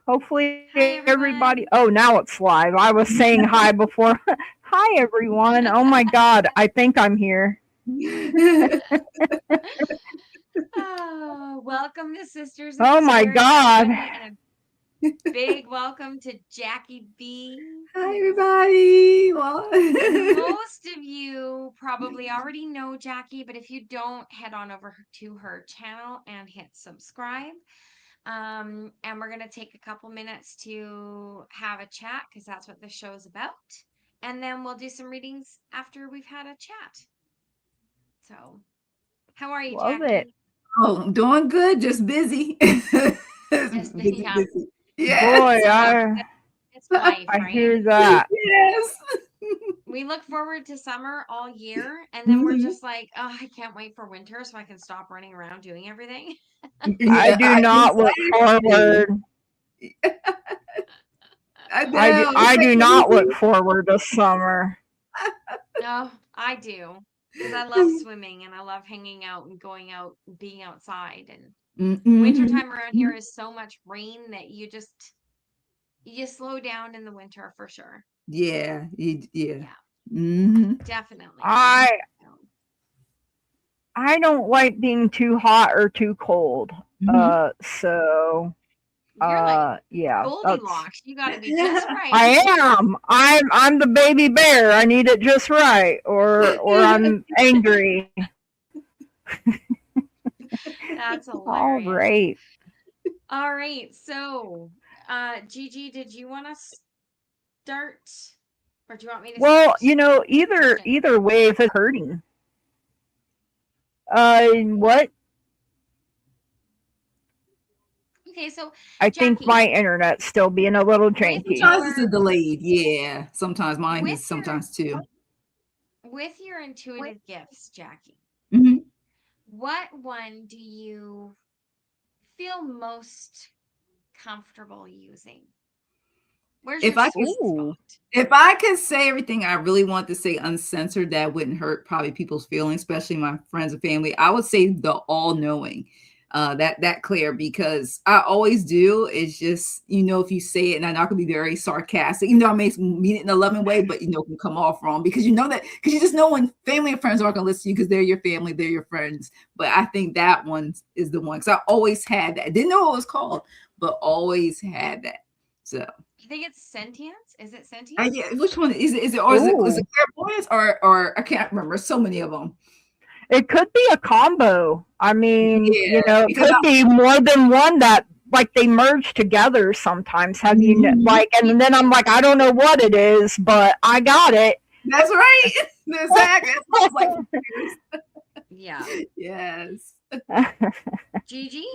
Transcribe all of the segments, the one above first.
Hopefully Hi, everybody. everyone. Oh, now it's live. I was saying hi before. Hi everyone. Oh my God, I think I'm here. Welcome to Sisters in Oh the my Spirit, God. everybody, and a big welcome to Jackie B. Hi, everybody. Well, Most of you probably already know Jackie, but if you don't, head on over to her channel and hit subscribe. And we're going to take a couple minutes to have a chat because that's what the show's about. And then we'll do some readings after we've had a chat. So, how are you, Love it. Jackie? oh, I'm doing good. Just busy. Just, busy, yeah, busy. Yes. Boy, stuff. It's life, I right? hear that. Yes. We look forward to summer all year, and then we're Mhm. just like, oh, I can't wait for winter so I can stop running around doing everything. I Yeah, do I do not the look same thing. forward. I I do, know. It's I like do not look everything. forward to summer. No, I do because I love swimming and I love hanging out and going out and being outside. And Mhm. wintertime around here is so much rain that you slow down in the winter for sure. Yeah. Yeah. Yeah, Hmm. definitely. I So, I don't like being too hot or too cold. Hmm. So you're like yeah, that's Goldilocks. You got to be just right. I am. I'm the baby bear. I need it just right, or I'm angry. That's All hilarious. right. All right. So, Gigi, did you want to start or do you want me to Well, start? What's your question? either way, if it's hurting. What? Okay, so I think Jackie, my internet's still being a little with janky. Sometimes it's a your delayed. Yeah. Sometimes mine with is your sometimes too. with your intuitive gifts, Jackie, Hmm. what one do you feel most comfortable using? Where's your If I could sweet Ooh. spot? If I could say everything I really want to say uncensored, that wouldn't hurt probably people's feelings, especially my friends and family. I would say the all knowing, that clear because I always do. It's just if you say it, and I'm not gonna be very sarcastic, I may mean it in a loving way, but it can come off wrong because you just know when family and friends aren't gonna listen to you because they're your family, they're your friends. But I think that one is the one because I always had that. Didn't know what it was called, but always had that. So. You think it's sentience? Is it sentience? Yeah, which one is it? Is it Ooh. clairvoyance or I can't remember. So many of them. It could be a combo. I mean, Yeah, it because I. could be more than one that like they merge together sometimes. Have you Mhm. like and then I'm like I don't know what it is, but I got it. That's right. Exactly. That's what I was like for years. Yeah. Yes. Gigi?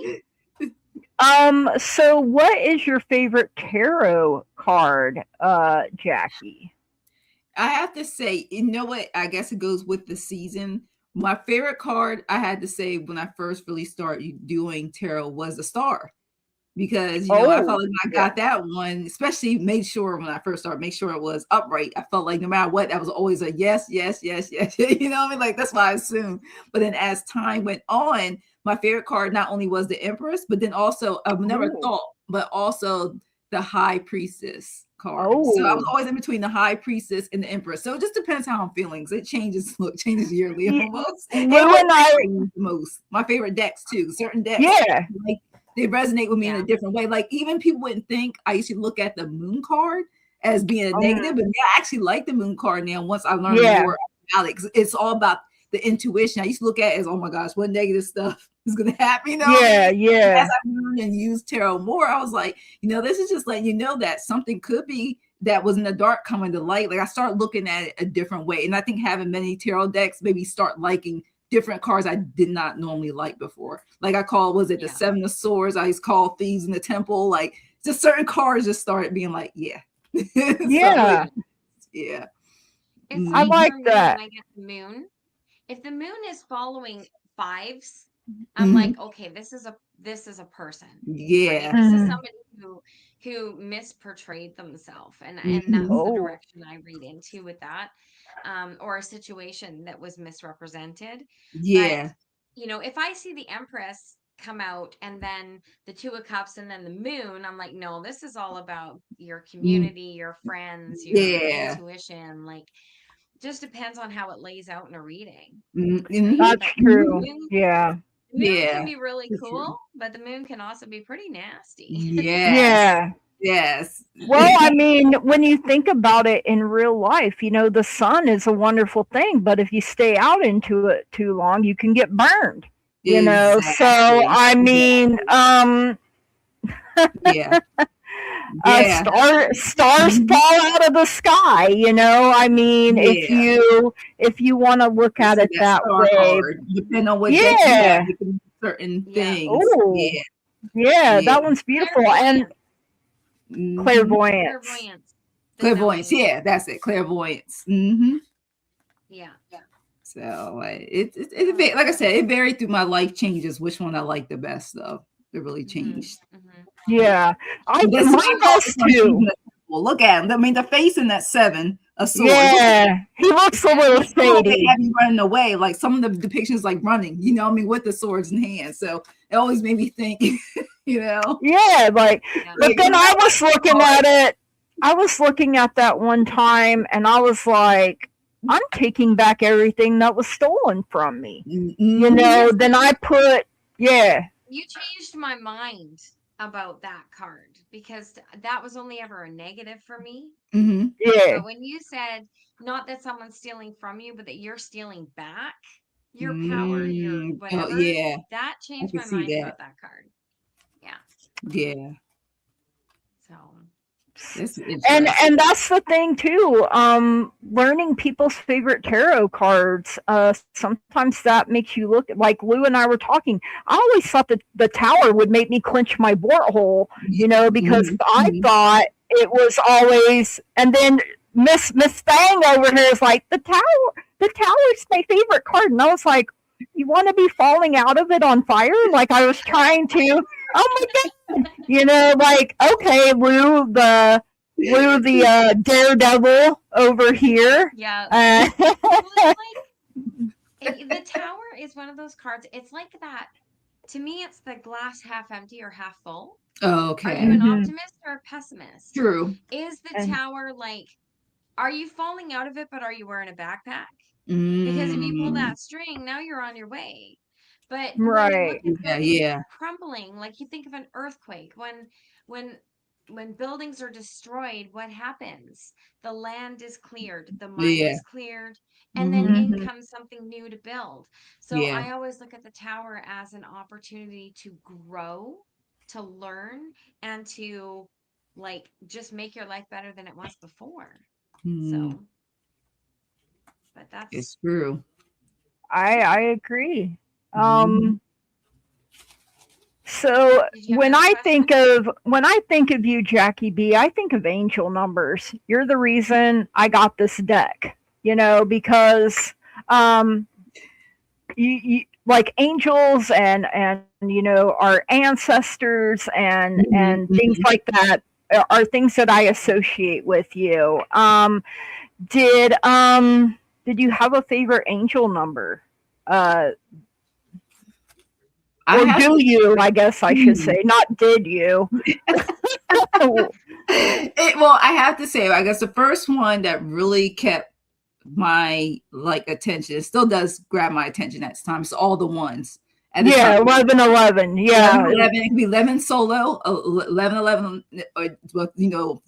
So what is your favorite tarot card, Jackie? I have to say, you know what? I guess it goes with the season. My favorite card, I had to say, when I first really started doing tarot was the star. Because I Oh, felt like when I yeah. got that one, especially made sure when I first started, make sure it was upright. I felt like no matter what, that was always a yes, yes, yes, yes. You know what I mean? Like that's why I assumed. But then as time went on, my favorite card not only was the Empress, but then also I've never Ooh. thought, but also the High Priestess card. So I was Oh. always in between the High Priestess and the Empress. So it just depends how I'm feeling. 'Cause it changes, look, changes yearly Y- almost. And Lou what and I deck I use the most. My favorite decks too. Certain decks yeah. like they resonate with me in a Yeah. different way. Like even people wouldn't think I used to look at the moon card as being a Um negative, but yeah, I actually like the moon card now once I learned yeah. more about it. 'Cause it's all about the intuition. I used to look at it as, oh my gosh, what negative stuff is gonna happen, you know what I Yeah, mean? And as yeah. I learned and used tarot more, I was like, this is just letting you know that something could be that was in the dark coming to light. Like I started looking at it a different way. And I think having many tarot decks maybe start liking different cards I did not normally like before. Like I call, was it the Yeah. Seven of Swords? I used to call Thieves in the Temple. Like just certain cards just started being like, yeah. So Yeah. yeah. It's I like Mhm. like for me when that. I get the moon, if the moon is following fives, I'm Mhm. like, okay, this is a person, right? Yeah. This is Mm. somebody who misportrayed themselves, and that's Mhm. the Oh. direction I read into with that, or a situation that was misrepresented. But Yeah. if I see the Empress come out, and then the Two of Cups, and then the Moon. I'm like, no, this is all about your community, your friends, your Yeah. intuition. Like, just depends on how it lays out in a reading, Mhm. right? That's But true. moon, Yeah. the moon can Yeah. be really For cool, sure. but the moon can also be pretty nasty. Yes. Yeah. Yes. Well, I mean, when you think about it in real life, the sun is a wonderful thing, but if you stay out into it too long, you can get burned. So Exactly. I mean, Yeah. Yeah. stars Mhm. fall out of the sky. I mean, Yeah. if you want to look You at see it that that star way, card, depending on what deck you have, yeah. you can do certain Yeah. things. Oh, Yeah. yeah, Yeah. that one's beautiful. And Clairvoyance. Hmm. clairvoyance. Clairvoyance. The Clairvoyance. knowing. Yeah, that's it. Clairvoyance. Hmm. Yeah. So Oh. like I said, it varied through my life changes. Which one I like the best, though. It really Mm-hmm. changed. Mm-hmm. Yeah, But this mine same card does is on too. the temple. Look at him. I mean, the face in that seven of swords. Look, Yeah, he looks a Yeah. little it's not like they shady. have you running away. Like some of the depictions, like running. I mean, with the swords in hand. So it always made me think. Yeah, Like, but then I was looking hard. at it. I was looking at that one time, and I was like, I'm taking back everything that was stolen from me. Mhm. Then I put, yeah, You changed my mind about that card, because that was only ever a negative for me. Mhm. yeah, But when you said not that someone's stealing from you, but that you're stealing back your power, your Oh, whatever, yeah. that I changed can my see mind that. about that card. Yeah. Yeah. So, That's and interesting. that's the thing too. Learning people's favorite tarot cards. Sometimes that makes you look like Lou and I were talking. I always thought that the tower would make me clench my butthole, because Mhm. I Mhm. thought it was always. And then Miss Thang over here is like, the tower. The tower's my favorite card, and I was like, you want to be falling out of it on fire? Like I was trying to. Oh my god! Like, okay, Lou the daredevil over here. yeah. Uh, Well, it's like the tower is one of those cards. It's like that. To me, it's the glass half empty or half full. Are you Okay. an mhm. optimist or a pessimist? True. Is the And tower like, are you falling out of it, but are you wearing a backpack? Because if you pull Mm. that string, now you're on your way. But when you look right. at Yeah, buildings yeah. crumbling, like you think of an earthquake, when when buildings are destroyed, what happens? The land is cleared, the mind Yeah. is cleared, and then Mhm. in Mhm. comes something new to build. So Yeah. I always look at the tower as an opportunity to grow, to learn, and to like just make your life better than it was before. Mm. So, but that's It's true. I agree. Mhm. So did you have another question? when I think of you, Jackie B, I think of angel numbers. You're the reason I got this deck. Because you like angels and our ancestors and Mhm. things Mhm. like that are things that I associate with you. Did did you have a favorite angel number? Uh, I or have do you? I guess I should to. say, not did you? Well, I have to say, I guess the first one that really kept my attention, it still does grab my attention at times. It's all the ones at the Yeah, time. 1111. 11, Yeah, 11, it could be 11 solo, 11, 11,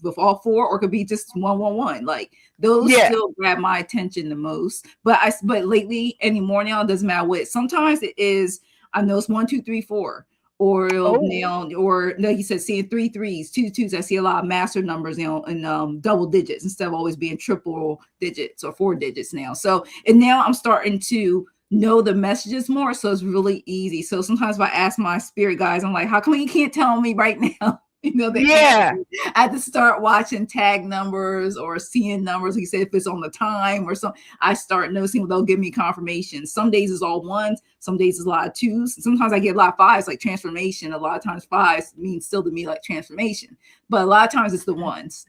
with all four, or it could be just 111. Like those yeah. still grab my attention the most. But lately, anymore now, it doesn't matter what. Sometimes it is, I know it's 1, 2, 3, 4, or Oh, or like you said, seeing 3 threes, 2 twos. I see a lot of master numbers now in double digits instead of always being triple digits or 4 digits now. So, and now I'm starting to know the messages more, so it's really easy. So sometimes if I ask my spirit guides, I'm like, how come you can't tell me right now the yeah. answer? I had to start watching tag numbers or seeing numbers. Like you said, if it's on the time or something, I start noticing, they'll give me confirmation. Some days it's all ones, some days it's a lot of twos. Sometimes I get a lot of fives, like transformation. A lot of times fives means still to me like transformation, but a lot of times it's the ones.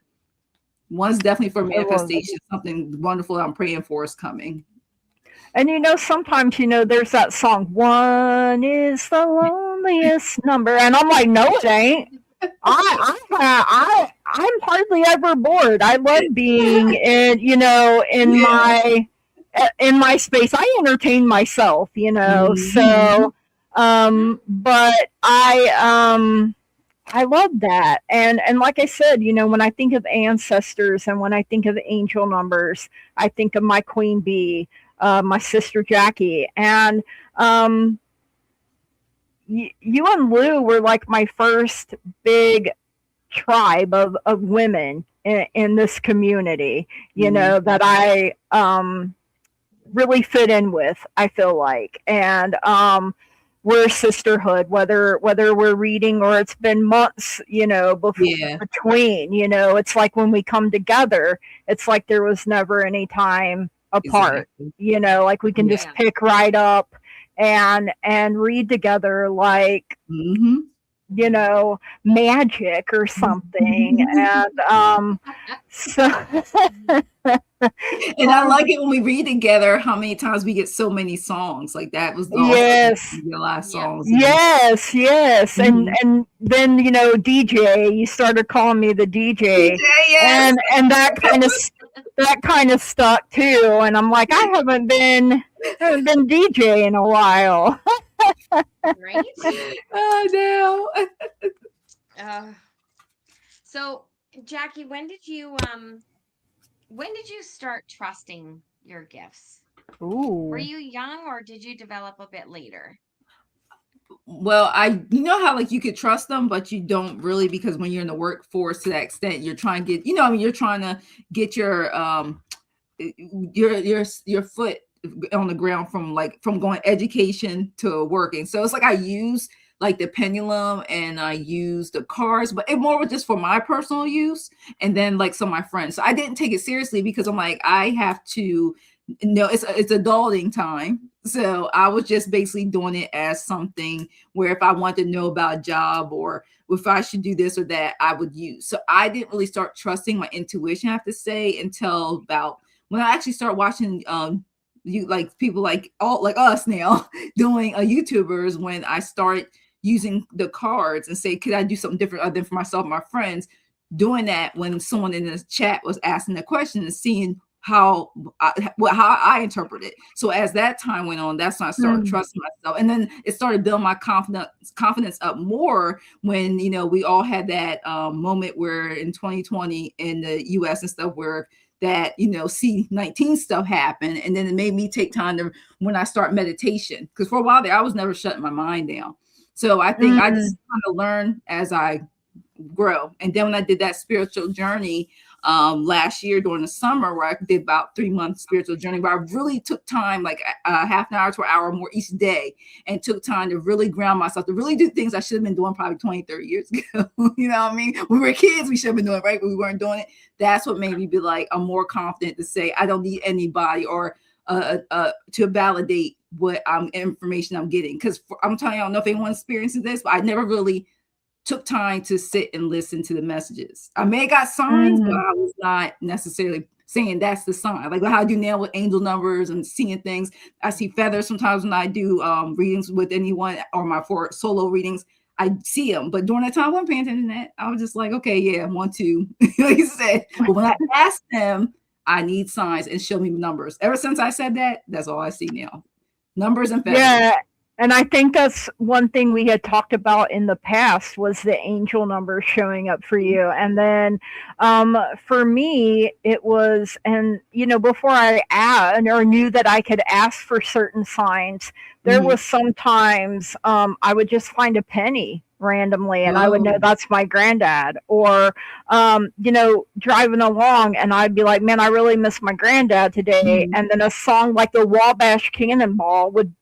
One's definitely for I love it. manifestation. Something wonderful I'm praying for is coming. And sometimes there's that song, "One is the loneliest number, and I'm like, no, it ain't. I'm hardly ever bored. I love being in, in my space. I entertain myself, Mhm. so, but I love that. And like I said, when I think of ancestors and when I think of angel numbers, I think of my queen bee, my sister Jackie, and um, you and Lou were like my first big tribe of women in this community, that I really fit in with, I feel like. And we're a sisterhood, whether we're reading or it's been months, Yeah, between, it's like when we come together, it's like there was never any time apart, exactly. like we can Yeah. just Yeah. pick right up and read together like, Mhm. magic or something. And so And I like it when we read together how many times we get so many songs. Like that was also yes. a lot of Yep. songs. Yes, yes. And Mhm. and then, DJ, you started calling me the DJ. DJ, yes. And that kind of stuck too. And I'm like, I haven't been DJ in a while. Right? Oh no. Uh, so, Jackie, when did you start trusting your gifts? Were Ooh. you young or did you develop a bit later? Well, you know how like you could trust them, but you don't really, because when you're in the workforce to that extent, you're trying to get, I mean, you're trying to get your foot on the ground from going education to working. So it's like I use like the pendulum and I use the cards, but it more was just for my personal use. And then like some of my friends. So I didn't take it seriously because I'm like, I have to no, it's adulting time. So I was just basically doing it as something where if I wanted to know about a job or if I should do this or that, I would use. So I didn't really start trusting my intuition, I have to say, until about when I actually start watching you like people like all like us now doing YouTubers, when I start using the cards and say, could I do something different other than for myself and my friends? Doing that when someone in the chat was asking the question and seeing how how I interpret it. So as that time went on, that's when I started Mm. trusting myself, and then it started building my confidence up more when we all had that moment where in 2020 in the U.S. and stuff where that C-19 stuff happened, and then it made me take time to when I start meditation, because for a while there I was never shutting my mind down. So I think I Mm. just kind of learn as I grow. And then when I did that spiritual journey last year during the summer, where I did about 3 months spiritual journey, where I really took time, like half an hour to an hour more each day, and took time to really ground myself, to really do things I should have been doing probably 20, 30 years ago. You know what I mean? When we were kids, we should have been doing it, right? But we weren't doing it. That's what made me be like, I'm more confident to say, I don't need anybody or to validate what information I'm getting. Because I'm telling you, I don't know if anyone experiences this, but I never really took time to sit and listen to the messages. I may have got signs, but Mm. I was not necessarily saying that's the sign. Like how I do now with angel numbers and seeing things. I see feathers sometimes when I do readings with anyone or my for solo readings. I see them, but during that time, I wasn't paying attention to that. I was just like, okay, yeah, 1, 2, like you said. But when I ask them, I need signs and show me numbers. Ever since I said that, that's all I see now. Numbers and feathers. Yeah, and I think that's one thing we had talked about in the past was the angel number showing up for you. And then for me, it was, and before I asked or knew that I could ask for certain signs, there Mhm. was sometimes I would just find a penny randomly and I would know Oh. that's my granddad. Or driving along and I'd be like, man, I really miss my granddad today. Mhm. And then a song like the Wabash Cannonball would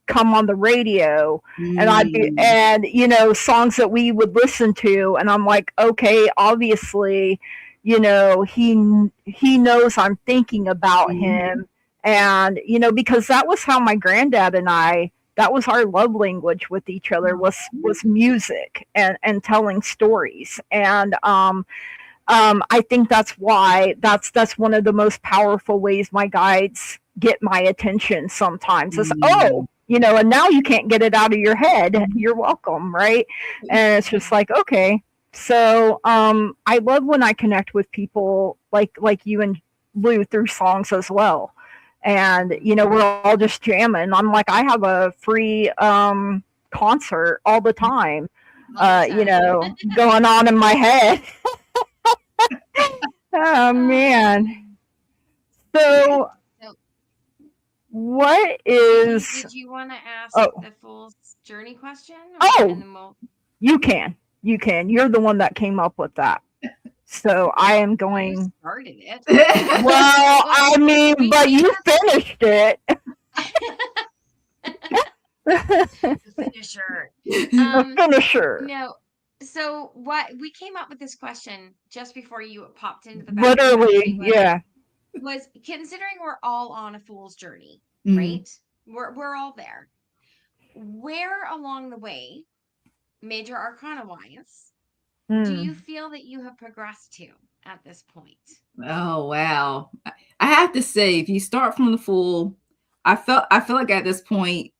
come on the radio and I'd be Mm. and songs that we would listen to and I'm like, okay, obviously, he knows I'm thinking about Mhm. him. And because that was how my granddad and I, that was our love language with each other, was music and telling stories. And I think that's why that's one of the most powerful ways my guides get my attention sometimes is, Mm. and now you can't get it out of your head. You're welcome, right? And it's just like, okay. So I love when I connect with people like you and Lou through songs as well. And we're all just jamming. I'm like, I have a free concert all the time, going on in my head. Oh man. So So, what did is you want to ask oh the fool's journey question? And oh then we'll. you can you're the one that came up with that, so I am You going. started it. Well, Well, I mean, we but came you up finished it. the finisher. The finisher. No. So what we came up with this question just before you popped into the bathroom, Literally, actually, yeah. was considering we're all on a fool's journey, Mhm. right? We're all there. Where along the way, major arcana wise, do you feel that you have progressed to at this point? Oh wow. I have to say, if you start from the full, I feel like at this point,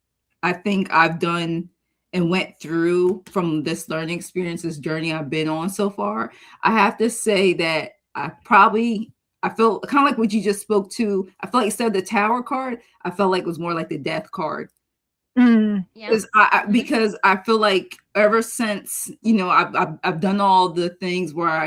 I think I've done and went through from this learning experience, this journey I've been on so far. I have to say that I feel kind of like what you just spoke to. I feel like instead of the tower card, I felt like it was more like the death card. Yeah. Because I feel like ever since I've done all the things where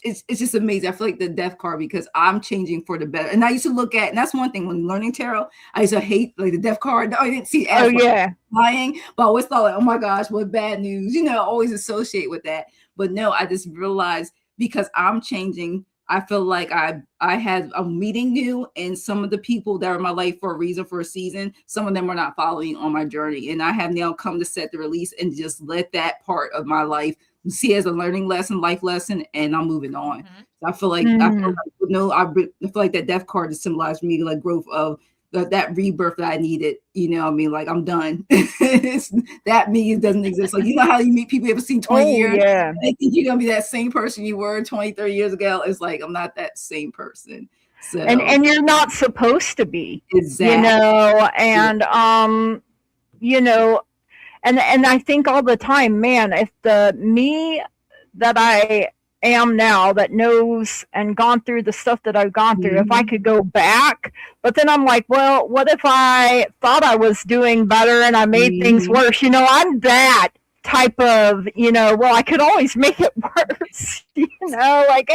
it's just amazing. I feel like the death card because I'm changing for the better. And I used to look at, and that's one thing when learning tarot, I used to hate like the death card. I didn't see it Oh as like yeah. lying, but I always thought like, oh my gosh, what bad news, always associate with that. But no, I just realized because I'm changing, I feel like I had a meeting new, and some of the people that are in my life for a reason, for a season, some of them are not following on my journey, and I have now come to set the release and just let that part of my life see as a learning lesson, life lesson, and I'm moving on. So I feel like I feel like that death card has symbolized me like growth of that rebirth that I needed. I mean, like I'm done. That me doesn't exist. Like how you meet people you ever seen 20 Oh years. yeah. I think you're gonna be that same person you were 20, 30 years ago. It's like I'm not that same person. So And you're not supposed to be, exactly. and you know, and I think all the time, man, if the me that I am now that knows and gone through the stuff that I've gone through, if I Mhm. could go back, but then I'm like, well, what if I thought I was doing better and I made things Mhm. worse? I'm that type of, well, I could always make it worse, like,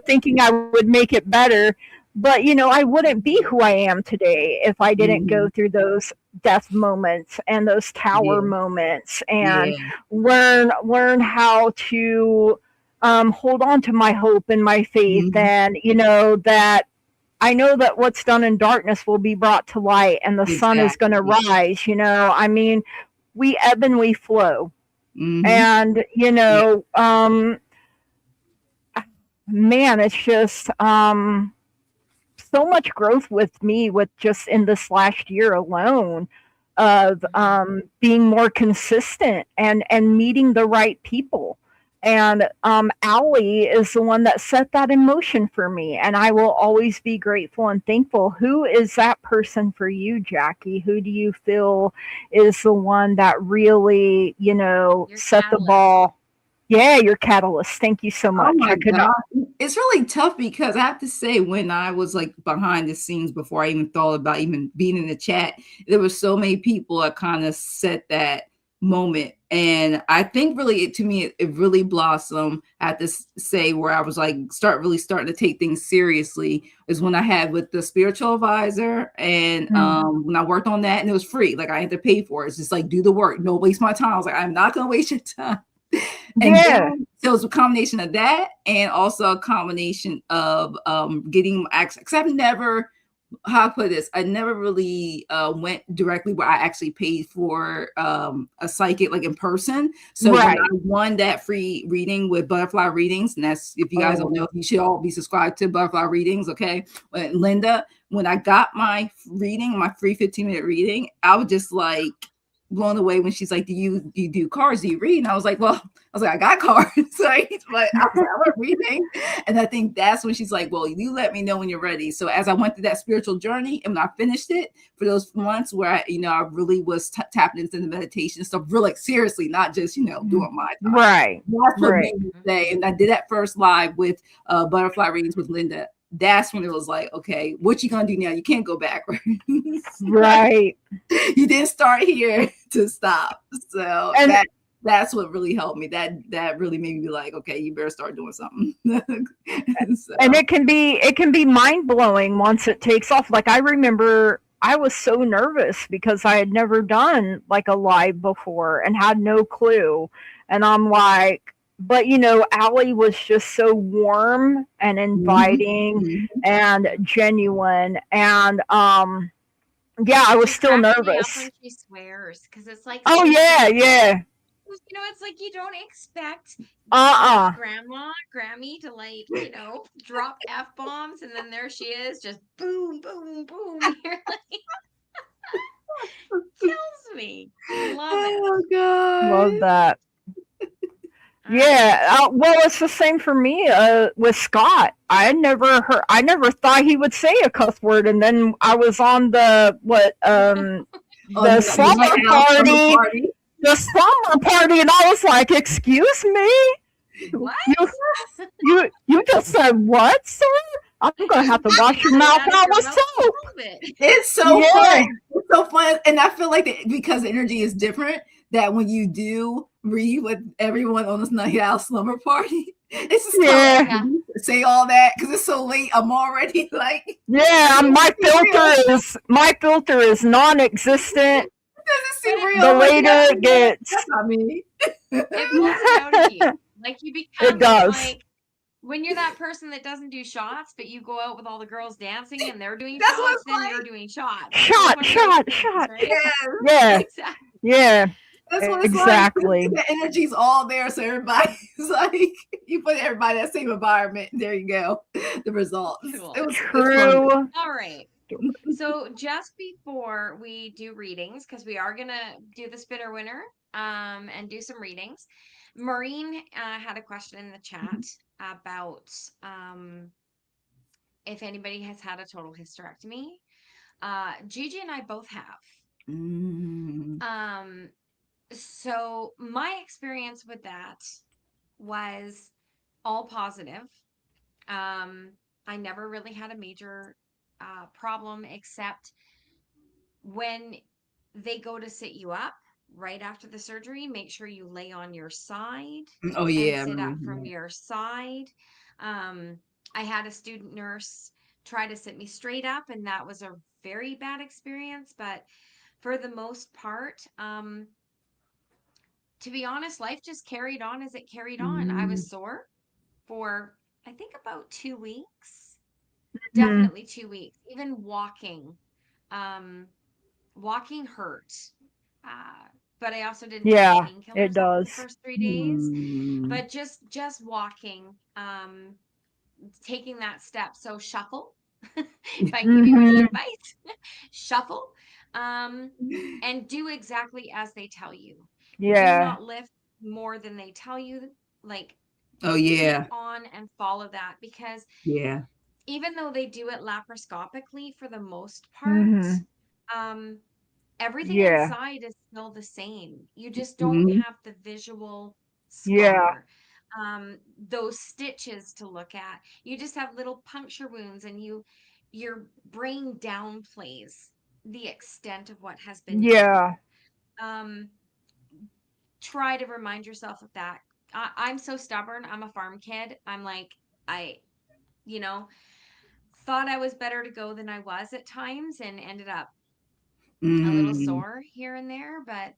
thinking I would make it better. But, I wouldn't be who I am today if I didn't go Mhm. through those death moments and those tower Yeah. moments and Yeah. learn how to hold on to my hope and my faith, Mhm. and that I know that what's done in darkness will be brought to light and the sun is going to Exactly. rise. I mean, we ebb and we flow. Mhm. And, Yeah. man, it's just so much growth with me with just in this last year alone of being more consistent and meeting the right people. And Allie is the one that set that in motion for me, and I will always be grateful and thankful. Who is that person for you, Jackie? Who do you feel is the one that really, Your set the catalyst. ball? Yeah, your catalyst. Thank you so Oh much. my I could not. God. It's really tough because I have to say, when I was like behind the scenes before I even thought about even being in the chat, there were so many people that kind of set that moment. And I think really to me, it really blossomed. I have to say, where I was like, really starting to take things seriously is when I had with the spiritual advisor. And when I worked on that, and it was free, like I had to pay for it. It's just like, do the work, don't waste my time. I was like, I'm not going to waste your time. And Yeah. then so it's a combination of that and also a combination of getting access. Because I've never, how I put this, I never really went directly where I actually paid for a psychic like in person. So when Right. I won that free reading with Butterfly Readings, and that's, if you guys don't know, Oh. you should all be subscribed to Butterfly Readings, okay? Linda, when I got my reading, my free 15-minute reading, I was just like blown away when she's like, do you do cards? Do you read? And I was like, well, I was like, I got cards, like, but I was like, I'm reading. And I think that's when she's like, well, you let me know when you're ready. So as I went through that spiritual journey and when I finished it for those months where I really was tapping into the meditation stuff, really like seriously, not just, doing my time. Right. That's what Right. made me say, and I did that first live with butterfly readings with Linda. That's when it was like, okay, what you gonna do now? You can't go backwards. Right. You didn't start here to stop. So And that's what really helped me. That really made me be like, okay, you better start doing something. So. and it can be mind blowing once it takes off. Like I remember I was so nervous because I had never done like a live before and had no clue. And I'm like, but Allie was just so warm and inviting Mm-hmm. and genuine. And yeah, I was It still cracks me up nervous. when she swears because it's like Oh so yeah, simple. yeah. It's like you don't expect grandma, Grammy to drop F-bombs, and then there she is, just boom, boom, boom. You're like, kills me. Love it. Oh God. Love that. All right. Yeah, well, it's the same for me with Scott. I never thought he would say a cuss word, and then I was on the the slumber party, and I was like, "Excuse me, What? you just said what, sir? I'm gonna have to wash your mouth out with soap." It's so fun. It's so fun, and I feel like because the energy is different, that when you do read with everyone on this night out slumber party, it's just say all that because it's so late. I'm already like, my filter is non-existent. The later it gets, that's not me. It blows it out of you. Like you become it does. like when you're that person that doesn't do shots, but you go out with all the girls dancing and they're doing That's shots, then like. you're doing shots. Shot. Right? Yeah. Exactly. Yeah. That's what it's exactly. Like. The energy's all there, so everybody's like, you put everybody in that same environment. There you go. The results. Cool. It was true. All right. So just before we do readings, because we are gonna do the spinner winner, and do some readings. Maureen had a question in the chat about if anybody has had a total hysterectomy. Gigi and I both have. So my experience with that was all positive. I never really had a major problem, except when they go to sit you up right after the surgery, make sure you lay on your side. Oh yeah. And sit up from your side. I had a student nurse try to sit me straight up, and that was a very bad experience. But for the most part, to be honest, life just carried on as it carried on. I was sore for, I think, about 2 weeks. Definitely 2 weeks. Even walking hurt. But I also didn't take painkillers it does. the first 3 days. But just walking, taking that step. So shuffle. If I give you any advice, shuffle. And do exactly as they tell you. Do not lift more than they tell you. Like, keep on and follow that, because even though they do it laparoscopically for the most part, everything inside is still the same. You just don't have the visual scar. Those stitches to look at. You just have little puncture wounds, and your brain downplays the extent of what has been done. Try to remind yourself of that. I'm so stubborn. I'm a farm kid. I'm like, I thought I was better to go than I was at times, and ended up a little sore here and there. But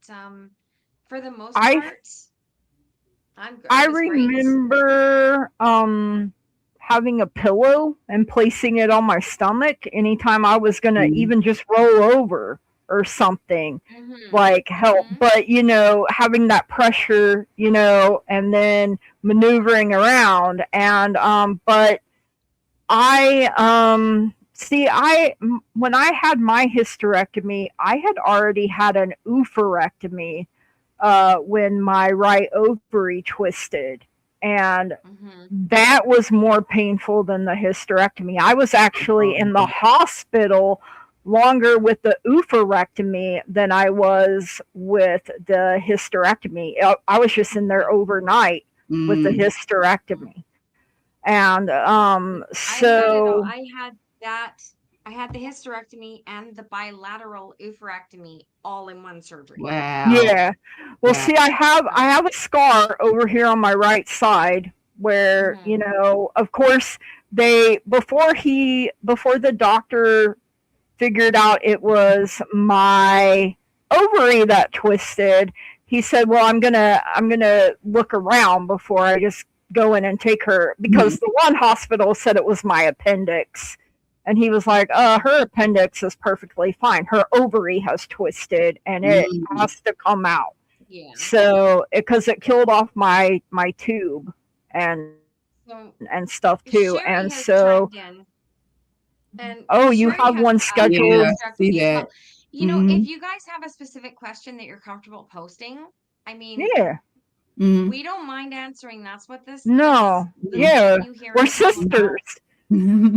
for the most part, I remember having a pillow and placing it on my stomach anytime I was gonna even just roll over or something, like help. But having that pressure, and then maneuvering around. And but when I had my hysterectomy, I had already had an oophorectomy when my right ovary twisted. And Mm-hmm. that was more painful than the hysterectomy. I was actually in the hospital longer with the oophorectomy than I was with the hysterectomy. I was just in there overnight with the Mm. hysterectomy. And I've got it all. so I had the hysterectomy and the bilateral oophorectomy all in one surgery. Wow. yeah. Well, Wow. see, I have a scar over here on my right side where, Mm-hmm. of course, before the doctor figured out it was my ovary that twisted, he said, "Well, I'm gonna look around before I just go in and take her," Mhm. because the one hospital said it was my appendix. And he was like, her appendix is perfectly fine. Her ovary has twisted and it Mm. has to come out. Yeah. So, because it killed off my tube and So stuff too. And Sherry so, has chimed in, and oh, you Sherry have has one the scheduled. Yeah, see hysterectomy as well. that. If Mhm. you guys have a specific question that you're comfortable posting, I mean, Yeah. Mhm. we don't mind answering. That's what this No. little Mhm. Yeah. menu here We're is all sisters. about,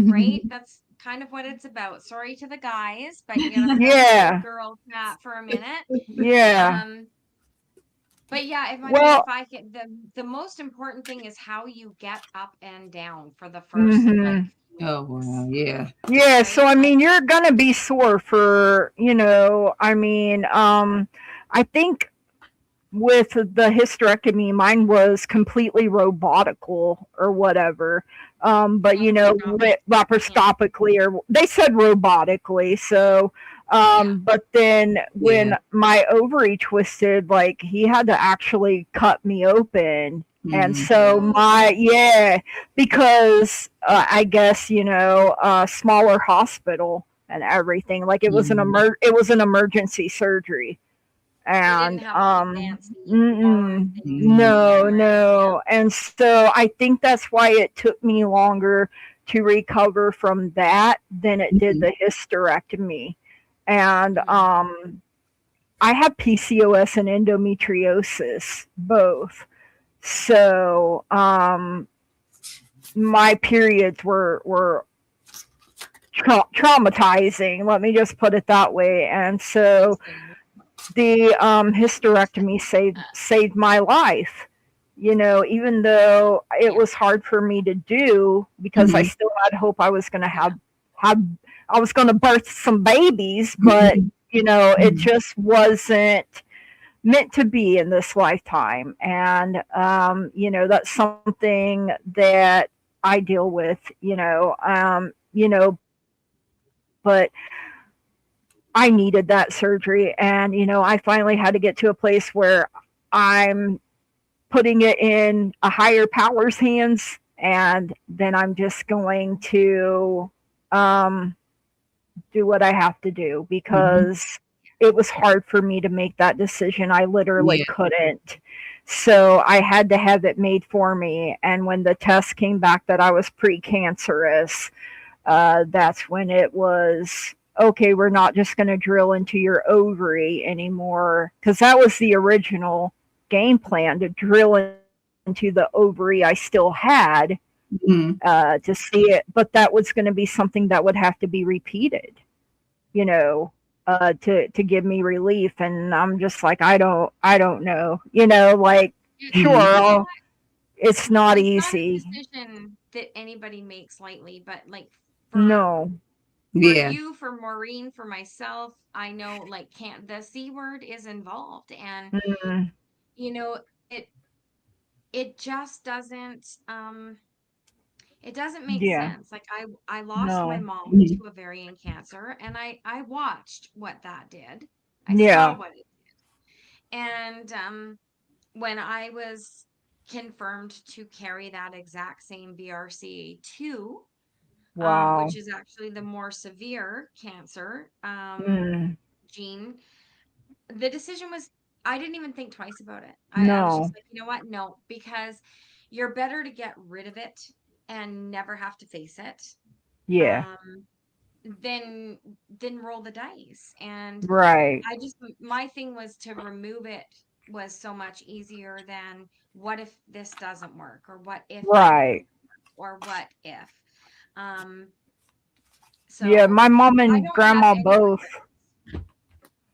right? That's kind of what it's about. Sorry to the guys, but you're gonna have to go Yeah. girl chat for a minute. Yeah. Um, but yeah, if I mean, if Well, I can, the most important thing is how you get up and down for the first like mhm. few Oh, wow. weeks, Yeah. Yeah, so right? I Like, mean, you're gonna be sore for, I mean, I think with the hysterectomy, mine was completely robotical or whatever. But laparoscopically, yeah. laparoscopically, or they said robotically. So, Yeah. but then when Yeah. my ovary twisted, like he had to actually cut me open. And Mhm. so Ooh. yeah, because I guess, smaller hospital and everything. Like Mhm. it was an emergency surgery. They didn't And have like a fancy arm mm-mm, thing they could put Mhm. in, no, right? Yeah. no. And so I think that's why it took me longer to recover from that than it did Mhm. the hysterectomy. And Hmm. I have PCOS and endometriosis both. So my periods were traumatizing. Let me just put it that way. And so Same. the hysterectomy saved my life. Even though it Yeah. was hard for me to do because I Mhm. still had hope I was going to Yeah. have I was going to birth some babies, but Mhm. it Mhm. just wasn't meant to be in this lifetime. And that's something that I deal with. But I needed that surgery. And, I finally had to get to a place where I'm putting it in a higher power's hands. And then I'm just going to um, do what I have to do Mhm. because it was hard for me to make that decision. I literally Yeah. couldn't. So I had to have it made for me. And when the test came back that I was precancerous, that's when it was okay. We're not just going to drill into your ovary anymore because that was the original game plan to drill into the ovary I still had Mhm. to see it, but that was going to be something that would have to be repeated, you know, to give me relief. And I'm just like, I don't know, like sure, Mhm. You know what? it's not It's not a easy. decision that anybody makes lightly, but like for No, Yeah. you, for Maureen, for myself, I know like can't the C word is involved, and mm, you know it it just doesn't make yeah, sense. Like I lost my no, mom Mhm. to ovarian cancer, and I watched what that did. I saw yeah, what it did. And when I was confirmed to carry that exact same BRCA2, wow, which is actually the more severe cancer mm, gene, the decision was I didn't even think twice about it. I was just no, like, you know what? No, because you're better to get rid of it and never have to face it yeah, um, than roll the dice. And right, my thing was to remove it was so much easier than what if this doesn't work, or what if that doesn't Right. work, or what if. Um, Yeah, so my mom I and don't have grandma any both. regrets.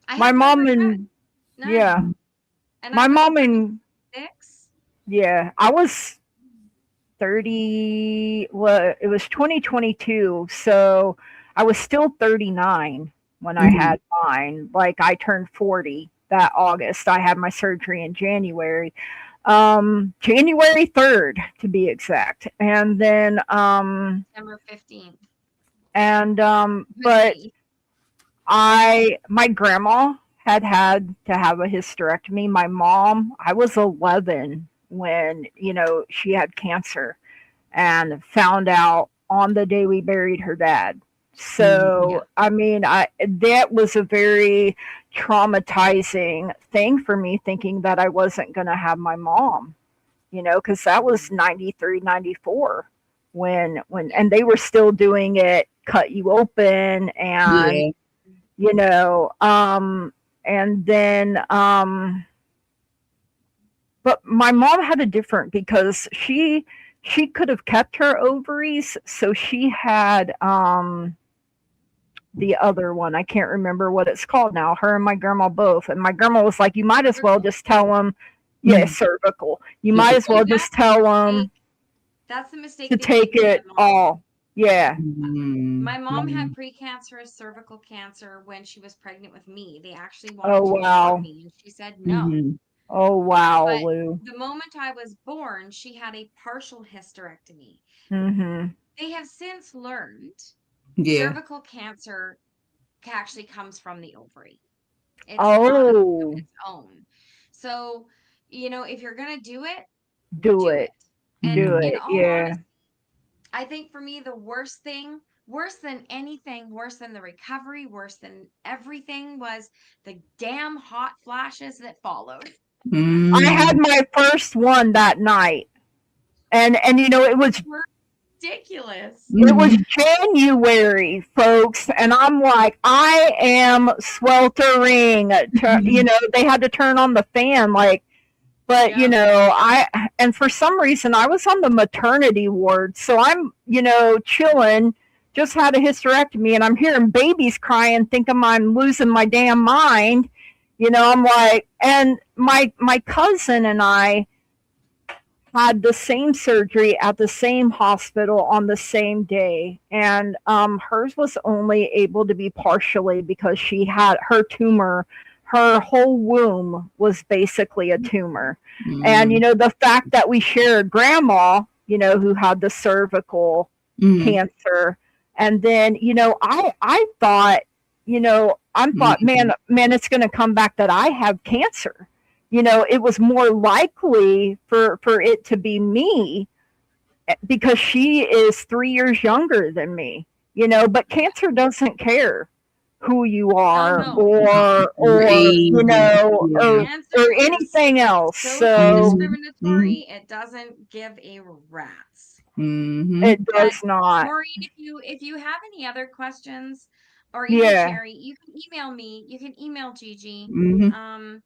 I My have no mom regret, and none. yeah, And I my was mom and 36. yeah, I was 30. Well, it was 2022, so I was still 39 when I Mhm. had mine. Like I turned 40 that August. I had my surgery in January. January 3rd to be exact. And then September 15th was but me. my grandma had to have a hysterectomy. My mom, I was 11 when, she had cancer and found out on the day we buried her dad. Mhm. Yeah. So, I mean, that was a very traumatizing thing for me, thinking that I wasn't going to have my mom, because that was Mhm. 93, 94 when, Yeah. and they were still doing it, cut you open and, Yeah. you know, um, and then, but my mom had a different because she could have kept her ovaries, so she had the other one. I can't remember what it's called now. Her and my grandma both, and my grandma was like, "You might as well Cervical. just tell them, yeah, Mhm. cervical. You might as Difficult. So well just tell them that's the mistake to they made take with my it mom. all." Yeah. Mhm. My mom had Mhm. precancerous cervical cancer when she was pregnant with me. They actually Oh wanted to abort wow. me, and she said no. Mhm. Oh wow, But Lou. the moment I was born, she had a partial hysterectomy. Mhm. They have since learned Yeah. cervical cancer actually comes from the ovary. It's not of Oh, its own. So, if you're going to do it, do do it. it. And Do Mhm. in it. all Yeah. honesty, I think for me, the worst thing, worse than anything, worse than the recovery, worse than everything, was the damn hot flashes that followed. I had Mhm. my first one that night. And it was Were ridiculous. it was Mhm. January, folks, and I'm like, I am sweltering. They had to turn on the fan, like, but Yep. and for some reason, I was on the maternity ward, so I'm, chilling. Just had a hysterectomy, and I'm hearing babies crying, thinking I'm losing my damn mind. I'm like, and my cousin and I had the same surgery at the same hospital on the same day. And hers was only able to be partially because she had her tumor, her whole womb was basically a tumor. And, Mhm. the fact that we share a grandma, who had the cervical Mhm. cancer. And then, I thought, I thought, Mhm. man, it's going to come back that I have cancer. It was more likely for it to be me because she is 3 years younger than me. But cancer doesn't care who you Oh, are no. Your or age and yeah. Cancer or is anything else. so So Mhm. Mhm. discriminatory, it doesn't give a rat's. Mhm. it But does not. Maureen, if you have any other questions, or even Yeah. Sherry, you can email me. You can email Gigi. Mhm. Um,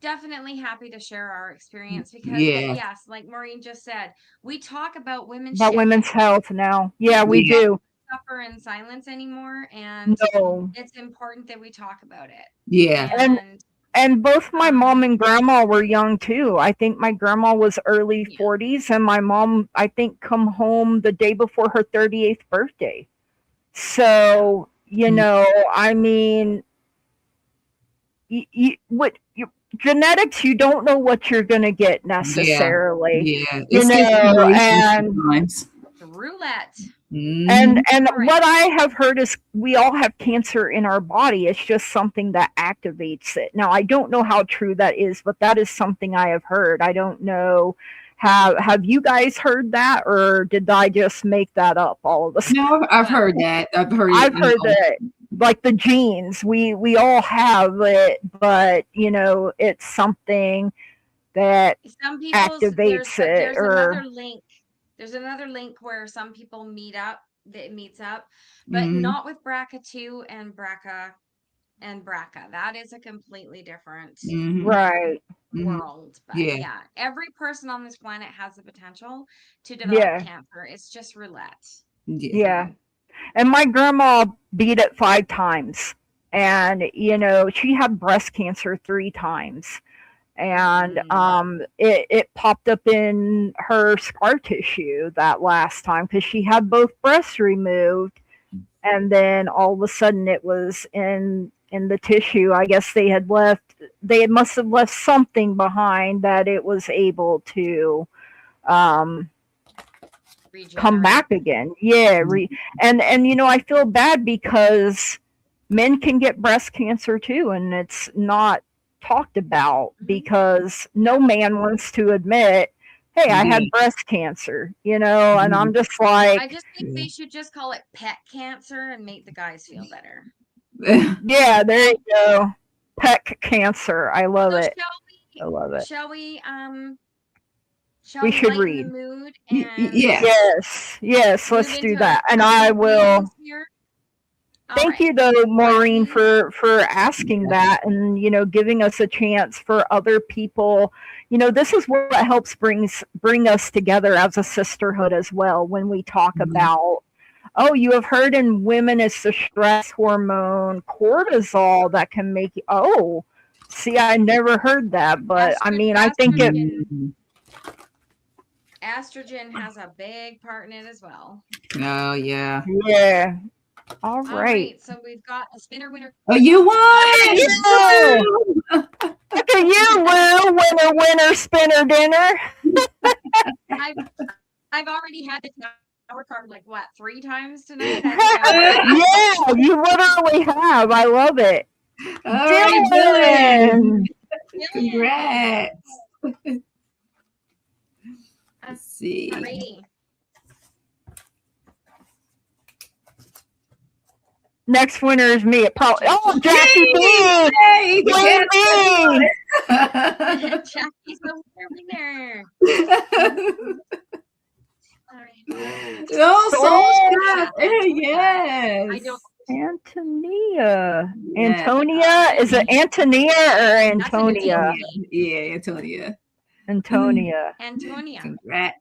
Definitely happy to share our experience because, Yeah. yes, like Maureen just said, we talk about women's About shit. women's health now. Yeah, we We Yeah. don't do. suffer in silence anymore, and No. it's important that we talk about it. Yeah. And And and both my um, mom and grandma were young too. I think my grandma was early yeah, 40s and my mom I think come home the day before her 38th birthday. yeah, So, Mhm. I mean, what genetics you don't know what you're going to get Yeah. necessarily. Yeah. It's generations And sometimes. the roulette. Mhm. All right. what I have heard is we all have cancer in our body. It's just something that activates it. Now I don't know how true that is, but that is something I have heard. I don't know. Have you guys heard that, or did I just make that up all of a sudden? No, I've What? heard that. I've heard it, I've heard that like the genes, we all have it, but it's something that Some people's activates it, there's another or link. There's another link where some people meet up, that meets up, but Mhm. not with BRCA2 and BRCA. That is a completely different. Mhm. right. world. But Yeah. yeah, every person on this planet has the potential to develop Yeah. cancer. It's just roulette. Yeah. And my grandma beat it 5 times. And, she had breast cancer 3 times. And it popped up in her scar tissue that last time because she had both breasts removed. And then all of a sudden it was in the tissue. I guess they must have left something behind that it was able to come Regenerate. back again. Yeah. And I feel bad because men can get breast cancer too, and it's not talked about because no man wants to admit, hey, I had breast cancer, and I'm just I like, just think they should just call it pet cancer and make the guys feel better. yeah, there you go. Peck cancer. I love it. I love it. Shall we We should lighten read. the mood and Yes, move let's do into that. a And I couple will. readings here? Thank All you, right. though, Maureen, for asking that and giving us a chance for other people. This is what helps bring us together as a sisterhood as well. When we talk about, oh, you have heard in women it's the stress hormone cortisol that can make you. Oh, see, I never heard that, but I mean, I think it. Estrogen has a big part in it as well. Oh yeah. Yeah. All right. So we've got a spinner winner. Oh, you won! Look at you, Lou. Winner, spinner dinner. I've already had the tower card like what 3 times tonight. Yeah, you literally have. I love it. All right, Dylan. Congrats. Let's see. Alrighty. Next winner is me. Jackie B! Yay! Jackie's the winner. Yes. I don't. Antonia. Yeah. Antonia? Is it Antonia or Antonia? Yeah, Antonia. Antonia. Congrats.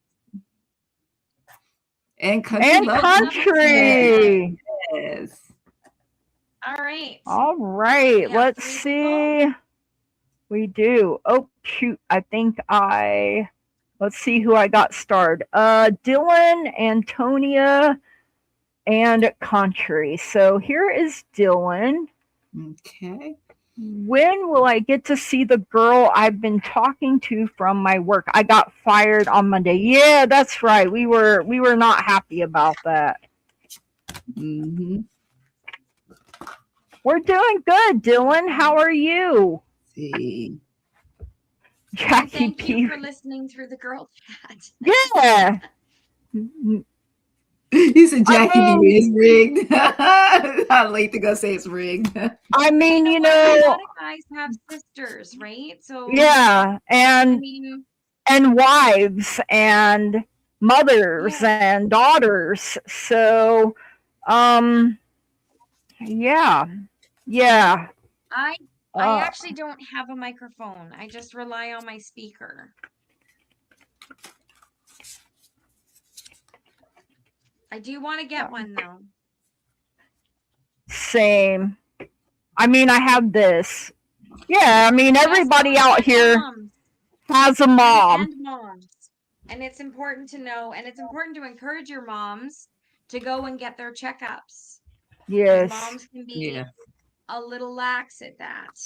And country. Yes. All right. Let's see. We do. Oh, shoot. I think let's see who I got starred. Dylan, Antonia, and country. So here is Dylan. Okay. When will I get to see the girl I've been talking to from my work? I got fired on Monday. Yeah, that's right. We were not happy about that. We're doing good, Dylan. How are you? Let's see. Jackie Thank P. you for listening through the girl chat. Yeah. You said Jackie B is rigged. Not late to go say it's rigged. I mean, a lot of guys have sisters, right? So yeah, and and wives and mothers and daughters. So, yeah. I actually don't have a microphone. I just rely on my speaker. I do want to get one though. Same. I mean, I have this. Yeah, I mean, everybody out here has a mom. And moms. And it's important to know, and it's important to encourage your moms to go and get their checkups. Yes. Moms can be a little lax at that.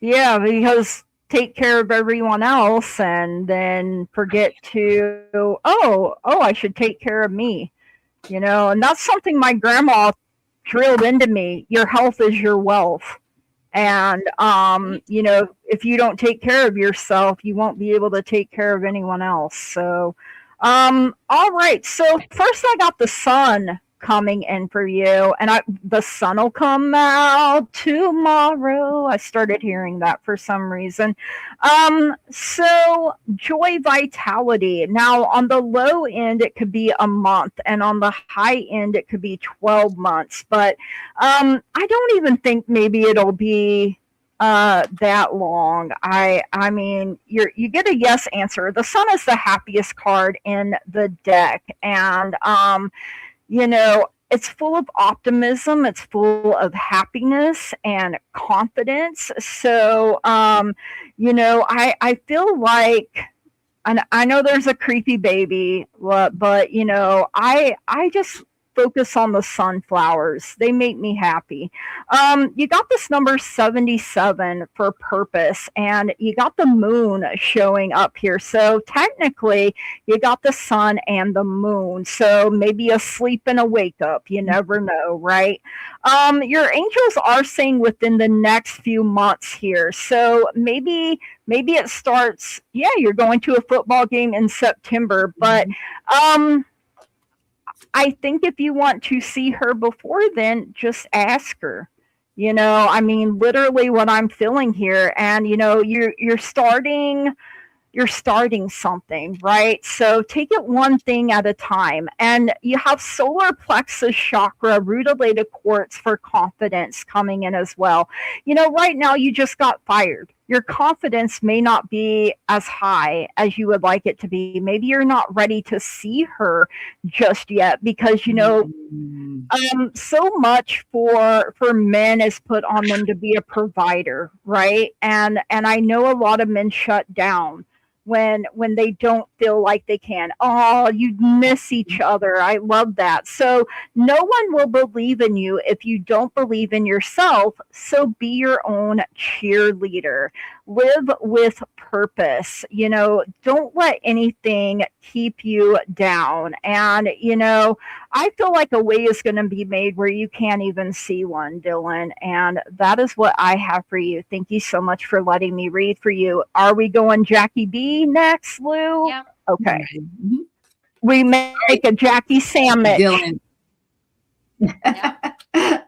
Yeah, because take care of everyone else and then forget to, I should take care of me. And that's something my grandma drilled into me. Your health is your wealth. And, if you don't take care of yourself, you won't be able to take care of anyone else. So, all right. So first I got the sun coming in for you, and the sun will come out tomorrow. I started hearing that for some reason. So joy, vitality. Now on the low end it could be a month, and on the high end it could be 12 months, but I don't even think maybe it'll be that long. I mean, you get a yes answer. The sun is the happiest card in the deck, and you know, it's full of optimism, it's full of happiness and confidence. So, you know, I feel like, and I know there's a creepy baby, but you know, I just focus on the sunflowers. They make me happy. You got this number 77 for purpose, and you got the moon showing up here. So technically, you got the sun and the moon. So maybe a sleep and a wake up. You never know, right? Your angels are saying within the next few months here. So maybe it starts, yeah, you're going to a football game in September, but I think if you want to see her before then, just ask her. You know, I mean, literally what I'm feeling here, and you know, you're starting something, right? So take it one thing at a time. And you have solar plexus chakra, rutilated quartz for confidence coming in as well. You know, right now you just got fired. Your confidence may not be as high as you would like it to be. Maybe you're not ready to see her just yet because, you know, so much for men is put on them to be a provider, right? And I know a lot of men shut down when they don't feel like they can. Oh, you miss each other. I love that. So no one will believe in you if you don't believe in yourself. So be your own cheerleader. Live with purpose. You know, don't let anything keep you down. And, you know, I feel like a way is going to be made where you can't even see one, Dylan. And that is what I have for you. Thank you so much for letting me read for you. Are we going Jackie B next, Lou? Yeah. Okay. We make a Jackie sandwich. Dylan.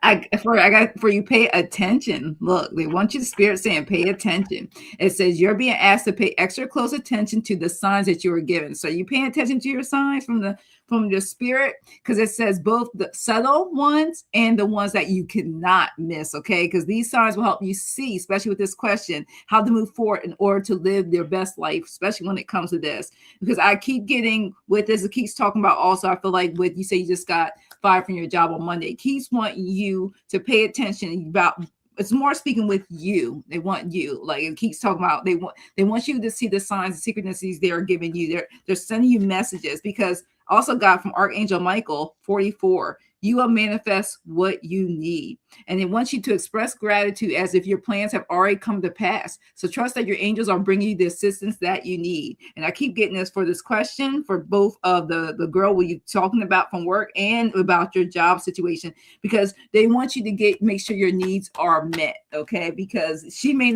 I got for you. Pay attention. Look, they want you to spirit saying, pay attention. It says you're being asked to pay extra close attention to the signs that you were given. So you paying attention to your signs from the spirit, because it says both the subtle ones and the ones that you cannot miss. Okay, because these signs will help you see, especially with this question, how to move forward in order to live their best life, especially when it comes to this. Because I keep getting with this, it keeps talking about also. I feel like with you say you just got fired from your job on Monday. It keeps wanting you to pay attention about. It's more speaking with you. They want you. Like it keeps talking about. They want you to see the signs, the synchronicities they are giving you. They're sending you messages because also got from Archangel Michael 44. You will manifest what you need. And it wants you to express gratitude as if your plans have already come to pass. So trust that your angels are bringing you the assistance that you need. And I keep getting this for this question for both of the girl what you're talking about from work and about your job situation, because they want you to make sure your needs are met. Okay. Because she may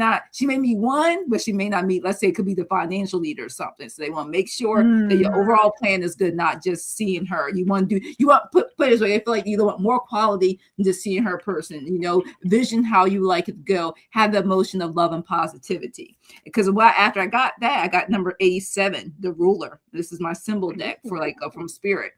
meet one, but she may not meet, let's say it could be the financial leader or something. So they want to make sure that your overall plan is good, not just seeing her. You want put it this way. I feel like you want more quality than just seeing her person. You know, vision how you like it to go, have the emotion of love and positivity. Because after I got that, I got number 87, the ruler. This is my symbol deck for from spirit.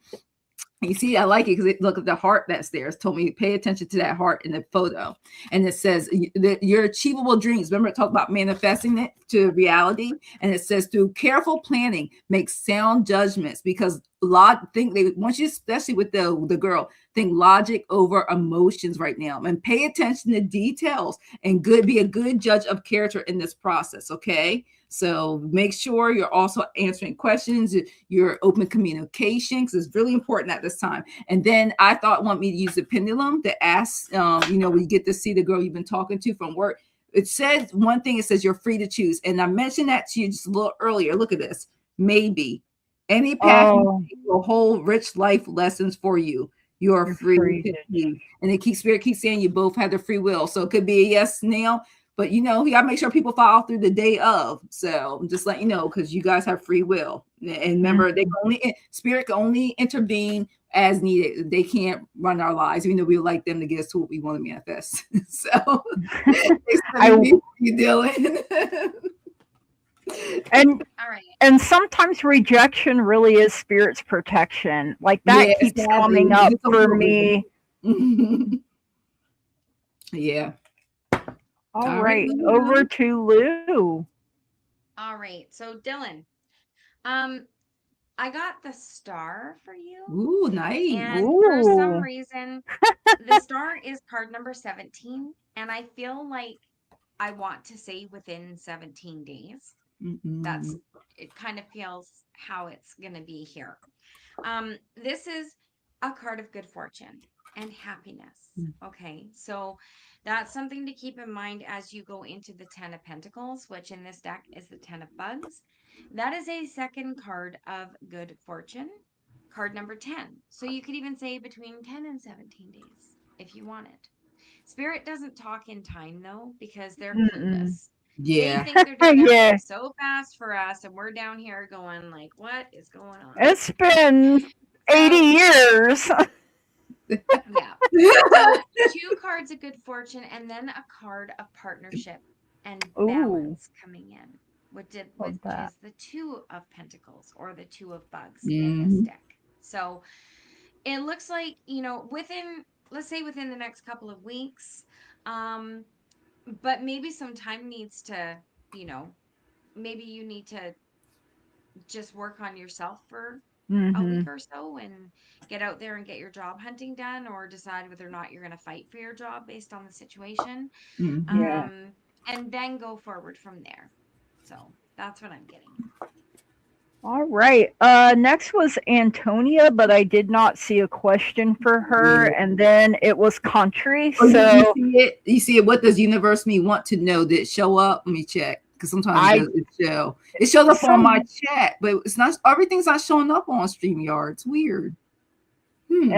You see, I like it because look at the heart that's there. It's told me pay attention to that heart in the photo. And it says that your achievable dreams. Remember, I talked about manifesting it to reality. And it says through careful planning, make sound judgments, because they want you, especially with the girl, think logic over emotions right now, and pay attention to details and be a good judge of character in this process. Okay. So make sure you're also answering questions, your open communication, because it's really important at this time. And then I want me to use the pendulum to ask, when you get to see the girl you've been talking to from work. It says one thing, it says you're free to choose. And I mentioned that to you just a little earlier. Look at this. Maybe any path will hold rich life lessons for you. You're free to choose. And spirit keeps saying you both have the free will. So it could be a yes now. But, you got to make sure people follow through the day of. So I'm just letting you know, because you guys have free will. And remember, spirit can only intervene as needed. They can't run our lives, even though we would like them to get us to what we want to manifest. So you doing. And all right. And sometimes rejection really is spirit's protection. Like that keeps coming up for me. Yeah. All All right, right, Lulu. over to Lou. All right. So Dylan, um, I got the star for you. Ooh, nice. And for some Ooh. reason, the star is card number 17. And I feel like I want to say within 17 days. That's Mm-mm. it kind of feels how it's going to be here. This is a card of good fortune and happiness. Okay, so that's something to keep in mind as you go into the 10 of Pentacles, which in this deck is the 10 of Bugs. That is a second card of good fortune, card number 10. So you could even say between 10 and 17 days if you wanted. Spirit doesn't talk in time though, because they're Mm-mm. clueless. They Yeah. think they're doing Yeah, everything so fast for us, and we're down here going like, "What is going on?" it's been 80 So, years. yeah. So, two cards of good fortune, and then a card of partnership and Ooh, balance coming in, which love that. is the two of pentacles or the two of bugs in this Hmm. deck. So, it looks like, within, let's say within the next couple of weeks, um, but maybe some time needs to, you know, maybe you need to just work on yourself for a Mm-hmm. week or so and get out there and get your job hunting done, or decide whether or not you're going to fight for your job based on the situation, Hmm. Yeah. um, and then go forward from there. So that's what I'm getting. All right. Next was Antonia, but I did not see a question for her. Yeah. And then it was country. Oh, you So see it? You see it? What does universe me want to know? Did it show up? Let me check. Because sometimes it I does. It show. It shows up on my some chat, but it's not. Everything's not showing up on StreamYard. It's weird. Hmm.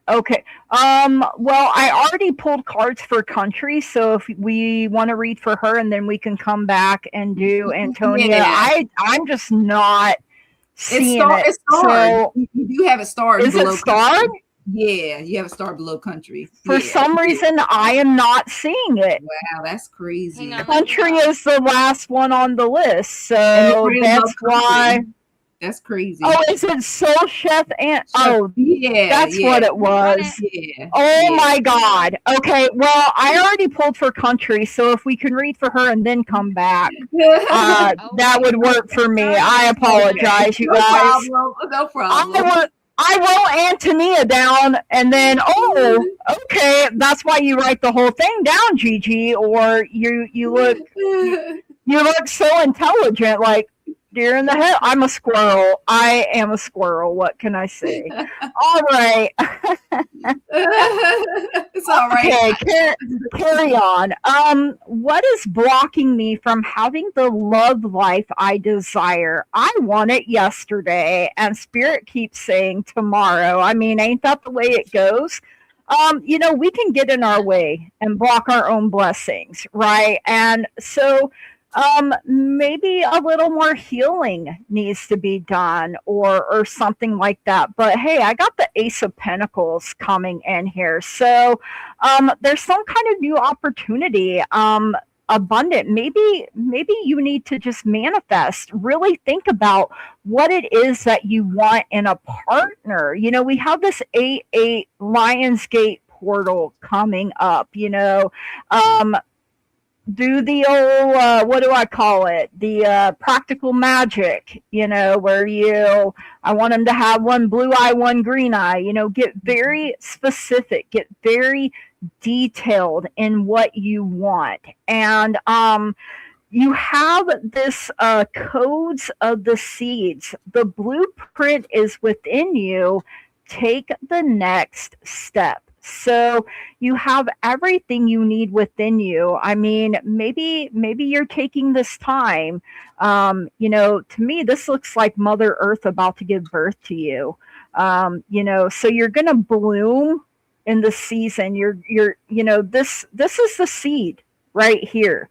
okay. Well, I already pulled cards for country, so if we want to read for her, and then we can come back and do Antonia. Yeah. I'm just not It's seeing it. It's starred. So You do have it starred is it below starred? country. Yeah, you have it starred below country. For Yeah. some reason, I am not seeing it. Wow, that's Hang crazy. on, let me Country look. is the last one on the list, And it's so right above that's why. country. That's crazy. Oh, is it Soul Chef and Sure. oh, Yeah, that's what yeah, it You got it. was. yeah, Oh yeah. my Yeah. God. Okay, well, I already pulled for country, so if we can read for her and then come back, that Okay. would work for me. Sounds I good to me. Okay, apologize, you no guys. problem. No I problem. will. I wrote Antonia down, and then okay, that's why you write the whole thing down, Gigi. Or you look so intelligent, like deer in the head. I'm a squirrel. I am a squirrel. What can I say? All right. It's all right. Okay, carry on. What is blocking me from having the love life I desire? I want it yesterday, and spirit keeps saying tomorrow. I mean, ain't that the way it goes? We can get in our way and block our own blessings, right? And so maybe a little more healing needs to be done, or something like that. But hey, I got the Ace of Pentacles coming in here, so there's some kind of new opportunity, abundant. Maybe you need to just manifest, really think about what it is that you want in a partner. We have this 8-8 Lionsgate portal coming up. Do the old, what do I call it, the practical magic, where I want them to have one blue eye, one green eye. Get very specific, get very detailed in what you want. And you have this codes of the seeds. The blueprint is within you. Take the next step. So you have everything you need within you. I mean, maybe you're taking this time. To me, this looks like Mother Earth about to give birth to you. So you're gonna bloom in the season. This is the seed right here.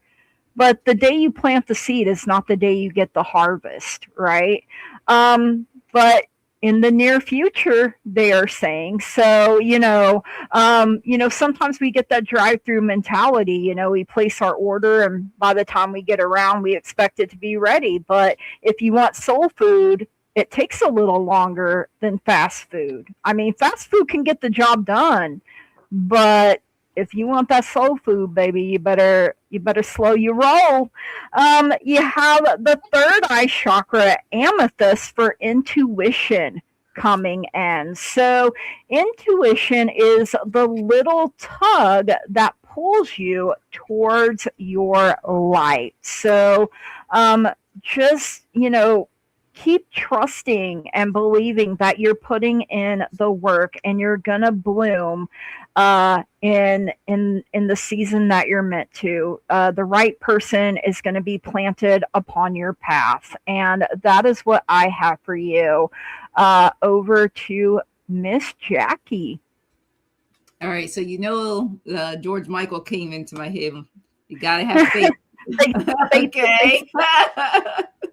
But the day you plant the seed is not the day you get the harvest, right? But in the near future, they are saying. So, sometimes we get that drive-through mentality. We place our order, and by the time we get around, we expect it to be ready. But if you want soul food, it takes a little longer than fast food. I mean, fast food can get the job done, but if you want that soul food, baby, you better slow your roll. You have the third eye chakra, amethyst, for intuition coming in. So intuition is the little tug that pulls you towards your light. So um, just keep trusting and believing that you're putting in the work and you're gonna bloom in the season that you're meant to. The right person is going to be planted upon your path, and that is what I have for you. Over to Miss Jackie. All right, so George Michael came into my head. You gotta have faith. Faith, faith, faith. Okay.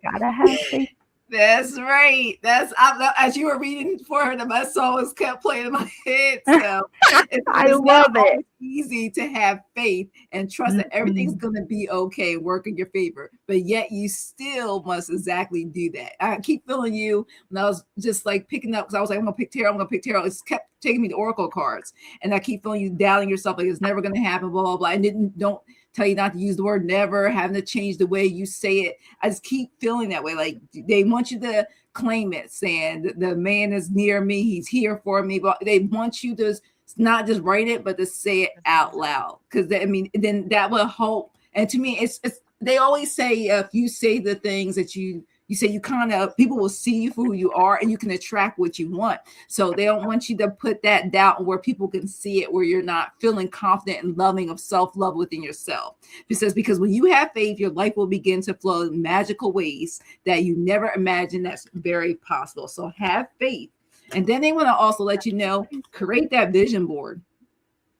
Gotta have faith. That's right. As you were reading for her, my songs kept playing in my head. So I it's love not it. always easy to have faith and trust that everything's Mm-mm. going to be okay, work in your favor. But yet you still must exactly do that. I keep feeling you when I was just like picking up because I was like, I'm gonna pick tarot, I'm gonna pick tarot. It's kept taking me to oracle cards, and I keep feeling you doubting yourself like it's never going to happen, blah blah blah. And don't tell you not to use the word never, having to change the way you say it. I just keep feeling that way. Like they want you to claim it, saying the man is near me, he's here for me. But they want you to not just write it, but to say it out loud. Because then that will help. And to me, it's they always say if you say the things that you say, you kind of people will see you for who you are and you can attract what you want. So they don't want you to put that doubt where people can see it, where you're not feeling confident and loving of self-love within yourself. Because when you have faith, your life will begin to flow in magical ways that you never imagined. That's very possible. So have faith. And then they want to also let you know, create that vision board.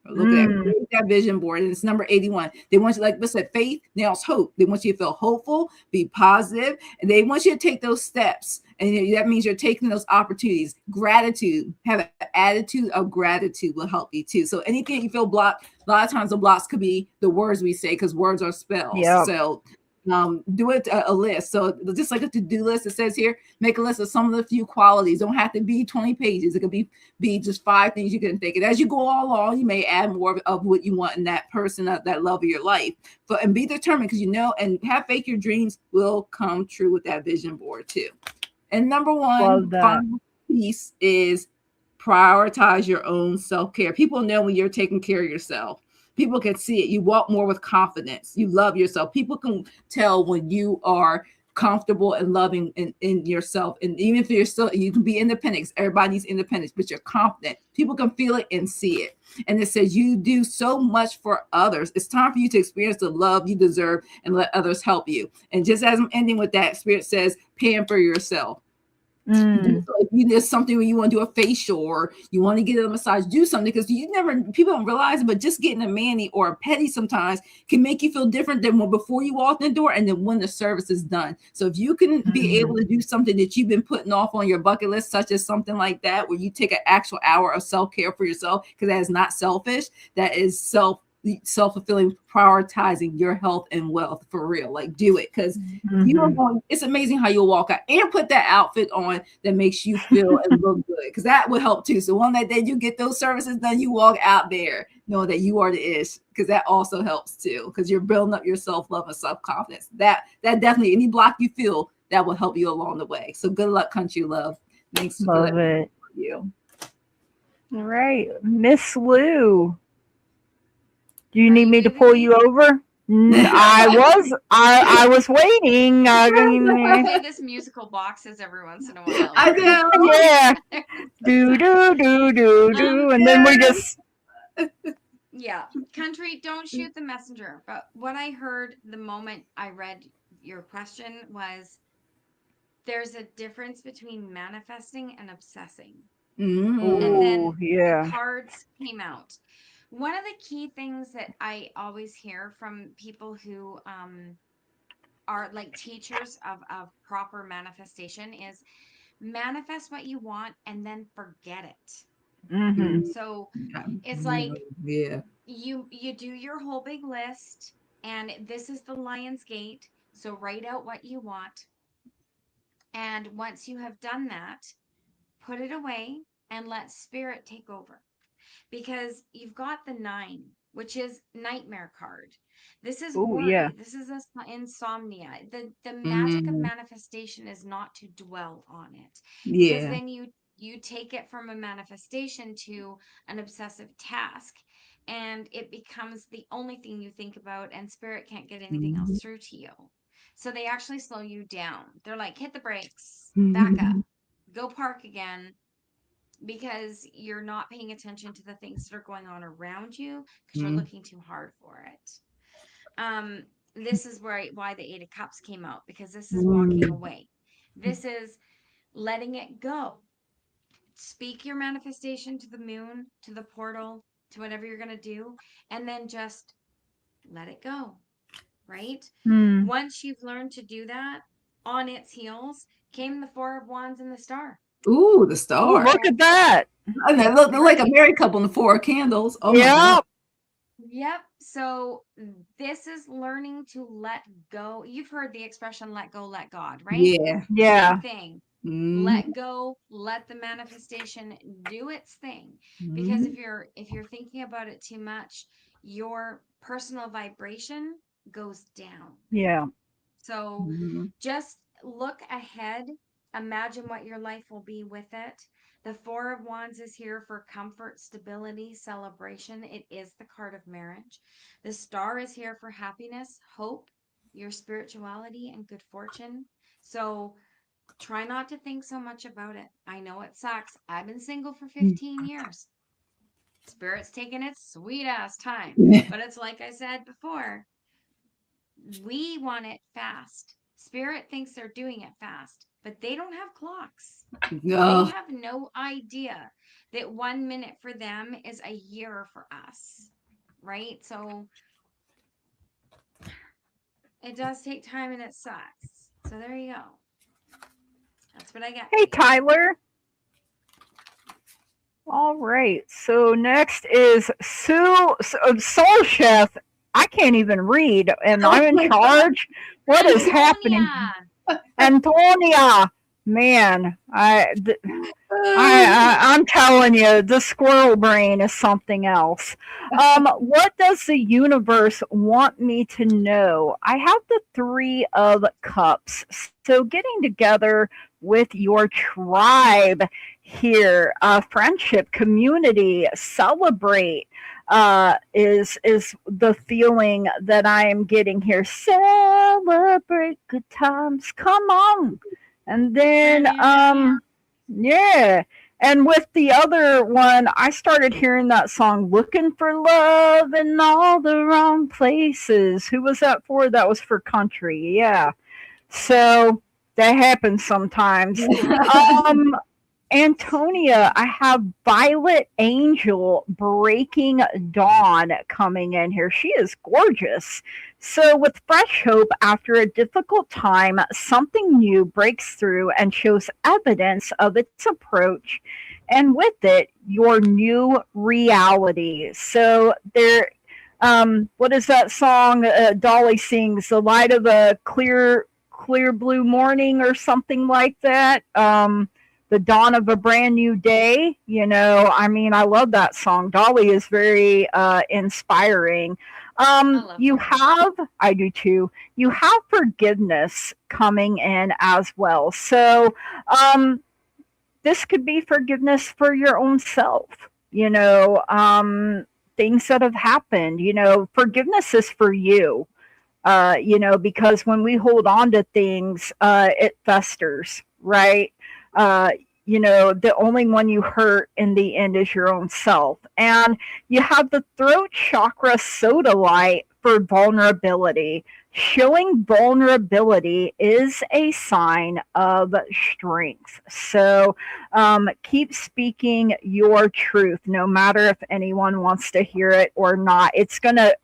Look at Mm. that vision board, and it's number 81. They want you, like I said, faith nails hope. They want you to feel hopeful, be positive, and they want you to take those steps. And that means you're taking those opportunities. Gratitude, have an attitude of gratitude will help you too. So anything you feel blocked, a lot of times the blocks could be the words we say because words are spells. Yep. So do it a list. So just like a to-do list, it says here, make a list of some of the few qualities. Don't have to be 20 pages. It could be just 5 things you can think. And as you go along, you may add more of what you want in that person, that love of your life. And be determined because and have faith your dreams will come true with that vision board too. And number Love one, that. final piece is prioritize your own self-care. People know when you're taking care of yourself. People can see it. You walk more with confidence. You love yourself. People can tell when you are comfortable and loving in yourself. And even if you're still, you can be independent. Everybody needs independence, but you're confident. People can feel it and see it. And it says you do so much for others. It's time for you to experience the love you deserve and let others help you. And just as I'm ending with that, Spirit says, paying for yourself. Mm. If you did something where you want to do a facial or you want to get a massage, do something because people don't realize it, but just getting a mani or a pedi sometimes can make you feel different than when before you walk in the door and then when the service is done. So if you can be able to do something that you've been putting off on your bucket list, such as something like that, where you take an actual hour of self-care for yourself, because that is not selfish, that is self-fulfilling, prioritizing your health and wealth for real. Like do it because it's amazing how you'll walk out and put that outfit on that makes you feel and look good because that will help too. So one that day you get those services done, you walk out there knowing that you are the ish because that also helps too because you're building up your self-love and self-confidence. That definitely any block you feel that will help you along the way. So good luck, country love. Thanks for Love letting me it. for you. All right, Miss Lou. Do you Are need you me to giving pull me? you over? I was waiting. Play this musical boxes every once in a while. I know. Yeah. Do do do do do, and then we just. Yeah, country, don't shoot the messenger. But what I heard the moment I read your question was there's a difference between manifesting and obsessing. And then Oh the yeah. cards came out. One of the key things that I always hear from people who are like teachers of proper manifestation is manifest what you want and then forget it. Mm-hmm. So it's like Yeah. you do your whole big list and this is the lion's gate, so write out what you want, and once you have done that, put it away and let spirit take over, because you've got the 9. which is nightmare card. This is Oh yeah. worry. This is insomnia. The magic of Mm, manifestation is not to dwell on it, because yeah. then you take it from a manifestation to an obsessive task, and it becomes the only thing you think about, and spirit can't get anything else Mhm. through to you. So they actually slow you down. They're like, hit the brakes, back up, Mhm. go park again, because you're not paying attention to the things that are going on around you because you're Mhm. looking too hard for it. Um, this is why the Eight of Cups came out, because this is walking Mm. away. This is letting it go. Speak your manifestation to the moon, to the portal, to whatever you're going to do, and then just let it go, right? Hmm. Once you've learned to do that, on its heels came the Four of Wands and the Star. Ooh, the Oh, star. look at that. And they look like a Right? married couple in the Four of Candles. Oh my God. Yep. Yep. So this is learning to let go. You've heard the expression let go, let God, right? Yeah. Same Yeah. thing. Mhm. Let go, let the manifestation do its thing. Because Mhm. if you're thinking about it too much, your personal vibration goes down. Yeah. So Mhm. just look ahead, imagine what your life will be with it. The Four of Wands is here for comfort, stability, celebration. It is the card of marriage. The Star is here for happiness, hope, your spirituality, and good fortune. So try not to think so much about it. I know it sucks. I've been single for 15 years. Spirit's taking its sweet ass time. But it's like I said before, we want it fast. Spirit thinks they're doing it fast, but they don't have clocks. They No. have no idea that 1 minute for them is a year for us, right? So it does take time and it sucks. So there you go. That's what I got for Hey, you. Tyler. All right. So next is Soul Chef. I can't even read, and Oh I'm in my God. charge. What is happening? Antonia. Antonia, man, I'm telling you, the squirrel brain is something else. What does the universe want me to know? I have the Three of Cups. So getting together with your tribe here, friendship, community, celebrate. Is the feeling that I am getting here. Celebrate good times. Come on. And then yeah. And with the other one, I started hearing that song "Looking for Love in All the Wrong Places." Who was that for? That was for country. Yeah. So that happens sometimes. Um, Antonia, I have Violet Angel Breaking Dawn coming in here. She is gorgeous. So, with fresh hope after a difficult time, something new breaks through and shows evidence of its approach, and with it, your new reality. So, what is that song Dolly sings? The light of a clear blue morning, or something like that. The dawn of a brand new day. I mean, I love that song. Dolly is very inspiring. I love You Dolly. have, I do too, you have forgiveness coming in as well. So, this could be forgiveness for your own self, things that have happened. Forgiveness is for you, because when we hold on to things, it festers, right? Uh, the only one you hurt in the end is your own self. And you have the throat chakra soda light for vulnerability. Showing vulnerability is a sign of strength. So keep speaking your truth, no matter if anyone wants to hear it or not. It's gonna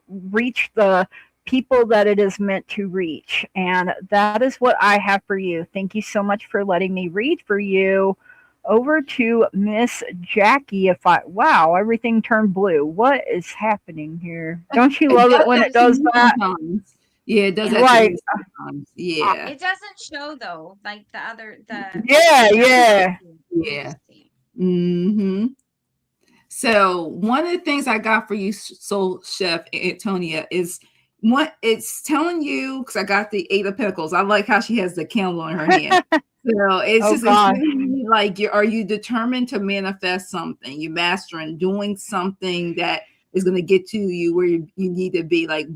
reach the people that it is meant to reach. And that is what I have for you. Thank you so much for letting me read for you. Over to Miss Jackie. Wow, everything turned blue. What is happening here? Don't you It love does it when that it to does me that? sometimes. Yeah, it does Yeah. that to Like, me sometimes. Yeah. It doesn't show though, like the other the yeah, that's yeah. interesting. Yeah. Interesting. Hmm. So one of the things I got for you, Soul Chef Antonia, is what it's telling you, because I got the Eight of Pentacles. I like how she has the candle in her hand. So it's Oh just it's gosh. giving me like are you determined to manifest something? You mastering doing something that is going to get to you where you need to be. Like,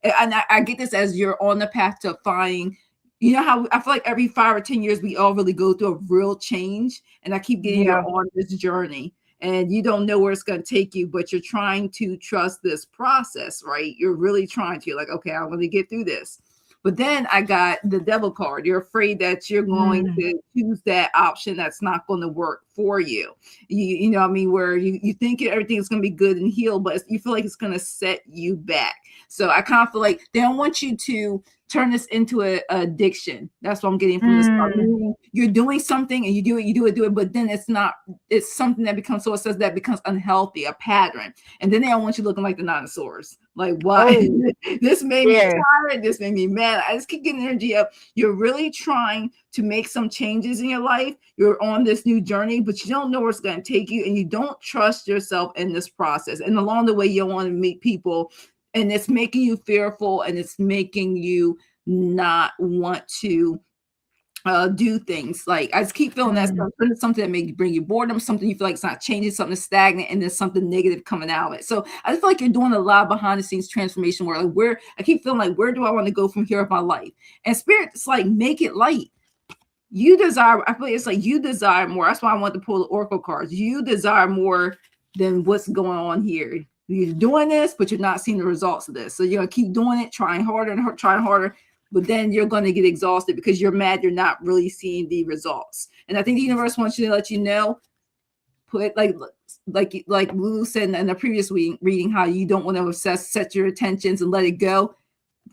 and I get this as you're on the path to finding. You know how I feel like every 5 or 10 years we all really go through a real change, and I keep getting you're Yeah. on this journey and you don't know where it's going to take you, but you're trying to trust this process, right? You're really trying to, like, okay, I'm going to get through this. But then I got the devil card. You're afraid that you're going Mm. to choose that option that's not going to work for you. You know what I mean? Where you think everything's going to be good and healed, but you feel like it's going to set you back. So I kind of feel like they don't want you to turn this into a addiction. That's what I'm getting from this card. Mm. You're doing something and you do it, but then it's not, it's something that becomes, so it says that becomes unhealthy, a pattern. And then they don't want you looking like the dinosaurs. Like, why? Oh This made me yeah. tired. This made me mad. I just keep getting energy up. You're really trying to make some changes in your life. You're on this new journey, but you don't know where it's going to take you. And you don't trust yourself in this process. And along the way, you want to meet people and it's making you fearful and it's making you not want to do things. Like I just keep feeling that Mm. something that may bring you boredom, something you feel like it's not changing, something stagnant, and there's something negative coming out of it. So I just feel like you're doing a lot of behind the scenes transformation where like where I keep feeling like where do I want to go from here with my life? And spirit's like make it light. You desire, I feel like it's like you desire more. That's why I want to pull the oracle cards. You desire more than what's going on here. You're doing this, but you're not seeing the results of this. So you're gonna keep doing it, trying harder and trying harder, but then you're going to get exhausted because you're mad you're not really seeing the results. And I think the universe wants you to let you know, put like Lulu said in the previous reading, how you don't want to set your intentions and let it go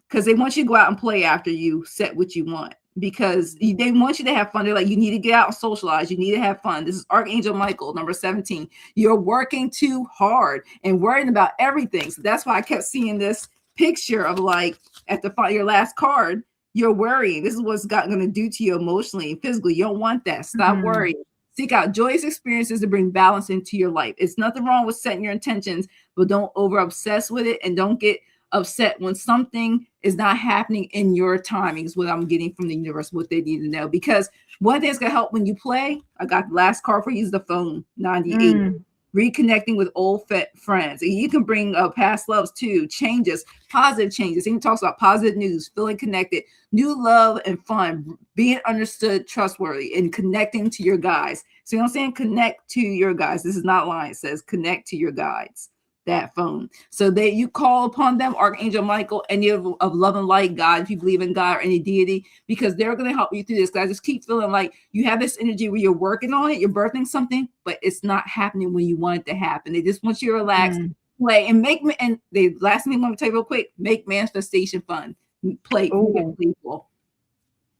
because they want you to go out and play after you set what you want. Because they want you to have fun. They're like, you need to get out and socialize. You need to have fun. This is Archangel Michael, number 17. You're working too hard and worrying about everything. So that's why I kept seeing this picture of like at the your last card, you're worrying. This is what's going to do to you emotionally and physically. You don't want that. Stop Mm. worrying. Seek out joyous experiences to bring balance into your life. It's nothing wrong with setting your intentions, but don't over obsess with it and don't get upset when something is not happening in your timing is what I'm getting from the universe, what they need to know. Because one thing that's going to help when you play, I got the last card for you is the phone, 98. Mm. Reconnecting with old friends. And you can bring past loves too, changes, positive changes. He talks about positive news, feeling connected, new love and fun, being understood, trustworthy, and connecting to your guides. So you know what I'm saying? Connect to your guides. This is not lying. It says connect to your guides. That phone. So that you call upon them, Archangel Michael, any of love and light, God, if you believe in God or any deity, because they're going to help you through this. I just keep feeling like you have this energy where you're working on it, you're birthing something, but it's not happening when you want it to happen. They just want you to relax, Mm. play, and make. And the last thing I'm going to tell you real quick: make manifestation fun. Play, make it Oh, playful.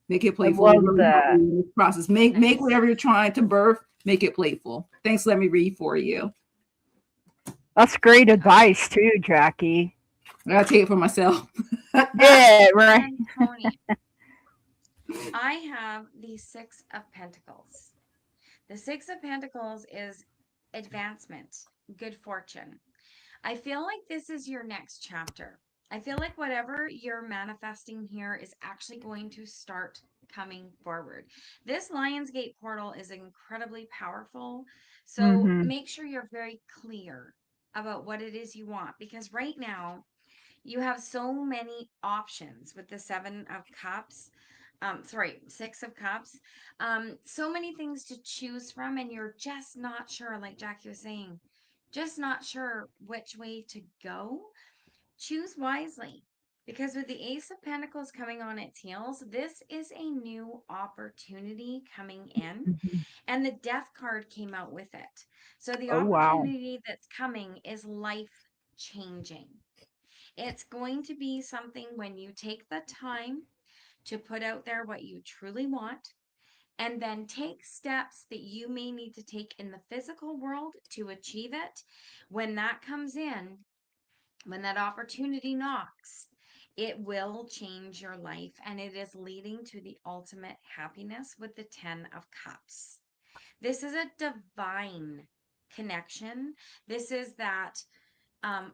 Make it I playful. It love really help you that. in this process. Make Nice. whatever you're trying to birth, make it playful. Thanks. Let me read for you. That's great Okay. advice too, Jackie. I gotta take it for myself. Yeah, right. Antonia, I have the Six of Pentacles. The Six of Pentacles is advancement, good fortune. I feel like this is your next chapter. I feel like whatever you're manifesting here is actually going to start coming forward. This Lionsgate portal is incredibly powerful. So Mhm. make sure you're very clear about what it is you want because right now you have so many options with the Seven of Cups. Sorry, Six of Cups. So many things to choose from, and you're just not sure, like Jackie was saying, just not sure which way to go. Choose wisely. Because with the Ace of Pentacles coming on its heels, this is a new opportunity coming in. Mhm. And the Death card came out with it. So the Oh wow. opportunity that's coming is life changing. It's going to be something when you take the time to put out there what you truly want and then take steps that you may need to take in the physical world to achieve it. When that comes in, when that opportunity knocks, it will change your life and it is leading to the ultimate happiness with the 10 of Cups. This is a divine connection. This is that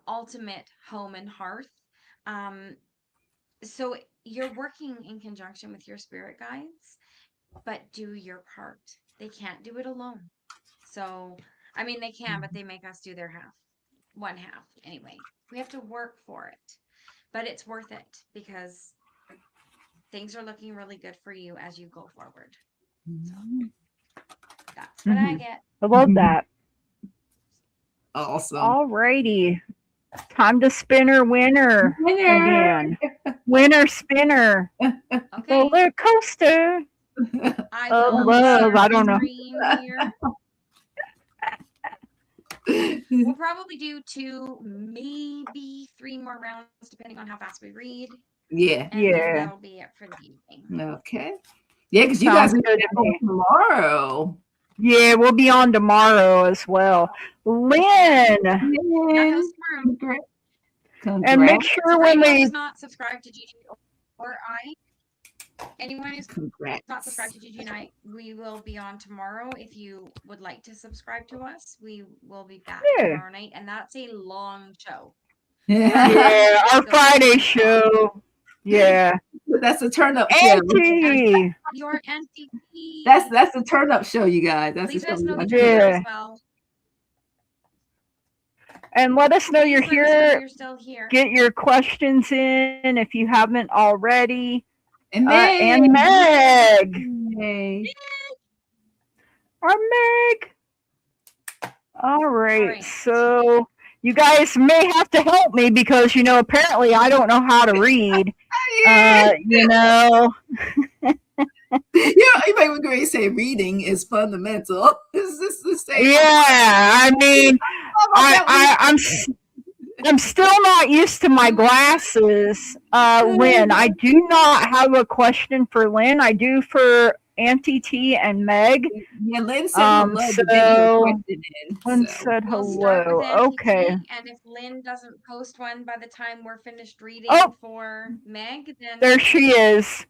ultimate home and hearth. So you're working in conjunction with your spirit guides, but do your part. They can't do it alone. So, I mean, they can, but they make us do their half, one half anyway. We have to work for it, but it's worth it because things are looking really good for you as you go forward. So that's what I get. I love that. Awesome. Alrighty. Time to spinner winner again. Winner spinner. Okay. Roller coaster. I of will love. share I my don't know. screen here. We'll probably do 2, maybe 3 more rounds, depending on how fast we read. Yeah. And Yeah. then that'll be it for the evening. Okay. Yeah, because you guys Sounds are good to on me. tomorrow. Yeah, we'll be on tomorrow as well. Lynn. Yeah, Man, host tomorrow. And make congrats. sure So for when anyone we who's not subscribed to Gigi or I, anyone who's not subscribed to Gigi and I, we will be on tomorrow. If you would like to subscribe to us, we will be back tomorrow night, and that's a long show. Yeah, our Friday show. Yeah. That's a turn up show. Auntie. Your NCT. That's a turn up show, you guys. That's Please the let us show. know you that guys. you're here Yeah. as well. And let us know you're Please let us know here. you're still here. Get your questions in if you haven't already. And And Meg. Hey. Our Meg. All right. right. So you guys may have to help me because, apparently I don't know how to read. You know. You might agree to say reading is fundamental. Is this the same? Yeah, I mean, I'm still not used to my glasses, Lynn. I do not have a question for Lynn. I do for Auntie T and Meg. Yeah, Lynn said hello. So Lynn so. said We'll start with hello. Auntie Okay. T, and if Lynn doesn't post one by the time we're finished reading for Meg, then There she is.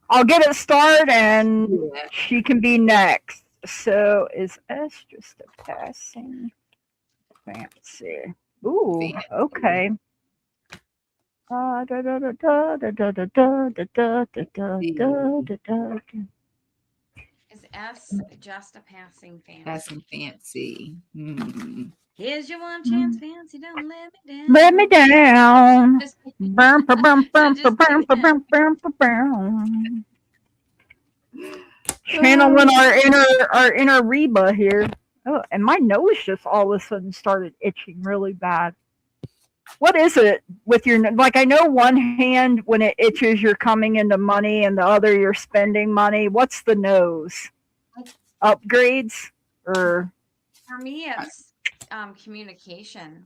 I'll get it started and she can be next. So is S just a passing fancy? Ooh, okay. Da da da da da da da da da da da da da. is S just a passing fancy? Passing fancy. Here's your one chance, fancy. Don't let me down. Let me down. Just- Burn, burn, burn, burn, burn, burn, burn, burn, burn. Channeling our inner Reba here. Oh, and my nose just all of a sudden started itching really bad. What is it with your, I know one hand when it itches you're coming into money and the other you're spending money. What's the nose? Upgrades or? For me, it's communication.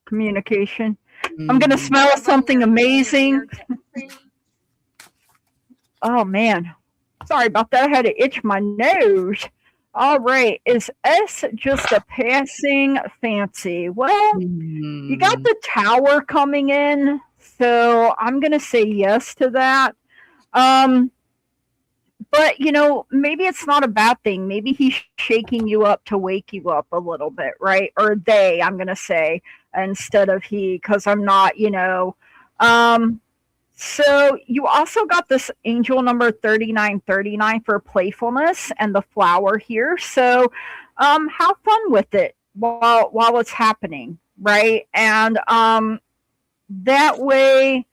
Communication. I'm going to smell something amazing. Oh, man. Sorry about that. I had to itch my nose. All right. Is S just a passing fancy? Well, you got the tower coming in, so I'm going to say yes to that. But, maybe it's not a bad thing. Maybe he's shaking you up to wake you up a little bit, right? Or they, I'm going to say, instead of he, because I'm not, So you also got this angel number 3939 for playfulness and the flower here. So have fun with it while it's happening, right? And that way,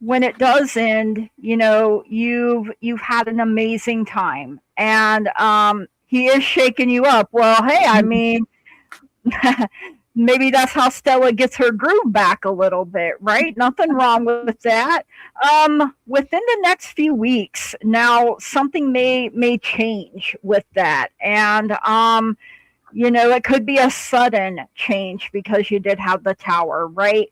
when it does end, you've had an amazing time. And he is shaking you up. Well, hey, I mean, maybe that's how Stella gets her groove back a little bit, right? Nothing wrong with that. Within the next few weeks, now something may change with that, and it could be a sudden change because you did have the tower, right?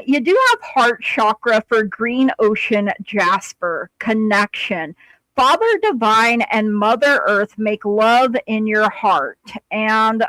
You do have heart chakra for green ocean jasper connection. Father Divine and Mother Earth make love in your heart. And,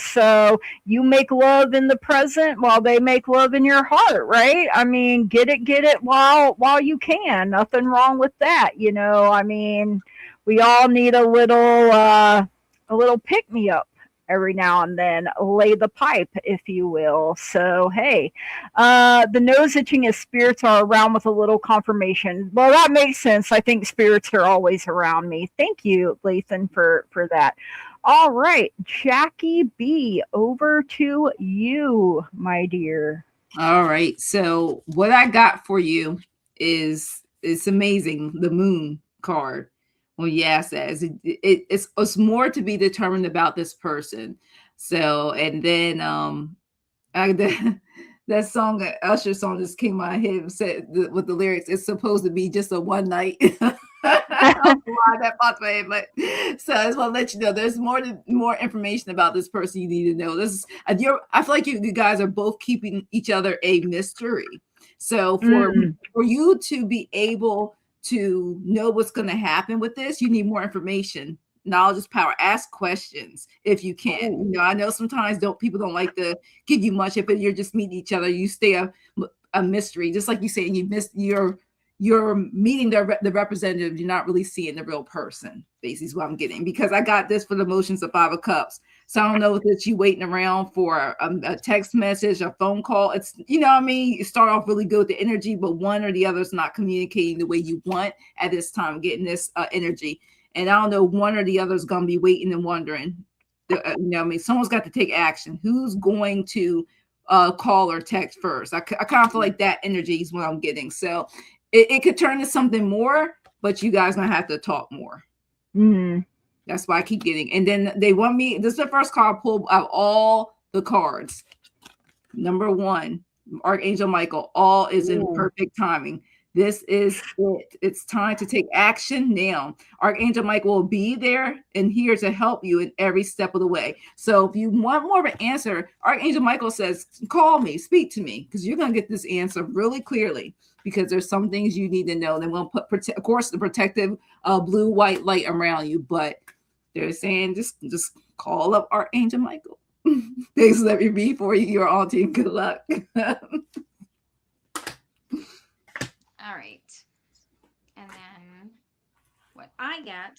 so you make love in the present while they make love in your heart, right? I mean, get it while you can. Nothing wrong with that. I mean, we all need a little pick-me-up every now and then lay the pipe, if you will. So, hey, the nose itching is spirits are around with a little confirmation. Well, that makes sense. I think spirits are always around me. Thank you, Lathan, for that. All right, Jackie B, over to you, my dear. All right. So what I got for you is it's amazing. The moon card. Well, yeah, says it's more to be determined about this person. So and then that, that song, that Usher song, just came out head said with the lyrics. It's supposed to be just a one night. I don't know why that popped my head, but so I just want to let you know there's more information about this person you need to know. This is I feel like you guys are both keeping each other a mystery. So for you to be able to know what's going to happen with this, you need more information. Knowledge is power. Ask questions if you can. You know, I know sometimes people don't like to give you much if you're just meeting each other. You stay a mystery, just like you say, and you're meeting the representative. You're not really seeing the real person. Basically, is what I'm getting, because I got this for the emotions of Five of Cups. So I don't know that you waiting around for a text message, a phone call. It's, you know what I mean? You start off really good with the energy, but one or the other is not communicating the way you want at this time, getting this energy. And I don't know, one or the other is going to be waiting and wondering. You know what I mean? Someone's got to take action. Who's going to call or text first? I kind of feel like that energy is what I'm getting. So it could turn into something more, but you guys going to have to talk more. That's why I keep getting. And then they want me, this is the first card I pulled out of all the cards. Number 1, Archangel Michael, all is in perfect timing. This is it. It's time to take action now. Archangel Michael will be there and here to help you in every step of the way. So if you want more of an answer, Archangel Michael says, call me, speak to me, because you're going to get this answer really clearly, because there's some things you need to know. Then we'll put, of course, the protective blue, white light around you, but they're saying just call up Archangel Michael. Thanks, let me be for you. You're all team. Good luck. All right. And then what I got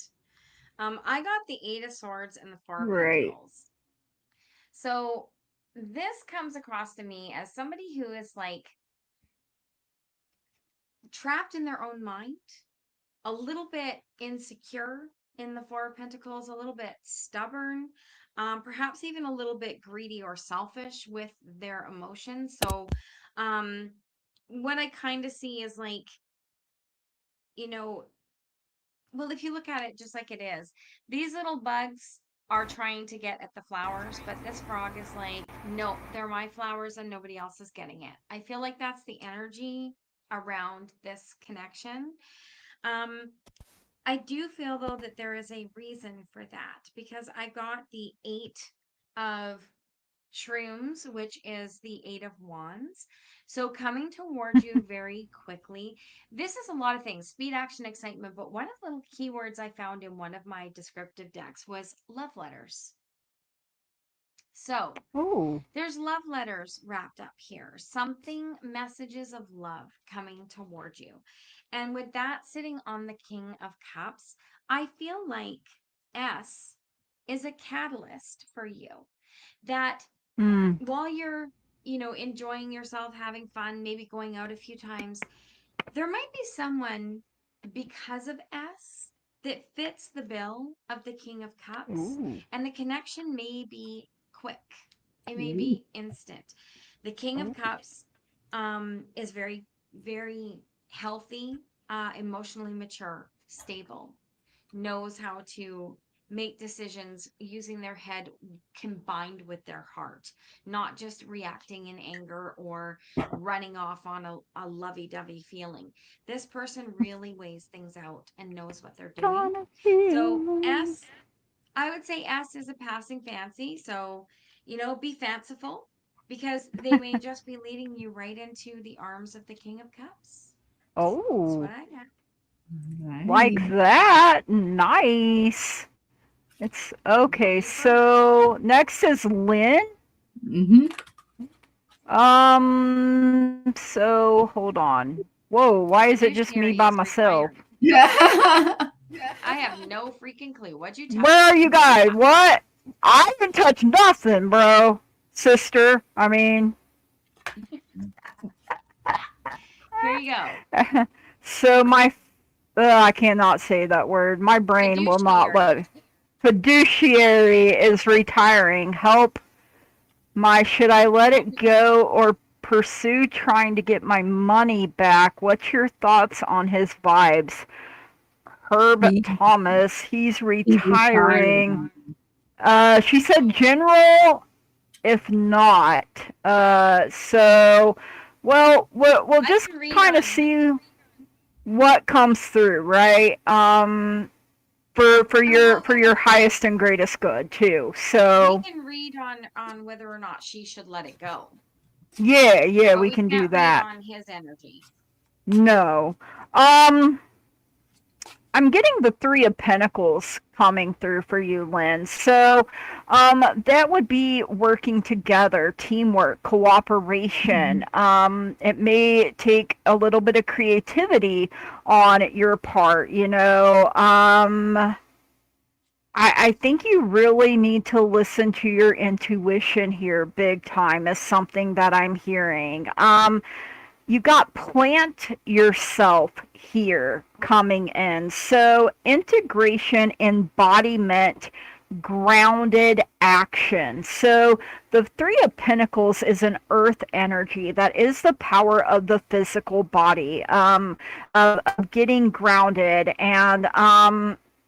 the 8 of Swords and the 4 of Pentacles. So this comes across to me as somebody who is like trapped in their own mind, a little bit insecure in the 4 of Pentacles, a little bit stubborn, perhaps even a little bit greedy or selfish with their emotions. So what I kind of see is like, you know, well, if you look at it just like it is, these little bugs are trying to get at the flowers, but this frog is like, no, they're my flowers and nobody else is getting it. I feel like that's the energy around this connection. I do feel though that there is a reason for that, because I got the 8 of shrooms, which is the 8 of wands. So coming towards you very quickly. This is a lot of things: speed, action, excitement. But one of the little keywords I found in one of my descriptive decks was love letters. So there's love letters wrapped up here, something, messages of love coming towards you. And with that sitting on the King of Cups, I feel like S is a catalyst for you, that while you're, you know, enjoying yourself, having fun, maybe going out a few times, there might be someone because of S that fits the bill of the King of Cups, and the connection may be quick. It may be instant. The King of Cups is very, very healthy, emotionally mature, stable, knows how to make decisions using their head combined with their heart, not just reacting in anger or running off on a lovey-dovey feeling. This person really weighs things out and knows what they're doing. So S, I would say S is a passing fancy. So, you know, be fanciful, because they may just be leading you right into the arms of the King of Cups. That's what I got. Like that. Nice. It's okay. So next is Lynn. So hold on. Whoa, why is it just me by myself? I have no freaking clue. What'd you tell me? Where are you guys? What? I haven't touched nothing, bro, sister. I mean, Here you go. so I cannot say that word. My brain will not Fiduciary. let. Fiduciary is retiring. Help. Should I let it go or pursue trying to get my money back? What's your thoughts on his vibes? Herb He, Thomas, he's he's retiring. retiring. She said general, if not. So, well, we'll I just can read kind of on. see what comes through, right? For your highest and greatest good too. We So can read on whether or not she should let it go, yeah, but we we can do can't read that. on his energy. No. Um, I'm getting the Three of Pentacles coming through for you, Lynn. So, that would be working together, teamwork, cooperation. It may take a little bit of creativity on your part, you know. I think you really need to listen to your intuition here, big time, is something that I'm hearing. You got plant yourself here coming in. So integration, embodiment, grounded action. So the Three of Pentacles is an earth energy that is the power of the physical body, of getting grounded. And,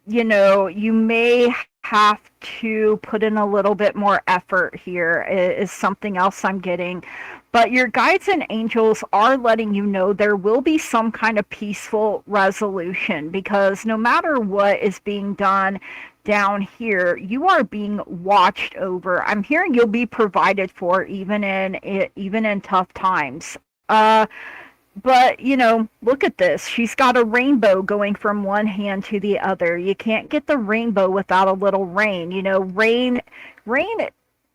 you may have to put in a little bit more effort here, is something else I'm getting. But your guides and angels are letting you know there will be some kind of peaceful resolution, because no matter what is being done down here, you are being watched over. I'm hearing you'll be provided for even in tough times. But look at this. She's got a rainbow going from one hand to the other. You can't get the rainbow without a little rain. Rain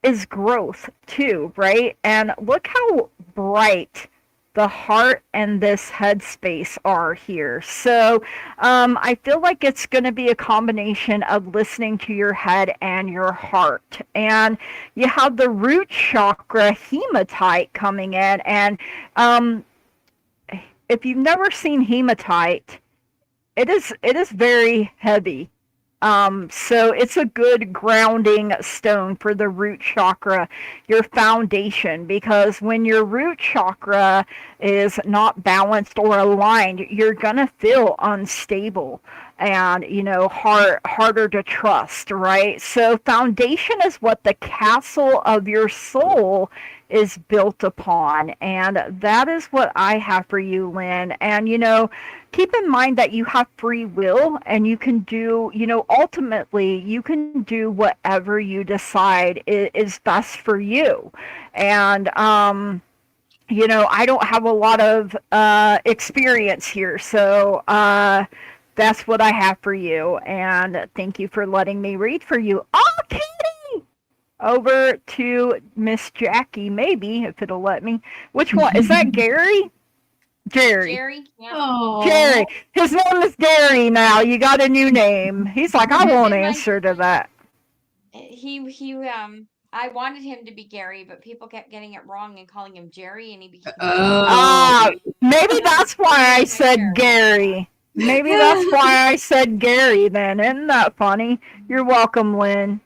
is growth too, right? And look how bright the heart and this headspace are here. So I feel like it's going to be a combination of listening to your head and your heart. And you have the root chakra hematite coming in. And um, if you've never seen hematite, it is very heavy. So it's a good grounding stone for the root chakra, your foundation, because when your root chakra is not balanced or aligned, you're gonna feel unstable and harder to trust, right? So foundation is what the castle of your soul is built upon, and that is what I have for you, Lynn. And keep in mind that you have free will, and you can do, ultimately, you can do whatever you decide is best for you. And, I don't have a lot of experience here. So, that's what I have for you. And thank you for letting me read for you. Oh, Katie! Over to Miss Jackie, maybe, if it'll let me. Which one? Is that Gary? Jerry. Jerry, yeah. Oh, Jerry. His name is Gary now. You got a new name. He's like, I won't answer to that. I wanted him to be Gary, but people kept getting it wrong and calling him Jerry, and he became oh. Maybe that's why I said Gary. Maybe that's why I said Gary then. Isn't that funny? You're welcome, Lynn.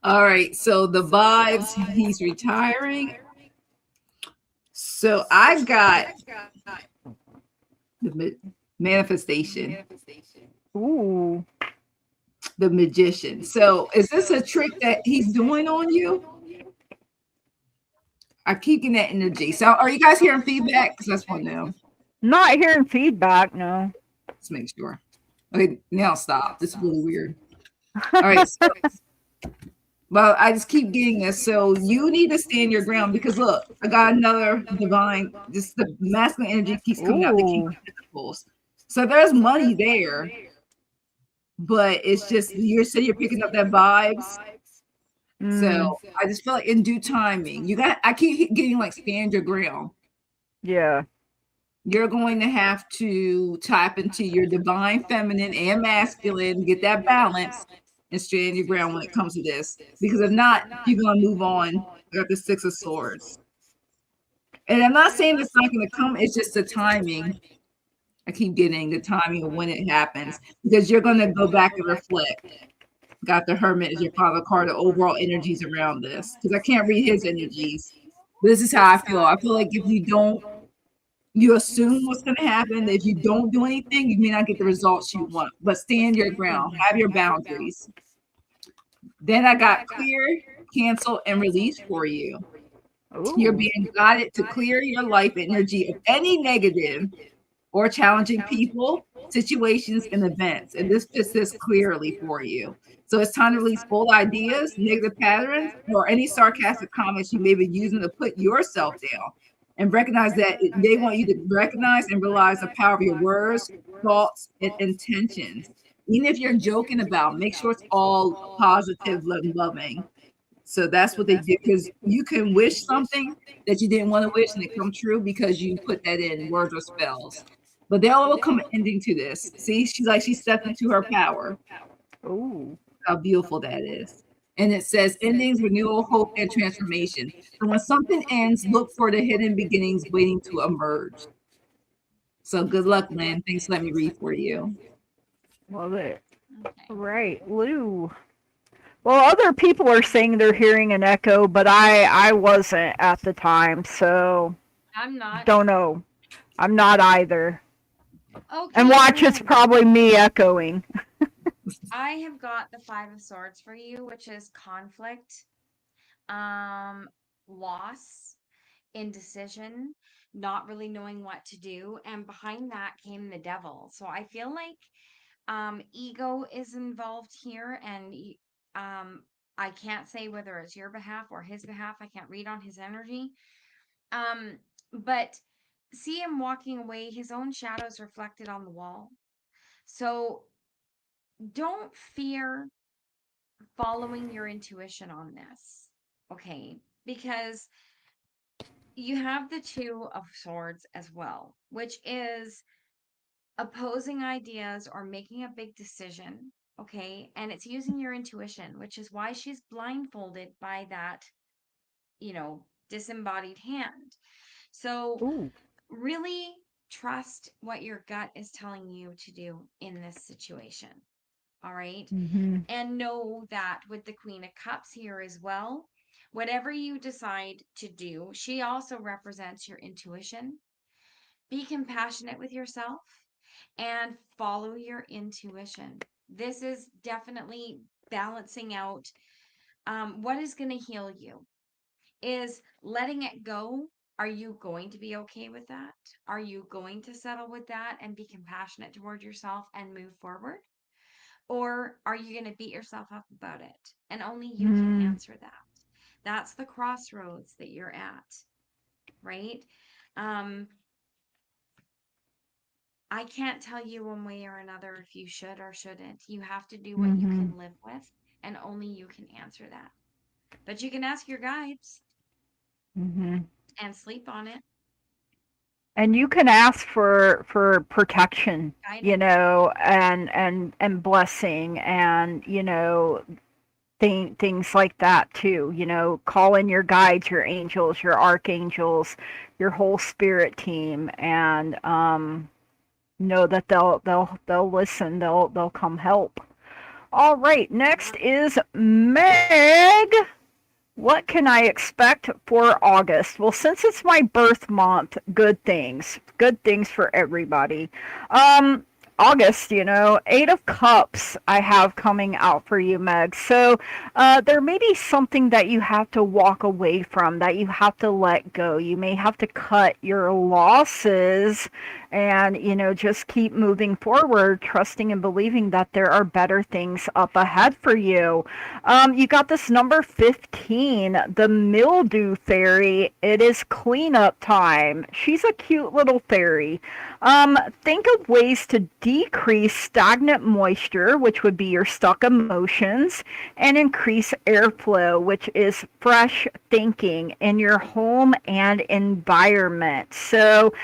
All right. So the vibes, he's retiring. So I got the manifestation. Ooh. The magician. So is this a trick that he's doing on you? I keep getting that energy. So are you guys hearing feedback? Because that's one now. Not hearing feedback, no. Let's make sure. Okay, now stop. This is really weird. All right. So, well, I just keep getting this. So you need to stand your ground, because look, I got another divine. Just the masculine energy keeps coming out. The King of Pentacles. So there's money there, but it's just you're picking up that vibes. So I just feel like in due timing, I keep getting like stand your ground. Yeah. You're going to have to tap into your divine feminine and masculine, get that balance, and stand your ground when it comes to this. Because if not, you're going to move on. I got the Six of Swords. And I'm not saying it's not going to come, it's just the timing. I keep getting the timing of when it happens, because you're going to go back and reflect. Got the Hermit as your father card, the overall energies around this, because I can't read his energies. This is how I feel. I feel like if you don't, you assume what's going to happen. If you don't do anything, you may not get the results you want, but stand your ground, have your boundaries. Then I got clear, cancel, and release for you. Ooh. You're being guided to clear your life energy of any negative or challenging people, situations, and events. And this fits this clearly for you. So it's time to release old ideas, negative patterns, or any sarcastic comments you may be using to put yourself down. And recognize that they want you to recognize and realize the power of your words, thoughts, and intentions. Even if you're joking about, make sure it's all positive and loving. So that's what they do, because you can wish something that you didn't want to wish and it come true because you put that in words or spells. But there will come an ending to this. See, she stepped into her power. Ooh. How beautiful that is. And it says endings, renewal, hope, and transformation. And when something ends, look for the hidden beginnings waiting to emerge. So good luck, Lynn. Thanks for letting me read for you. Love it. Okay. Right, Lou. Well, other people are saying they're hearing an echo, but I wasn't at the time, so I'm not. don't know. I'm not either. Okay. And watch, it's Lynn, probably me echoing. I have got the Five of Swords for you, which is conflict, loss, indecision, not really knowing what to do, and behind that came the devil. So I feel like ego is involved here, and I can't say whether it's your behalf or his behalf. I can't read on his energy. But see him walking away, his own shadows reflected on the wall. So don't fear following your intuition on this, okay? Because you have the Two of Swords as well, which is opposing ideas or making a big decision, okay? And it's using your intuition, which is why she's blindfolded by that, disembodied hand. So Ooh. really trust what your gut is telling you to do in this situation. All right. Mm-hmm. And know that with the Queen of Cups here as well, whatever you decide to do, she also represents your intuition. Be compassionate with yourself and follow your intuition. This is definitely balancing out what is going to heal you. Is letting it go. Are you going to be okay with that? Are you going to settle with that and be compassionate toward yourself and move forward? Or are you going to beat yourself up about it? And only you can answer that. That's the crossroads that you're at, right? I can't tell you one way or another if you should or shouldn't. You have to do what you Mm-hmm. can live with, and only you can answer that. But you can ask your guides Mm-hmm. and sleep on it. And you can ask for protection, Guidance. and blessing, and things like that too. Call in your guides, your angels, your archangels, your whole spirit team, and know that they'll listen. They'll come help. All right, next is Meg. What can I expect for August? Well, since it's my birth month, good things. Good things for everybody. August, Eight of Cups I have coming out for you, Meg. So there may be something that you have to walk away from, that you have to let go. You may have to cut your losses and, just keep moving forward, trusting and believing that there are better things up ahead for you. You got this number 15, the mildew fairy. It is cleanup time. She's a cute little fairy. Think of ways to decrease stagnant moisture, which would be your stuck emotions, and increase airflow, which is fresh thinking in your home and environment. So,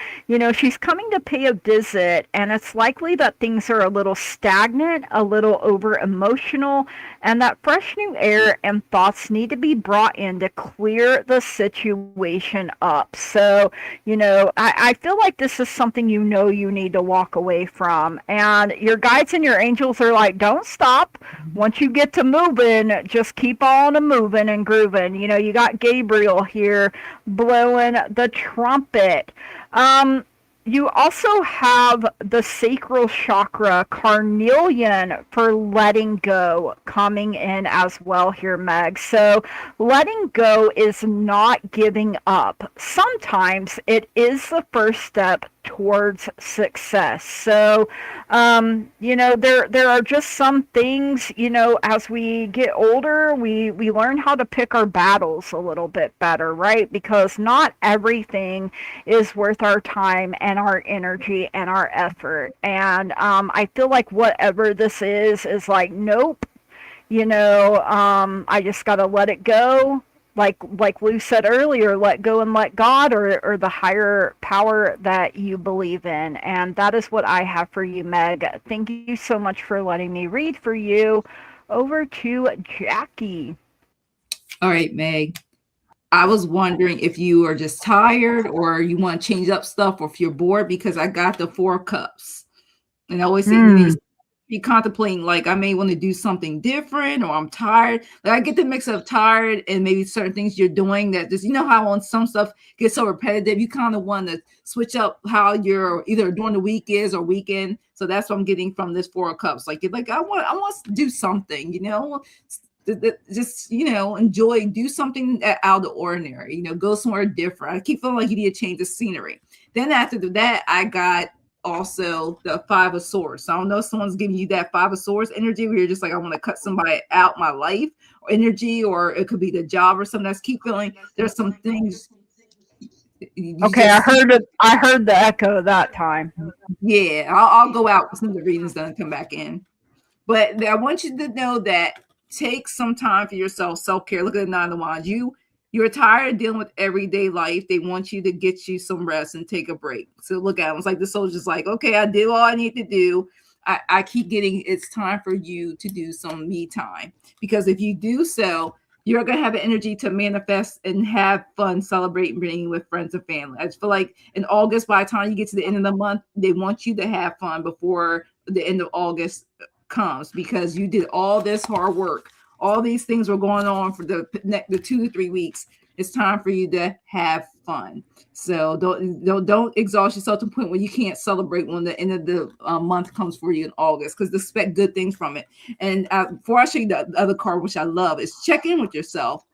she's coming to to pay a visit, and it's likely that things are a little stagnant, a little over emotional, and that fresh new air and thoughts need to be brought in to clear the situation up. So, I feel like this is something you need to walk away from. And your guides and your angels are like, don't stop. Once you get to moving, just keep on a moving and grooving. You got Gabriel here blowing the trumpet. Um, you also have the sacral chakra, carnelian, for letting go coming in as well here, Meg. So, letting go is not giving up. Sometimes it is the first step towards success. So, there are just some things, as we get older, we learn how to pick our battles a little bit better, right? Because not everything is worth our time and our energy and our effort. And I feel like whatever this is like, nope, I just got to let it go. Like Lou said earlier, let go and let God, or the higher power that you believe in. And that is what I have for you, Meg. Thank you so much for letting me read for you. Over to Jackie. All right, Meg. I was wondering if you are just tired or you want to change up stuff, or if you're bored, because I got the 4 cups. And I always say, be contemplating, like, I may want to do something different, or I'm tired. Like, I get the mix of tired and maybe certain things you're doing that just, how on some stuff gets so repetitive, you kind of want to switch up how you're either during the week is or weekend. So that's what I'm getting from this 4 cups. Like, I want to do something, just enjoy, do something out of the ordinary, go somewhere different. I keep feeling like you need to change the scenery. Then after that, I got also the 5 of Swords. So I don't know if someone's giving you that 5 of Swords energy where you're just like, I want to cut somebody out my life or energy, or it could be the job or something. That's keep feeling there's some things Okay, I heard the echo that time. Yeah, I'll go out with some of the readings done and come back in. But I want you to know that take some time for yourself, self-care. Look at the 9 of Wands. You're tired of dealing with everyday life. They want you to get you some rest and take a break. So look at them. It's like the soldier's like, okay, I did all I need to do. I keep getting, it's time for you to do some me time. Because if you do so, you're going to have an energy to manifest and have fun, celebrating, bringing with friends and family. I just feel like in August, by the time you get to the end of the month, they want you to have fun before the end of August comes, because you did all this hard work. All these things were going on for the 2 to 3 weeks. It's time for you to have fun. So don't exhaust yourself to the point where you can't celebrate when the end of the month comes for you in August, because expect good things from it. And before I show you the other card, which I love, is check in with yourself.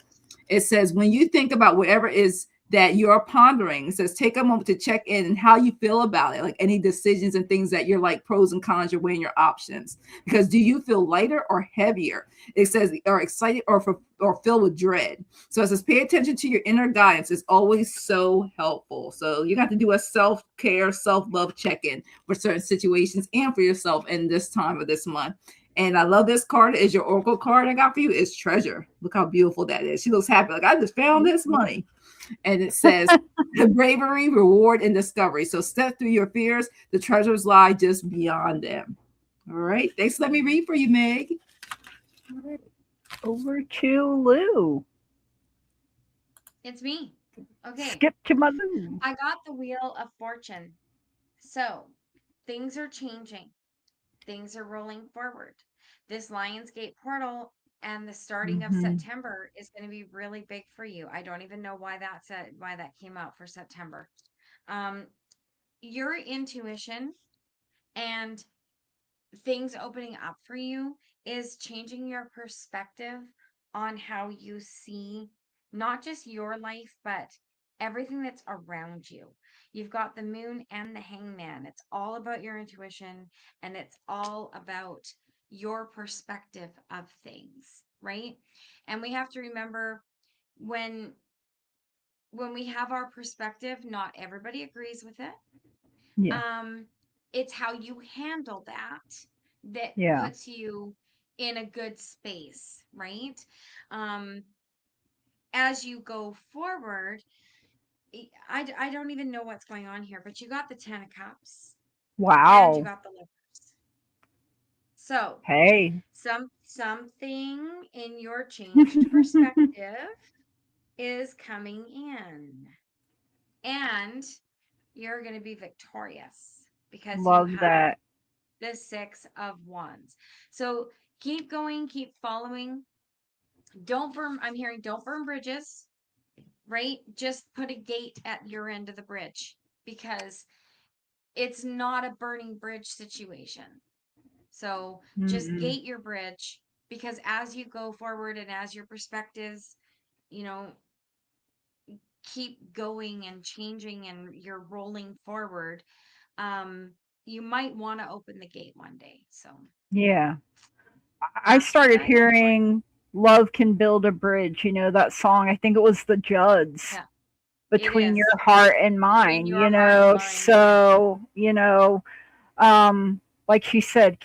It says, when you think about whatever is that you're pondering, it says, take a moment to check in and how you feel about it, like any decisions and things that you're like pros and cons, you're weighing your options. Because do you feel lighter or heavier? It says, or excited or filled with dread. So it says, pay attention to your inner guidance. It's always so helpful. So you got to do a self-care, self-love check-in for certain situations and for yourself in this time of this month. And I love this card. Is your oracle card I got for you is treasure. Look how beautiful that is. She looks happy. Like, I just found this money. And it says bravery, reward, and discovery. So step through your fears. The treasures lie just beyond them. All right. Thanks. Let me read for you, Meg. Over to Lou. It's me. Okay. Skip to my Lou. I got the Wheel of Fortune. So things are changing. Things are rolling forward. This Lionsgate portal and the starting of September is going to be really big for you. I don't even know why that came out for September. Your intuition and things opening up for you is changing your perspective on how you see not just your life, but everything that's around you. You've got the moon and the hangman. It's all about your intuition, and it's all about your perspective of things, right? And we have to remember, when we have our perspective, not everybody agrees with it. Yeah. It's how you handle that Yeah. puts you in a good space, right? As you go forward, I don't even know what's going on here, but you got the 10 of Cups and you Wow. got the Lovers. So Hey. something in your changed perspective is coming in, and you're going to be victorious because you Love have that. the 6 of Wands. So keep going, keep following. I'm hearing don't burn bridges, right? Just put a gate at your end of the bridge because it's not a burning bridge situation. So just Mm-mm. gate your bridge, because as you go forward and as your perspectives, you know, keep going and changing and you're rolling forward, um, you might want to open the gate one day. So Yeah. I that's what started I got for you. hearing Love Can Build a Bridge, that song. I think it was the Judds, Yeah, it between your is heart and between mine, your heart and mine. Yeah. So, like she said,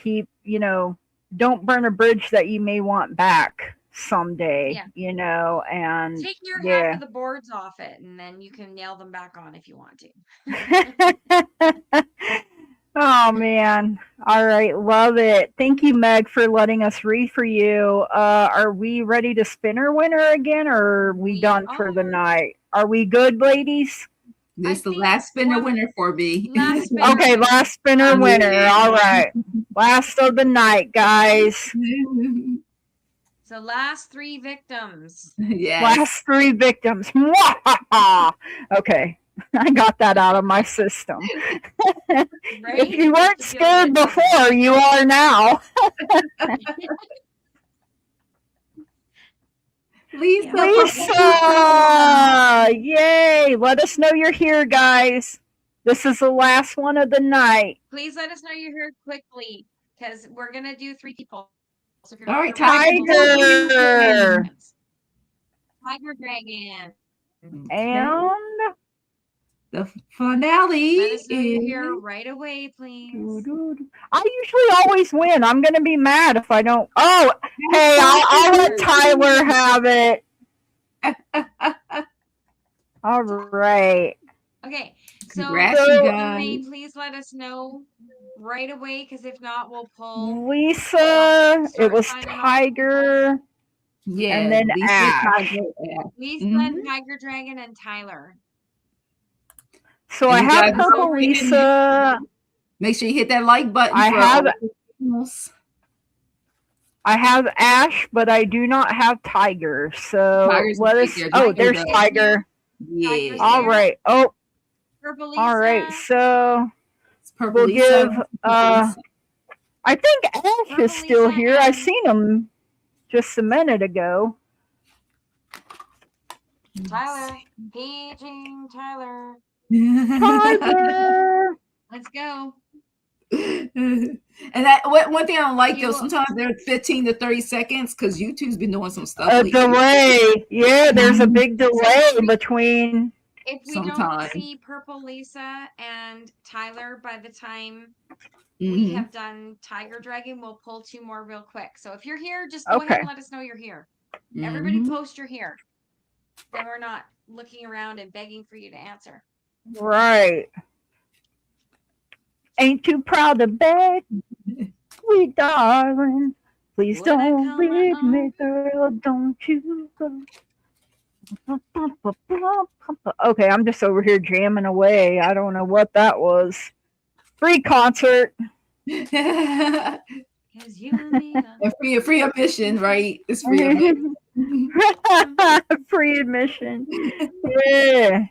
don't burn a bridge that you may want back someday, Yeah. and Take your half yeah. of the boards off it and then you can nail them back on if you want to. Oh man. All right, love it. Thank you, Meg, for letting us read for you. Are we ready to spin our winner again, or are we We done for the are. night? Are we good, ladies? I This the think last spinner winner for me. last spinner Okay, winner. last spinner winner. All right. Last of the night, guys. So last 3 victims. Yes. Last 3 victims. Okay. I got that out of my system. Right? If you Makes weren't you feel good, scared doesn't it? before, you are now. Lisa, Yeah. Lisa! Yay! Let us know you're here, guys. This is the last one of the night. Please let us know you're here quickly because we're going to do 3 people. So if you're All right, here right now, Tiger. we'll do 5 Tiger! seconds. Tiger Dragon. Okay. And The finale Let us know you're here is right away, please. I usually always win. I'm gonna be mad if I don't. Oh, hey, I'll let Tyler have it. All right. Okay, so Congrats, you you guys. may please let us know right away because if not, we'll pull. Lisa, it Start was signing off. Tiger, Yeah, and then Lisa, Ash. Tiger, Ash. Lisa, Mhm. Tiger Dragon, and Tyler. So And I you have guys Purple Lisa. make sure you hit that like button I for have all the signals. I have Ash, but I do not have Tiger. So Tigers let right us. there. Oh, Tiger, there's though. Tiger. Tiger's Yeah. All there. right. Oh, Purple Lisa. all right. So It's Purple we'll Lisa. give. I think Ash Purple is still Lisa here. I and seen him just a minute ago. Tyler. Paging Tyler. Tiger. Let's go. And that one thing I don't like You though, will, sometimes they're 15 to 30 seconds because YouTube's been doing some stuff A lately. delay. Yeah, there's a big so delay between. if we don't Sometimes. see Purple Lisa and Tyler by the time we Mhm. have done Tiger Dragon, we'll pull 2 more real quick. So if you're here, just go ahead Okay. and let us know you're here. Everybody Mhm. post you're here. Then we're not looking around and begging for you to answer. Right. Ain't too proud to beg, sweet darling. Please Would I don't call my leave me, own? girl. Don't you go. Okay, I'm just over here jamming away. I don't know what that was. Free concert. Cause you and me. And free admission, right? It's free admission. Free admission. Yeah.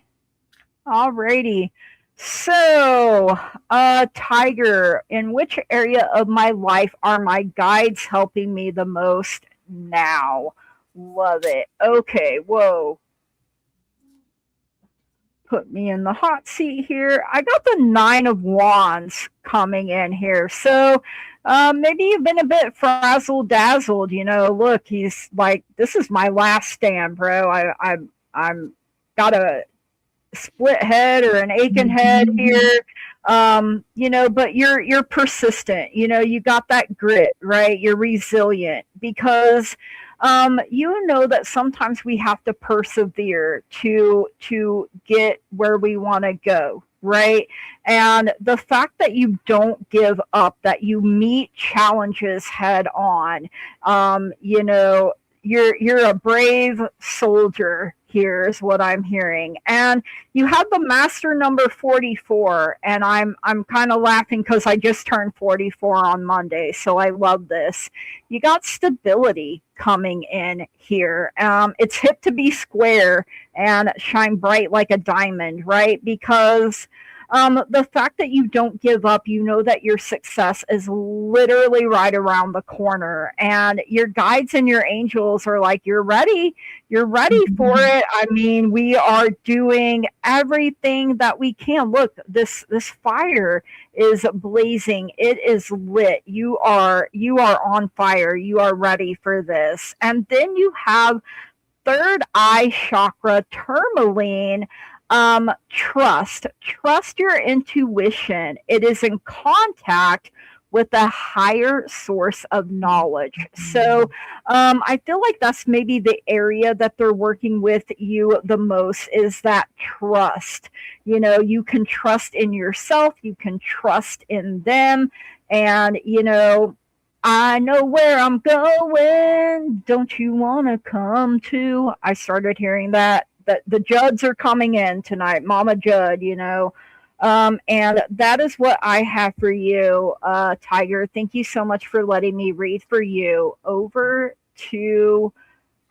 Alrighty. So, Tiger, in which area of my life are my guides helping me the most now? Love it. Okay, whoa. Put me in the hot seat here. I got the 9 of Wands coming in here. So, maybe you've been a bit frazzled dazzled. Look, he's like, this is my last stand, bro. I'm got a split head or an aching head here. But you're persistent. You got that grit, right? You're resilient because you know that sometimes we have to persevere to get where we want to go, right? And the fact that you don't give up, that you meet challenges head on, you know, you're a brave soldier here is what I'm hearing. And you have the master number 44, and I'm kind of laughing cuz I just turned 44 on Monday, so I love this. You got stability coming in here. It's hip to be square and shine bright like a diamond, right? Because the fact that you don't give up, you know that your success is literally right around the corner. And your guides and your angels are like, you're ready. You're ready for it. I mean, we are doing everything that we can. Look, this fire is blazing. It is lit. You are on fire. You are ready for this. And then you have third eye chakra tourmaline. Trust your intuition. It is in contact with a higher source of knowledge. So I feel like that's maybe the area that they're working with you the most, is that trust. You know, you can trust in yourself, you can trust in them, and you know, I know where I'm going. Don't you want to come too? I started hearing that. That the Judds are coming in tonight, Mama Judd, you know. And that is what I have for you, Tiger. Thank you so much for letting me read for you. Over to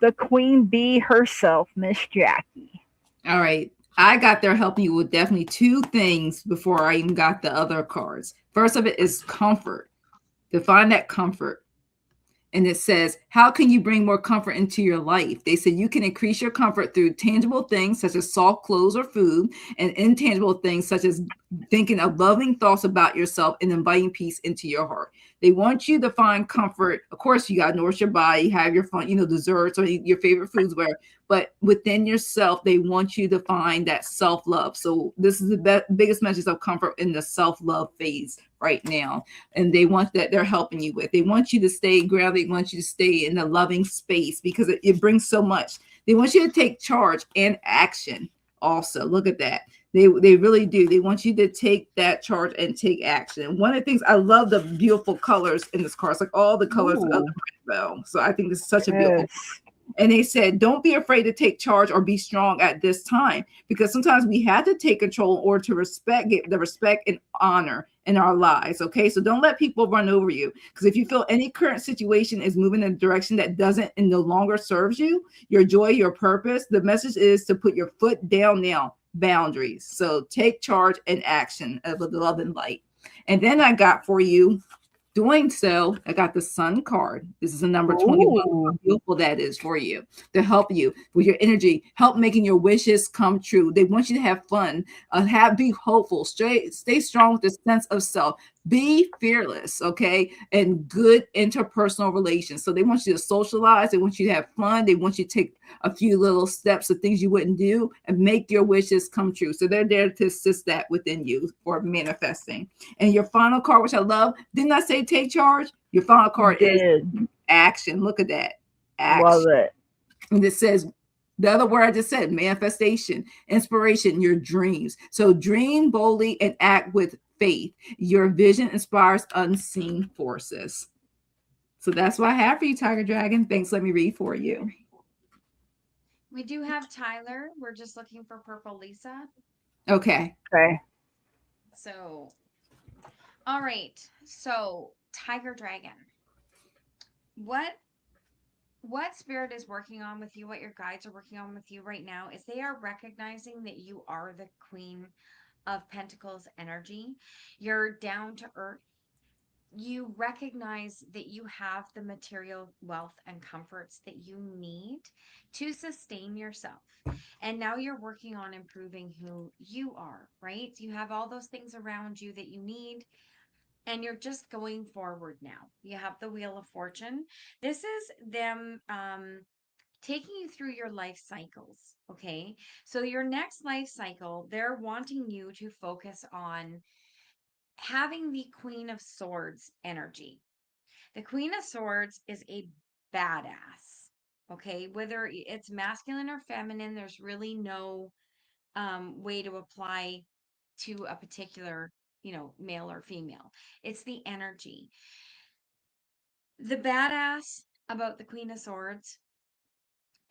the Queen Bee herself, Miss Jackie. All right. I got there helping you with definitely two things before I even got the other cards. First of it is comfort. Define that comfort. And it says, how can you bring more comfort into your life? They said you can increase your comfort through tangible things such as soft clothes or food, and intangible things such as thinking of loving thoughts about yourself and inviting peace into your heart. They want you to find comfort. Of course, you got to nourish your body, have your fun, desserts or your favorite foods, where, but within yourself, they want you to find that self-love. So this is the biggest message of comfort in the self-love phase right now. And they want that, they're helping you with. They want you to stay grounded. They want you to stay in a loving space because it brings so much. They want you to take charge and action also. Look at that. They really do. They want you to take that charge and take action. And one of the things, I love the beautiful colors in this card. It's like all the colors of the rainbow. So I think this is such a beautiful. Yes. And they said, don't be afraid to take charge or be strong at this time, because sometimes we have to take control or to get the respect and honor in our lives. Okay. So don't let people run over you. Because if you feel any current situation is moving in a direction that doesn't and no longer serves you, your joy, your purpose, the message is to put your foot down now. Boundaries. So take charge and action of the love and light. And then I got for you, doing so, I got the Sun card. This is a number 21. How beautiful that is for you, to help you with your energy, help making your wishes come true. They want you to have fun, be hopeful, stay strong with the sense of self, be fearless, okay, and good interpersonal relations. So they want you to socialize, they want you to have fun, they want you to take a few little steps of things you wouldn't do and make your wishes come true. So they're there to assist that within you for manifesting. And your final card, which I love, didn't I say take charge? Your final card is action. Look at that. Action. Love it. And it says, the other word I just said, manifestation, inspiration, your dreams. So dream boldly and act with faith. Your vision inspires unseen forces. So that's what I have for you, Tiger Dragon. Thanks. Let me read for you. We do have Tyler. We're just looking for Purple Lisa. Okay. Okay. So, all right. So, Tiger Dragon. What spirit is working on with you, what your guides are working on with you right now, is they are recognizing that you are the Queen of Pentacles energy. You're down to earth. You recognize that you have the material wealth and comforts that you need to sustain yourself. And now you're working on improving who you are, right? You have all those things around you that you need, and you're just going forward now. You have the Wheel of Fortune. This is them taking you through your life cycles, okay? So your next life cycle, they're wanting you to focus on having the Queen of Swords energy. The Queen of Swords is a badass. Okay, whether it's masculine or feminine, there's really no way to apply to a particular, male or female. It's the energy. The badass about the Queen of Swords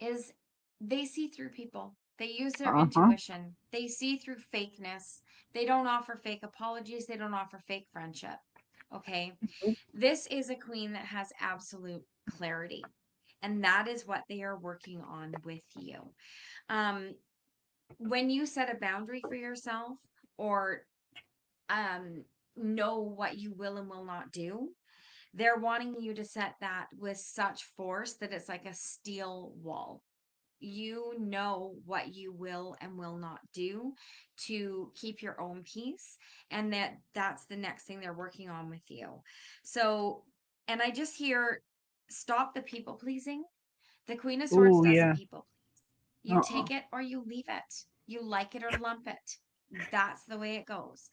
is they see through people. They use their Uh-huh. intuition. They see through fakeness. They don't offer fake apologies. They don't offer fake friendship. Okay. This is a queen that has absolute clarity. And that is what they are working on with you. Um, when you set a boundary for yourself or um, know what you will and will not do, they're wanting you to set that with such force that it's like a steel wall. You know what you will and will not do to keep your own peace, and that's the next thing they're working on with you. So, and I just hear, stop the people pleasing. The Queen of Swords Oh doesn't yeah. people please. You Uh-uh. take it or you leave it. You like it or lump it. That's the way it goes.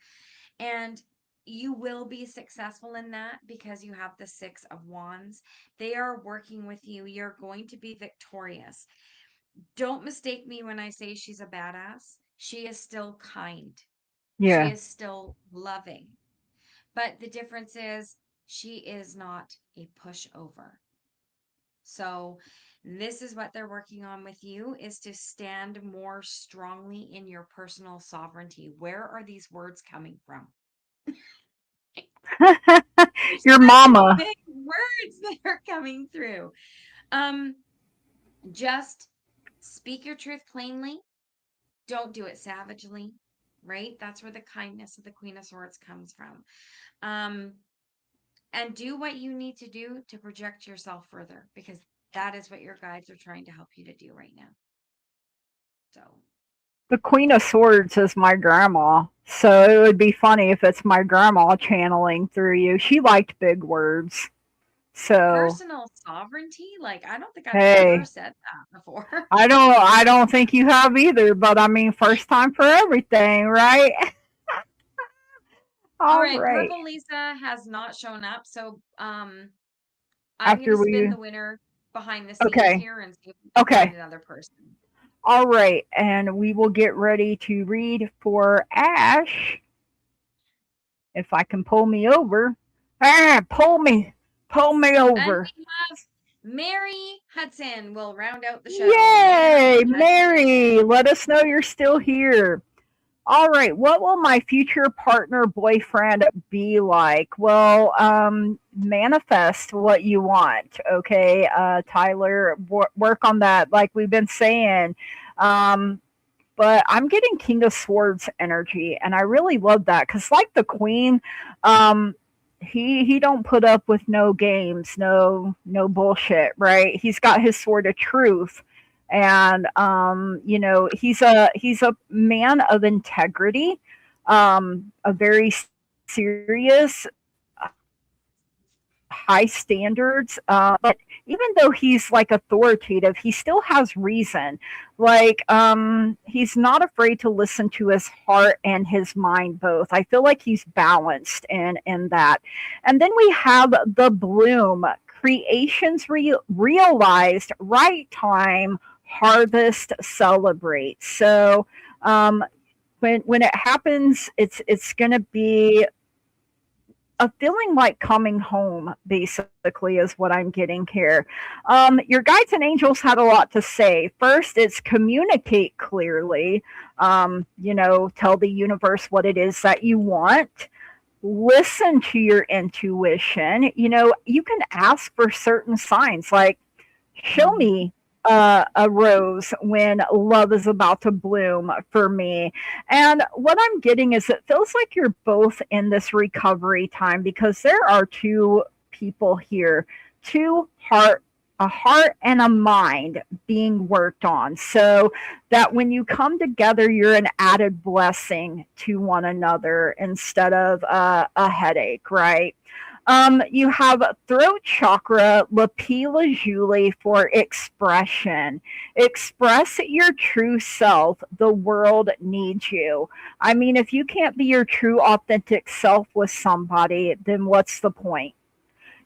And you will be successful in that because you have the 6 of Wands. They are working with you. You're going to be victorious. Don't mistake me when I say she's a badass. She is still kind. She Yeah. is still loving. But the difference is she is not a pushover. So this is what they're working on with you, is to stand more strongly in your personal sovereignty. Where are these words coming from? There's Your such mama. big words that are coming through. Um, just speak your truth plainly. Don't do it savagely, right? That's where the kindness of the Queen of Swords comes from. Um, and do what you need to do to project yourself further, because that is what your guides are trying to help you to do right now. So, The Queen of Swords is my grandma. So it would be funny if it's my grandma channeling through you. She liked big words. So, personal sovereignty, like, I don't think I've ever hey, said that before. I don't think you have either, but I mean first time for everything, right? All All right, right. Purple Lisa has not shown up, so I'm going to After spin we the winner behind the scenes Okay. here and see if we can find Okay. another person. All right. And we will get ready to read for Ash. If I can pull me over. Ah, pull me. Pull me And over. we have Mary Hudson will round out the show. Yay, Mary Mary. Hudson. Let us know you're still here. All right, what will my future partner boyfriend be like? Well, manifest what you want, okay? Tyler, work on that, like we've been saying. Um, but I'm getting King of Swords energy, and I really love that because, like the Queen, um, he don't put up with no games, no bullshit, right? He's got his sword of truth, and he's a man of integrity, a very serious, high standards. But even though he's like authoritative, he still has reason. Like, he's not afraid to listen to his heart and his mind both. I feel like he's balanced in that. And then we have the bloom, creations realized, right time, harvest celebrate. So, um, when it happens, it's gonna be a feeling like coming home, basically, is what I'm getting here. Your guides and angels had a lot to say. First, it's communicate clearly, tell the universe what it is that you want. Listen to your intuition. You can ask for certain signs like, show Mhm. me a rose when love is about to bloom for me. And what I'm getting is it feels like you're both in this recovery time because there are two people here, two a heart and a mind being worked on. So that when you come together, you're an added blessing to one another instead of a headache, right? You have throat chakra, lapilla lazuli for expression. Express your true self. The world needs you. I mean, if you can't be your true, authentic self with somebody, then what's the point?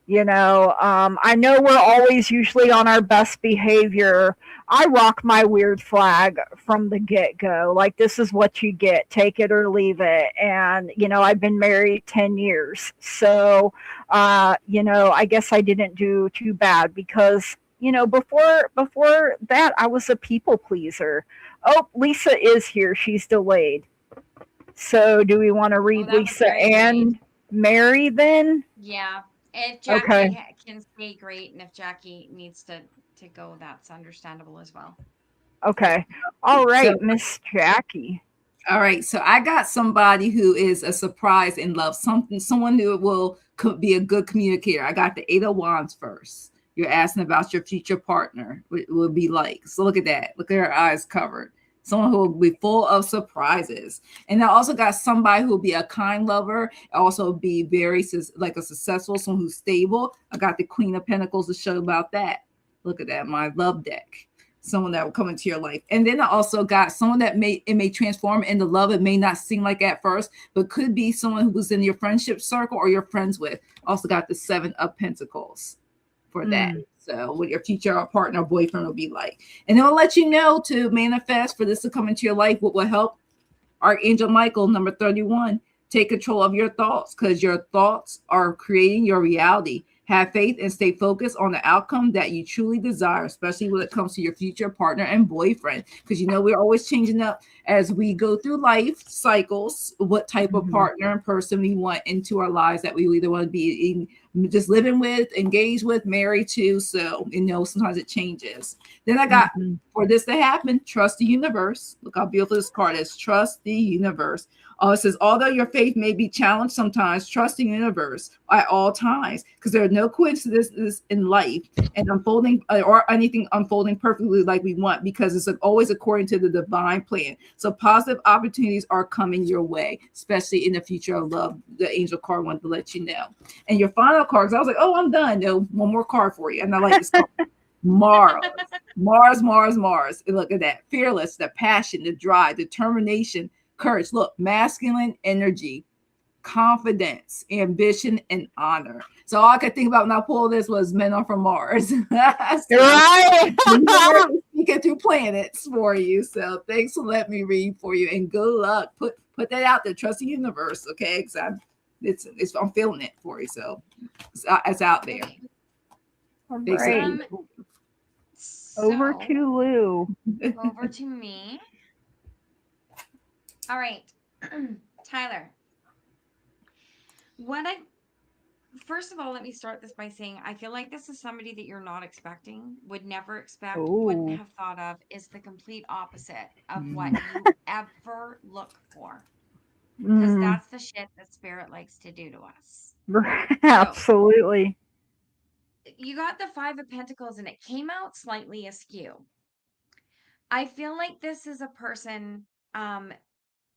I know we're always usually on our best behavior. I rock my weird flag from the get go. Like, this is what you get, take it or leave it. And, I've been married 10 years. So, I guess I didn't do too bad because, before that, I was a people pleaser. Oh, Lisa is here. She's delayed. So, do we want to Oh, read that was Lisa very delayed. and Mary then? Yeah. If Okay. Jackie can stay, great, and if Jackie needs to go, that's understandable as well. Okay. All So, right, Miss Jackie. all right. So I got somebody who is a surprise in love, someone who will be a good communicator. I got the Eight of Wands first. You're asking about your future partner, what it will be like. So look at that. Look at her eyes covered. Someone who will be full of surprises. And I also got somebody who will be a kind lover, also be very like a successful, someone who's stable. I got the Queen of Pentacles to show about that. Look at that, my love deck. Someone that will come into your life. And then I also got someone that may transform into love. It may not seem like at first, but could be someone who was in your friendship circle or you're friends with. Also got the Seven of Pentacles for that. Mm. So what your future partner or boyfriend will be like. And it'll let you know to manifest for this to come into your life what will help. Archangel Michael, number 31. Take control of your thoughts because your thoughts are creating your reality. Have faith and stay focused on the outcome that you truly desire, especially when it comes to your future partner and boyfriend. Because we're always changing up as we go through life cycles, what type of Mhm. partner and person we want into our lives that we either want to be just living with, engaged with, married to. So, sometimes it changes. Then I got Mhm. for this to happen, trust the universe. Look how beautiful this card is. Trust the universe. It says, although your faith may be challenged sometimes, trust the universe at all times, because there are no coincidences in life and unfolding or anything unfolding perfectly like we want, because it's always according to the divine plan. So positive opportunities are coming your way, especially in the future of love. The angel card wanted to let you know. And your final cards, I was like, oh, I'm done. No, one more card for you. And I like this card. Mars. Mars, Mars, Mars. And look at that. Fearless, the passion, the drive, determination, courage. Look, masculine energy, confidence, ambition, and honor. So all I could think about when I pulled this was men are from Mars. So Right. the universe is speaking through planets for you. So thanks for letting me read for you, and good luck. Put that out there. Trust the universe, okay? Because I'm feeling it for you. So it's out there. Okay. All Thanks for letting right. me. Over So to Lou. over to me. All right. Tyler, what I first of all, let me start this by saying I feel like this is somebody that you're not expecting, would never expect, wouldn't Oh. have thought of, is the complete opposite of what Mm. you ever look for. Because Mm. that's the shit that spirit likes to do to us. So Absolutely. you got the Five of Pentacles and it came out slightly askew. I feel like this is a person,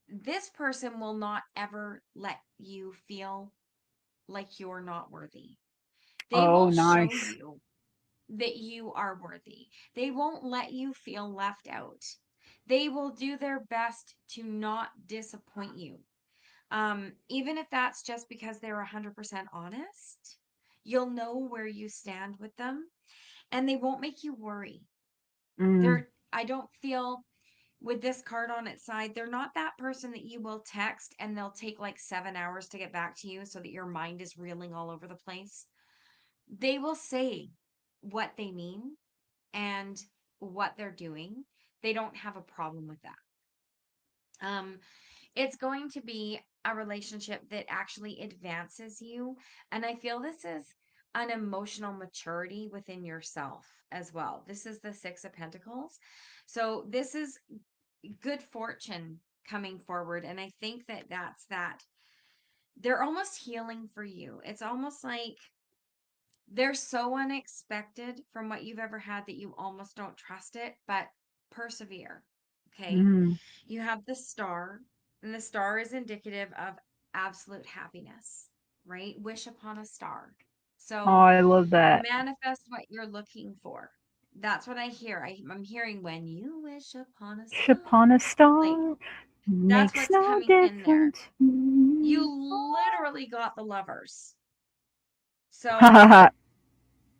this person will not ever let you feel like you're not worthy. They Oh, will show nice. you that you are worthy. They won't let you feel left out. They will do their best to not disappoint you. Even if that's just because they're 100% honest, you'll know where you stand with them and they won't make you worry. Mm. I don't feel with this card on its side, they're not that person that you will text and they'll take like 7 hours to get back to you so that your mind is reeling all over the place. They will say what they mean and what they're doing. They don't have a problem with that. It's going to be a relationship that actually advances you. And I feel this is an emotional maturity within yourself as well. This is the Six of Pentacles. So this is good fortune coming forward. And I think that that's that. They're almost healing for you. It's almost like they're so unexpected from what you've ever had that you almost don't trust it, but persevere. Okay. Mm. You have the star, and the star is indicative of absolute happiness, right? Wish upon a star. Oh, So I love that. manifest what you're looking for. That's what I hear. I'm hearing when you wish upon a Wish star. upon a Like star that's makes what's no coming in there. difference. You Mm. literally got the lovers. So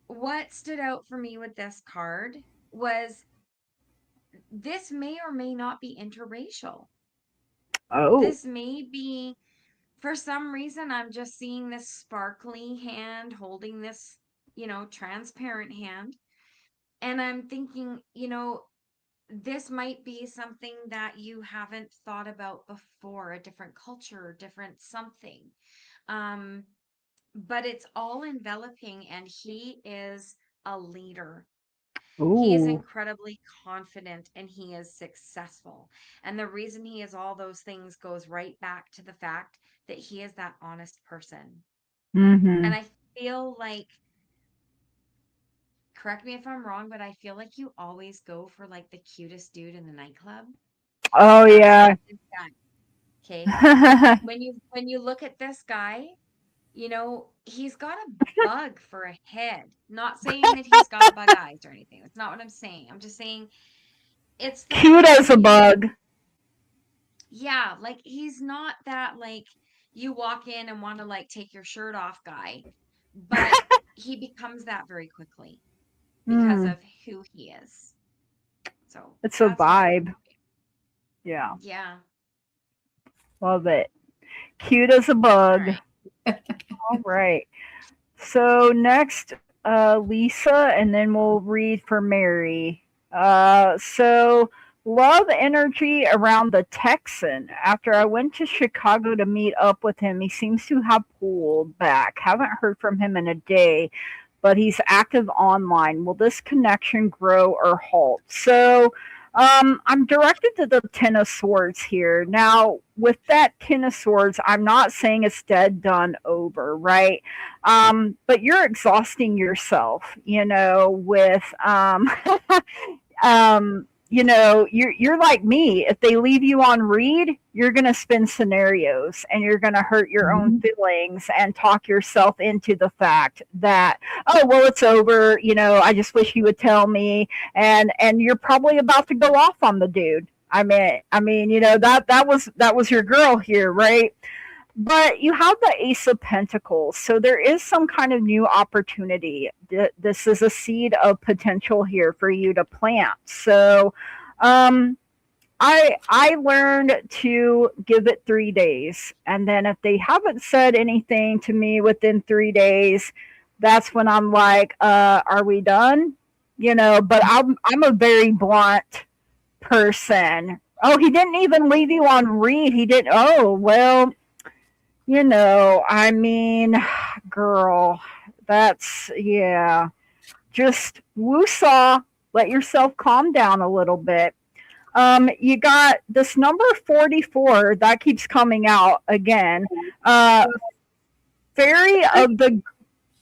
what stood out for me with this card was this may or may not be interracial. Oh. This may be, for some reason, I'm just seeing this sparkly hand holding this, transparent hand. And I'm thinking, this might be something that you haven't thought about before, a different culture, different something. Um, but it's all enveloping, and he is a leader. He is Ooh. incredibly confident and he is successful. And the reason he is all those things goes right back to the fact that he is that honest person. And Mm-hmm. I feel like, correct me if I'm wrong, but I feel like you always go for like the cutest dude in the nightclub. Oh That's yeah. not this guy. Okay. When you look at this guy, he's got a bug for a head. Not saying that he's got bug eyes or anything. That's not what I'm saying. I'm just saying it's the Cute fact as a that bug. yeah, like he's not that like you walk in and want to like take your shirt off guy, but he becomes that very quickly because Mm, of who he is. So it's a that's what stood out vibe. to me. Yeah. Yeah. Love it. Cute as a All bug. right. All right. So next, Lisa, and then we'll read for Mary. So love energy around the Texan. After I went to Chicago to meet up with him, he seems to have pulled back. Haven't heard from him in a day, but he's active online. Will this connection grow or halt? So I'm directed to the Ten of Swords here. Now, with that Ten of Swords, I'm not saying it's dead, done, over, right? But you're exhausting yourself, with you're like me. If they leave you on read, you're gonna spin scenarios and you're gonna hurt your own Mhm. feelings and talk yourself into the fact that, oh well, it's over. I just wish you would tell me, and you're probably about to go off on the dude. I mean, that was your girl here, right? But you have the Ace of Pentacles, so there is some kind of new opportunity. This is a seed of potential here for you to plant. So, um, I learned to give it 3 days, and then if they haven't said anything to me within 3 days, that's when I'm like, "Are we done?" But I'm a very blunt person. Oh, he didn't even leave you on read. He did. Oh well, I mean, girl, that's, yeah. Just woosah. Let yourself calm down a little bit. You got this number 44 that keeps coming out again. Uh, Fairy of the.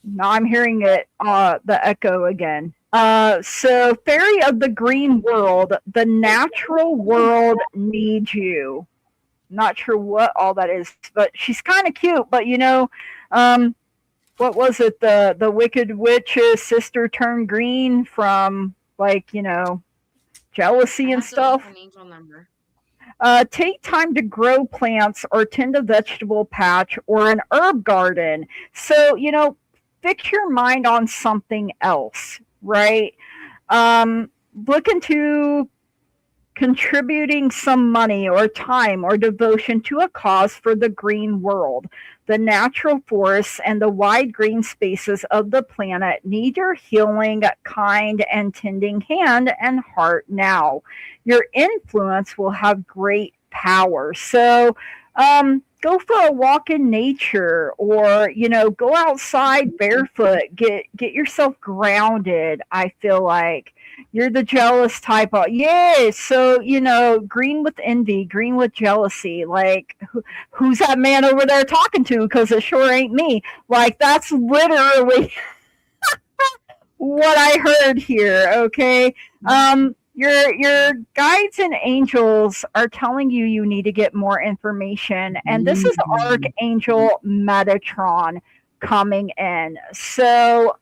Now I'm hearing it, the echo again. So, Fairy of the Green World, the natural world needs you. Not sure what all that is, but she's kind of cute. But um, what was it? The Wicked Witch's sister turned green from, like, I jealousy and have to look stuff. for an angel number. Take time to grow plants or tend a vegetable patch or an herb garden. So fix your mind on something else, right? Look into contributing some money or time or devotion to a cause for the green world. The natural forests and the wide green spaces of the planet need your healing, kind, and tending hand and heart now. Your influence will have great power. So, go for a walk in nature, or go outside barefoot, get yourself grounded. I feel like you're the jealous type of, yeah. So green with envy, green with jealousy. Like, who's that man over there talking to? Because it sure ain't me. Like, that's literally what I heard here. Okay. Your guides and angels are telling you need to get more information, and this is Mhm. Archangel Metatron coming in. So,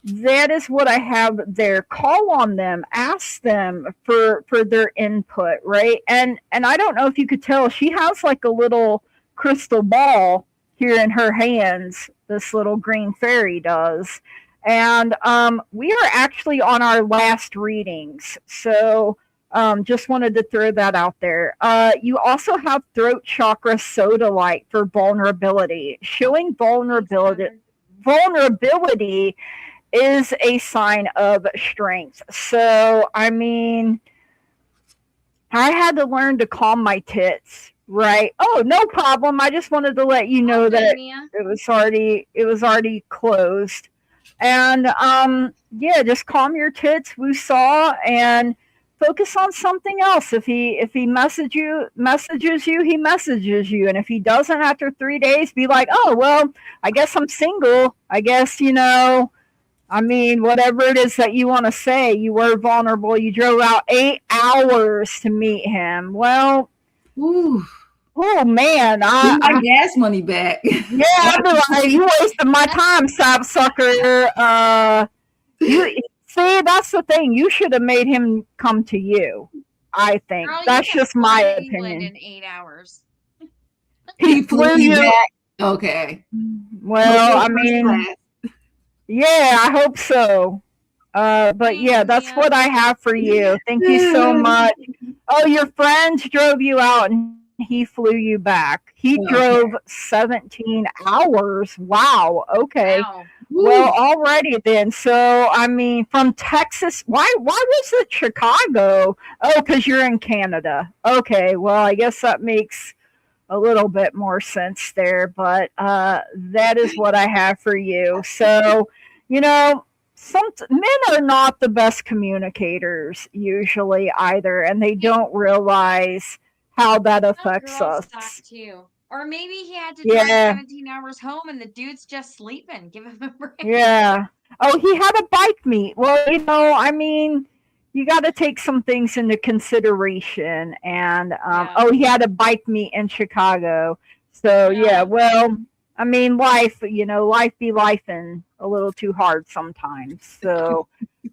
that is what I have there. Call on them, ask them for their input, right? And I don't know if you could tell, she has like a little crystal ball here in her hands. This little green fairy does. And we are actually on our last readings. So just wanted to throw that out there. You also have throat chakra soda light for vulnerability. Showing vulnerability is a sign of strength. So, I mean, I had to learn to calm my tits, right? Oh, no problem. I just wanted to let you know that Mia. it was already closed. And yeah, just calm your tits, woosah, and focus on something else. If he messages you, he messages you. And if he doesn't after 3 days, be like, oh well, I guess I'm single. I guess, I mean, whatever it is that you want to say, you were vulnerable. You drove out 8 hours to meet him. Well, Ooh, oh man, give my gas money back. yeah, I'd be like, you wasted my time, sapsucker. You see, that's the thing. You should have made him come to you. I think Girl, you that's can just fly my to England opinion. in 8 hours. He flew you back. Okay. Well, I First mean, class. yeah, I hope so. But yeah, that's Yeah. what I have for you. Thank you so much. Oh, your friends drove you out and he flew you back. He drove 17 hours. Wow. Okay. Wow. Well, alrighty then. So, I mean, from Texas, why was it Chicago? Oh, because you're in Canada. Okay. Well, I guess that makes a little bit more sense there. But that is what I have for you. So, you know, men are not the best communicators usually either, and they don't realize how that Some affects girls suck us. too. Or maybe he had to drive Yeah, 17 hours home and the dude's just sleeping. Give him a break. yeah. Oh, he had a bike meet. Well, I mean, you got to take some things into consideration. And Yeah. oh, he had a bike meet in Chicago. So yeah, Yeah. well, I mean, life be life and a little too hard sometimes. So,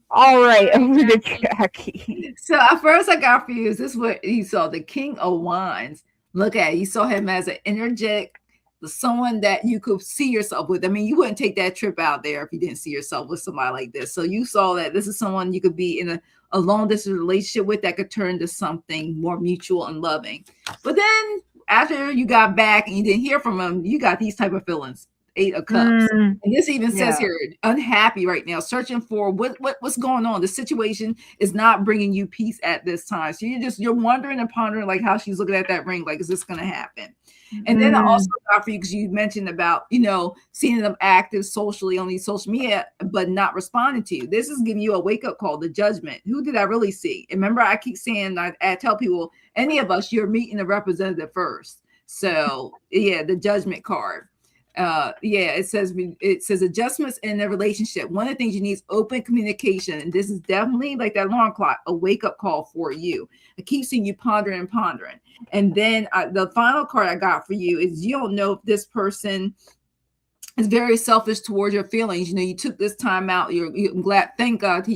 all right, All right, over to Jackie. Jackie. So at first I got confused. This is what you saw, the King of Wands. Look at it. You saw him as an energetic, someone that you could see yourself with. I mean, you wouldn't take that trip out there if you didn't see yourself with somebody like this. So you saw that this is someone you could be in a long distance relationship with that could turn to something more mutual and loving. But then after you got back and you didn't hear from him, you got these type of feelings. 8 of Cups. And this even says Yeah. here, unhappy right now, searching for what's going on. The situation is not bringing you peace at this time. So you're wondering and pondering like how she's looking at that ring, like, is this going to happen? And then I also got for you because you mentioned about, seeing them active socially on these social media, but not responding to you. This is giving you a wake up call, the judgment. Who did I really see? And remember, I keep saying, I tell people, any of us, you're meeting the representative first. So yeah, the judgment card. It says adjustments in the relationship. One of the things you need is open communication, and this is definitely like that alarm clock, a wake up call for you. I keep seeing you pondering and pondering. And then the final card I got for you is you don't know if this person is very selfish towards your feelings. You took this time out. You're glad, thank God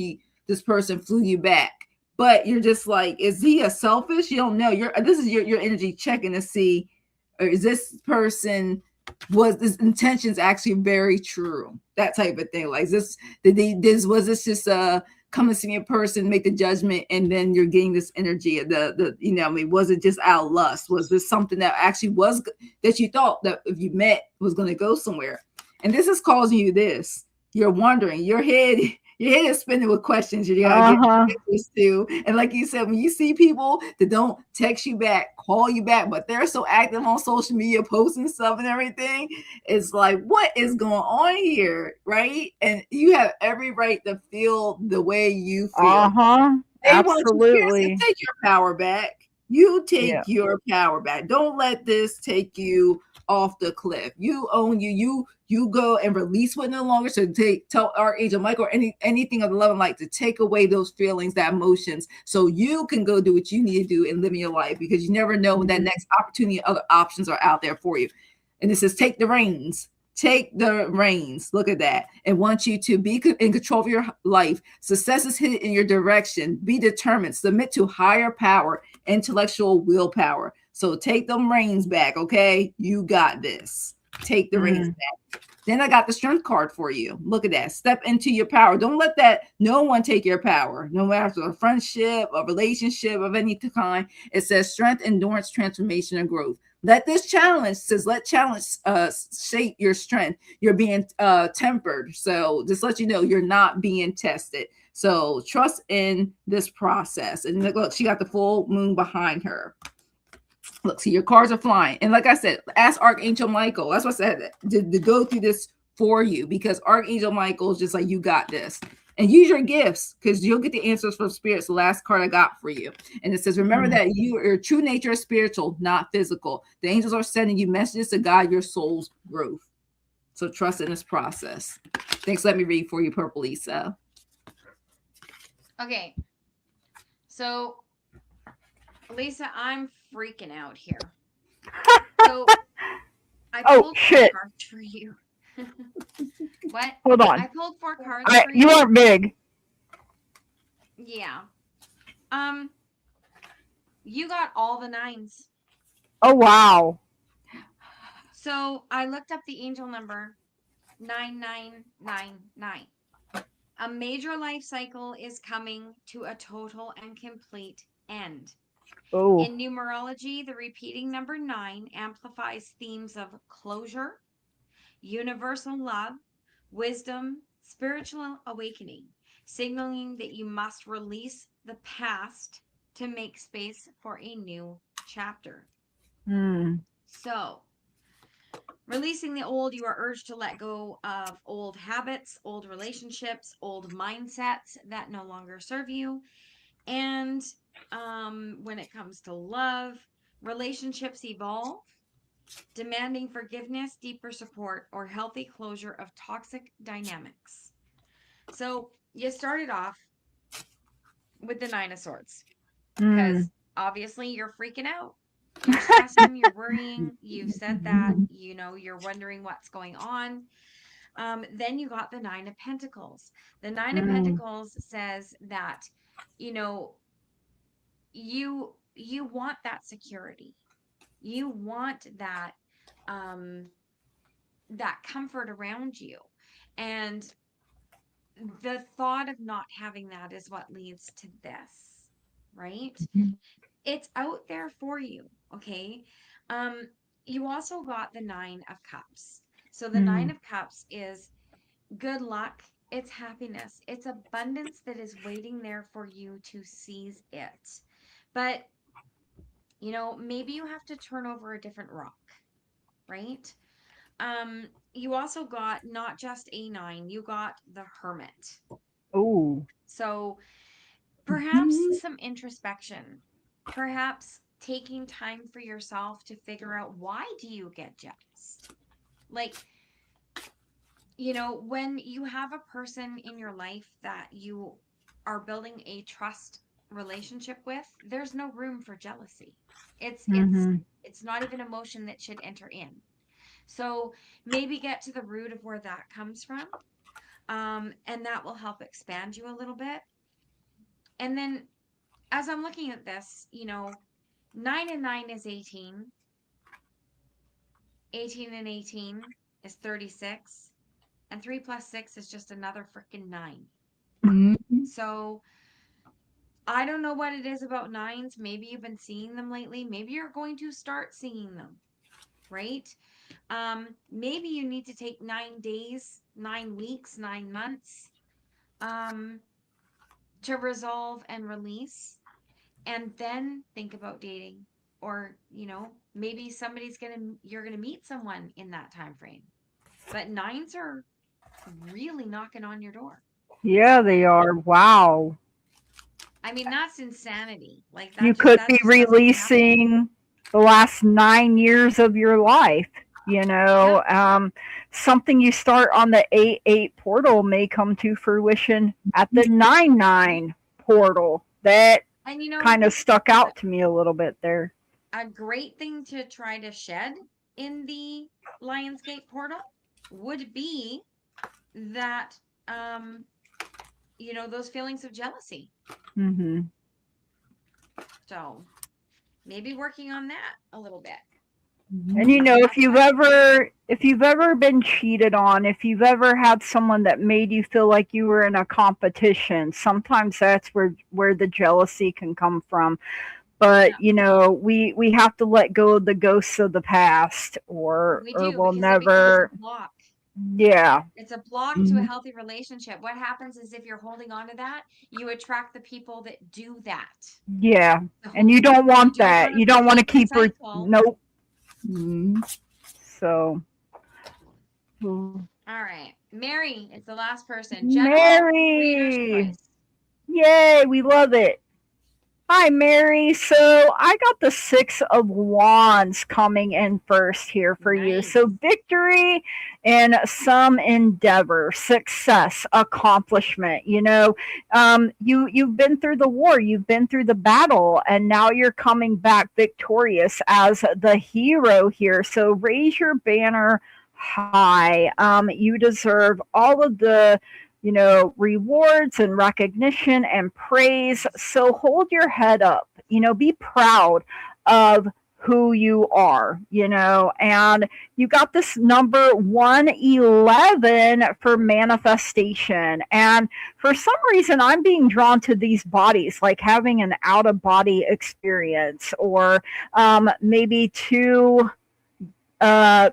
this person flew you back. But you're just like, is he a selfish? You don't know. This is your energy checking to see, or is this person, was this intentions actually very true? That type of thing. Like was this just come to see me in person, make the judgment, and then you're getting this energy of was it just out of lust? Was this something that actually was that you thought that if you met was going to go somewhere? And this is causing you this. You're wondering, your head is spinning with questions you gotta get used to. And like you said, when you see people that don't text you back, call you back, but they're so active on social media, posting stuff and everything, it's like, what is going on here, right? And you have every right to feel the way you feel. Absolutely. Take your power back. You take your power back. Don't let this take you off the cliff. You own you. You go and release what no longer. So tell Archangel Michael or anything of the love and light to take away those feelings, that emotions, so you can go do what you need to do and live in your life, because you never know when that next opportunity, other options are out there for you. And it says, take the reins. Take the reins. Look at that. And want you to be in control of your life. Success is hidden in your direction. Be determined. Submit to higher power, intellectual willpower. So take them reins back. Okay. You got this. Take the reins Mm. back. Then I got the strength card for you. Look at that. Step into your power. Don't let that no one take your power. No matter a friendship, a relationship of any kind. It says strength, endurance, transformation, and growth. Let this challenge says let challenge shape your strength. You're being tempered. So just let you know you're not being tested. So trust in this process. And look, she got the full moon behind her. Look, see, your cards are flying. And like I said, ask Archangel Michael. That's what I said to go through this for you, because Archangel Michael is just like, you got this. And use your gifts, because you'll get the answers from spirits. The last card I got for you. And it says, remember that your true nature is spiritual, not physical. The angels are sending you messages to guide your soul's growth. So trust in this process. Thanks. Let me read for you, Purple Lisa. Okay. So, Lisa, I'm freaking out here. So, I pulled 4 cards for you. What? Hold on. I pulled 4 cards for You aren't big. Yeah. You got all the 9s. Oh, wow. So I looked up the angel number 9999. A major life cycle is coming to a total and complete end. Oh. In numerology, the repeating number 9 amplifies themes of closure, universal love, wisdom, spiritual awakening, signaling that you must release the past to make space for a new chapter. So, releasing the old, you are urged to let go of old habits, old relationships, old mindsets that no longer serve you. And when it comes to love, relationships evolve, demanding forgiveness, deeper support, or healthy closure of toxic dynamics. So you started off with the 9 of Swords, because obviously you're freaking out. You're stressing, you're worrying. You've said that, you're wondering what's going on. Then you got the 9 of Pentacles. The 9 of Pentacles says that, you want that security. You want that, that comfort around you. And the thought of not having that is what leads to this, right? It's out there for you. Okay. You also got the 9 of Cups. So the 9 of Cups is good luck. It's happiness. It's abundance that is waiting there for you to seize it. But, maybe you have to turn over a different rock, right? You also got not just a 9, you got the Hermit. Oh. So perhaps some introspection, perhaps taking time for yourself to figure out, why do you get jealous? Like, when you have a person in your life that you are building a trust relationship with, there's no room for jealousy. It's not even emotion that should enter in. So maybe get to the root of where that comes from. And that will help expand you a little bit. And then as I'm looking at this, 9 and 9 is 18. 18 and 18 is 36. And 3 plus 6 is just another freaking 9. So I don't know what it is about 9s. Maybe you've been seeing them lately. Maybe you're going to start seeing them, right? Maybe you need to take 9 days, 9 weeks, 9 months to resolve and release, and then think about dating. Or, maybe you're gonna meet someone in that time frame. But 9s are really knocking on your door. Yeah, they are. Wow. I mean, that's insanity. Like, You could be just doesn't happen. releasing the last 9 years of your life. Something you start on the 8-8 portal may come to fruition at the 9-9 portal. That kind of stuck out to me a little bit there. A great thing to try to shed in the Lionsgate portal would be that, those feelings of jealousy. So maybe working on that a little bit. And if you've ever been cheated on, if you've ever had someone that made you feel like you were in a competition, sometimes that's where the jealousy can come from. But Yeah, we have to let go of the ghosts of the past, we or do we'll because it becomes a never. block. Yeah, It's a block to a Mhm. healthy relationship. What happens is if you're holding on to that, you attract the people that do that. yeah. And So you don't you want don't that. want to You don't want to repeat the keep her. cycle. Nope. Mhm. So, All right. Mary is the last person. General reader's Mary. choice. Yay, we love it. Hi, Mary. So I got the Six of Wands coming in first here for you. So Nice. victory in some endeavor, success, accomplishment. You've been through the war, you've been through the battle, and now you're coming back victorious as the hero here. So raise your banner high. You deserve all of the rewards and recognition and praise. So hold your head up, be proud of who you are, and you got this number 111 for manifestation. And for some reason, I'm being drawn to these bodies, like having an out of body experience, or maybe two uh,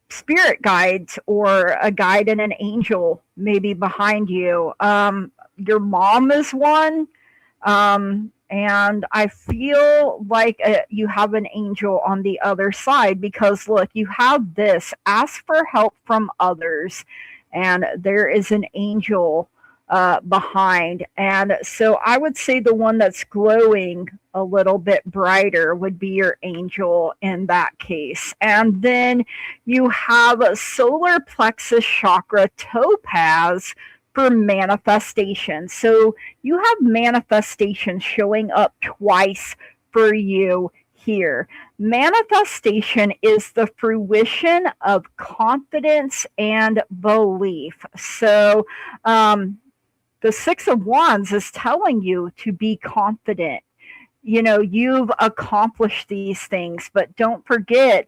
spirit guides, or a guide and an angel maybe behind you. Your mom is one. And I feel like you have an angel on the other side, because look, you have this: ask for help from others, and there is an angel behind. And so I would say the one that's glowing a little bit brighter would be your angel in that case. And then you have a solar plexus chakra topaz for manifestation. So you have manifestation showing up twice for you here. Manifestation is the fruition of confidence and belief. So, the Six of Wands is telling you to be confident. You've accomplished these things, but don't forget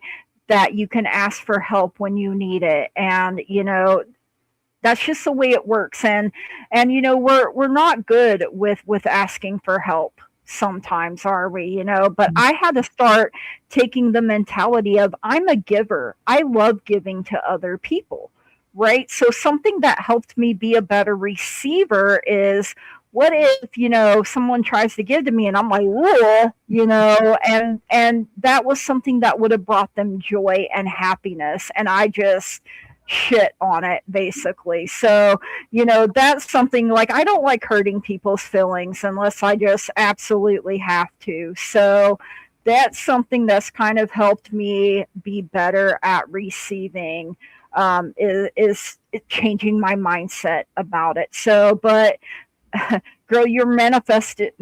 that you can ask for help when you need it. And, that's just the way it works. And we're not good with asking for help sometimes, are we? But I had to start taking the mentality of, I'm a giver, I love giving to other people, right? So something that helped me be a better receiver is, what if someone tries to give to me and I'm like, whoa, and that was something that would have brought them joy and happiness, and I just shit on it, basically. So, that's something, like, I don't like hurting people's feelings unless I just absolutely have to. So that's something that's kind of helped me be better at receiving, is changing my mindset about it. So, but girl, you're manifested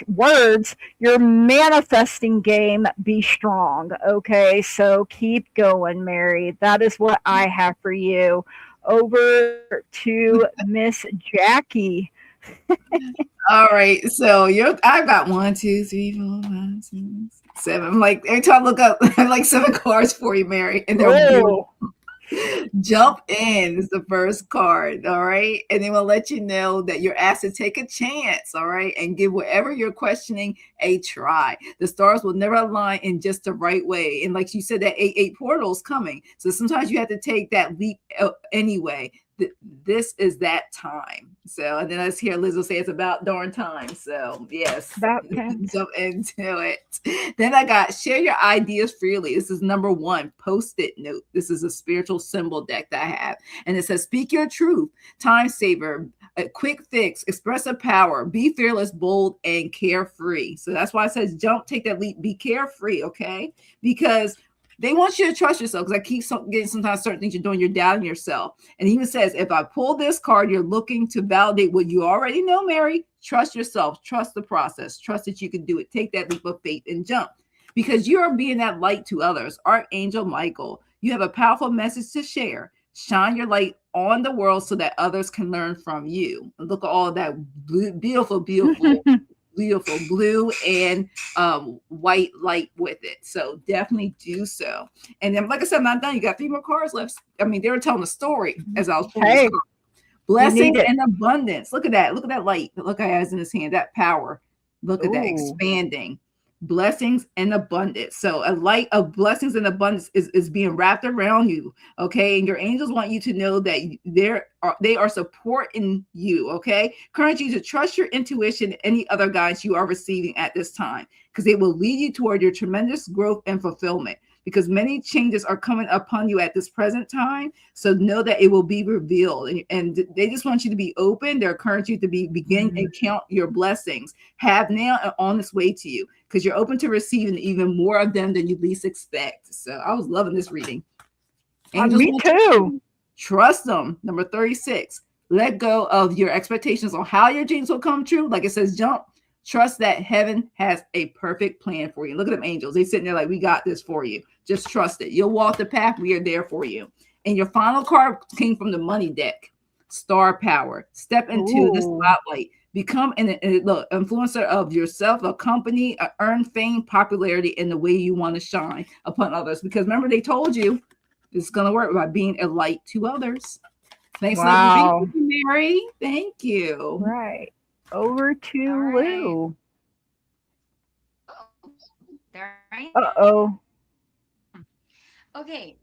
words, your manifesting game, be strong. Okay, so keep going, Mary. That is what I have for you. Over to Miss Jackie. All right. So I've got 1, 2, 3, 4, 5, 6, 7. I'm like, every time I look up, I have like 7 cards for you, Mary, and they're beautiful. Oh, Jump in is the first card. All right. And then we'll let you know that you're asked to take a chance. All right. And give whatever you're questioning a try. The stars will never align in just the right way. And like you said, that 8 portal is coming. So sometimes you have to take that leap anyway. This is that time. So, and then let's hear Liz will say it's about darn time. So, yes, about that. jump into it. Then I got share your ideas freely. This is number 1, post-it note. This is a spiritual symbol deck that I have. And it says, speak your truth, time saver, a quick fix, expressive power, be fearless, bold, and carefree. So that's why it says jump, take that leap, be carefree, okay? Because they want you to trust yourself, because I keep getting sometimes certain things you're doing, you're doubting yourself. And he even says, if I pull this card, you're looking to validate what you already know, Mary. Trust yourself, trust the process, trust that you can do it. Take that leap of faith and jump, because you are being that light to others. Archangel Michael, you have a powerful message to share. Shine your light on the world so that others can learn from you. Look at all that beautiful, beautiful beautiful blue and white light with it. So definitely do so. And then, like I said, I'm not done. You got 3 more cards left. I mean, they were telling a story as I was pulling this Hey, card. you need Blessings it. and abundance. Look at that. Look at that light. Look at it in his hand. That power. Look at that Ooh. expanding. Blessings and abundance. So a light of blessings and abundance is being wrapped around you. Okay. And your angels want you to know that they are supporting you. Okay. Encourage you to trust your intuition and any other guidance you are receiving at this time, because they will lead you toward your tremendous growth and fulfillment, because many changes are coming upon you at this present time. So know that it will be revealed, and they just want you to be open. They're encouraging you to begin and count your blessings, have now and on its way to you, because you're open to receiving even more of them than you least expect. So I was loving this reading. Angels Me want you too. to trust them. Number 36, let go of your expectations on how your dreams will come true. Like it says, jump. Trust that heaven has a perfect plan for you. Look at them angels. They sitting there like, we got this for you. Just trust it. You'll walk the path. We are there for you. And your final card came from the money deck. Star power. Step into the Ooh. spotlight. Become an influencer of yourself, a company, earn fame, popularity in the way you want to shine upon others. Because remember, they told you it's going to work by being a light to others. Thanks, Wow. Love you, Mary. Thank you. Right. Over to All right. Lou. Oh, there I am. Uh-oh. Okay.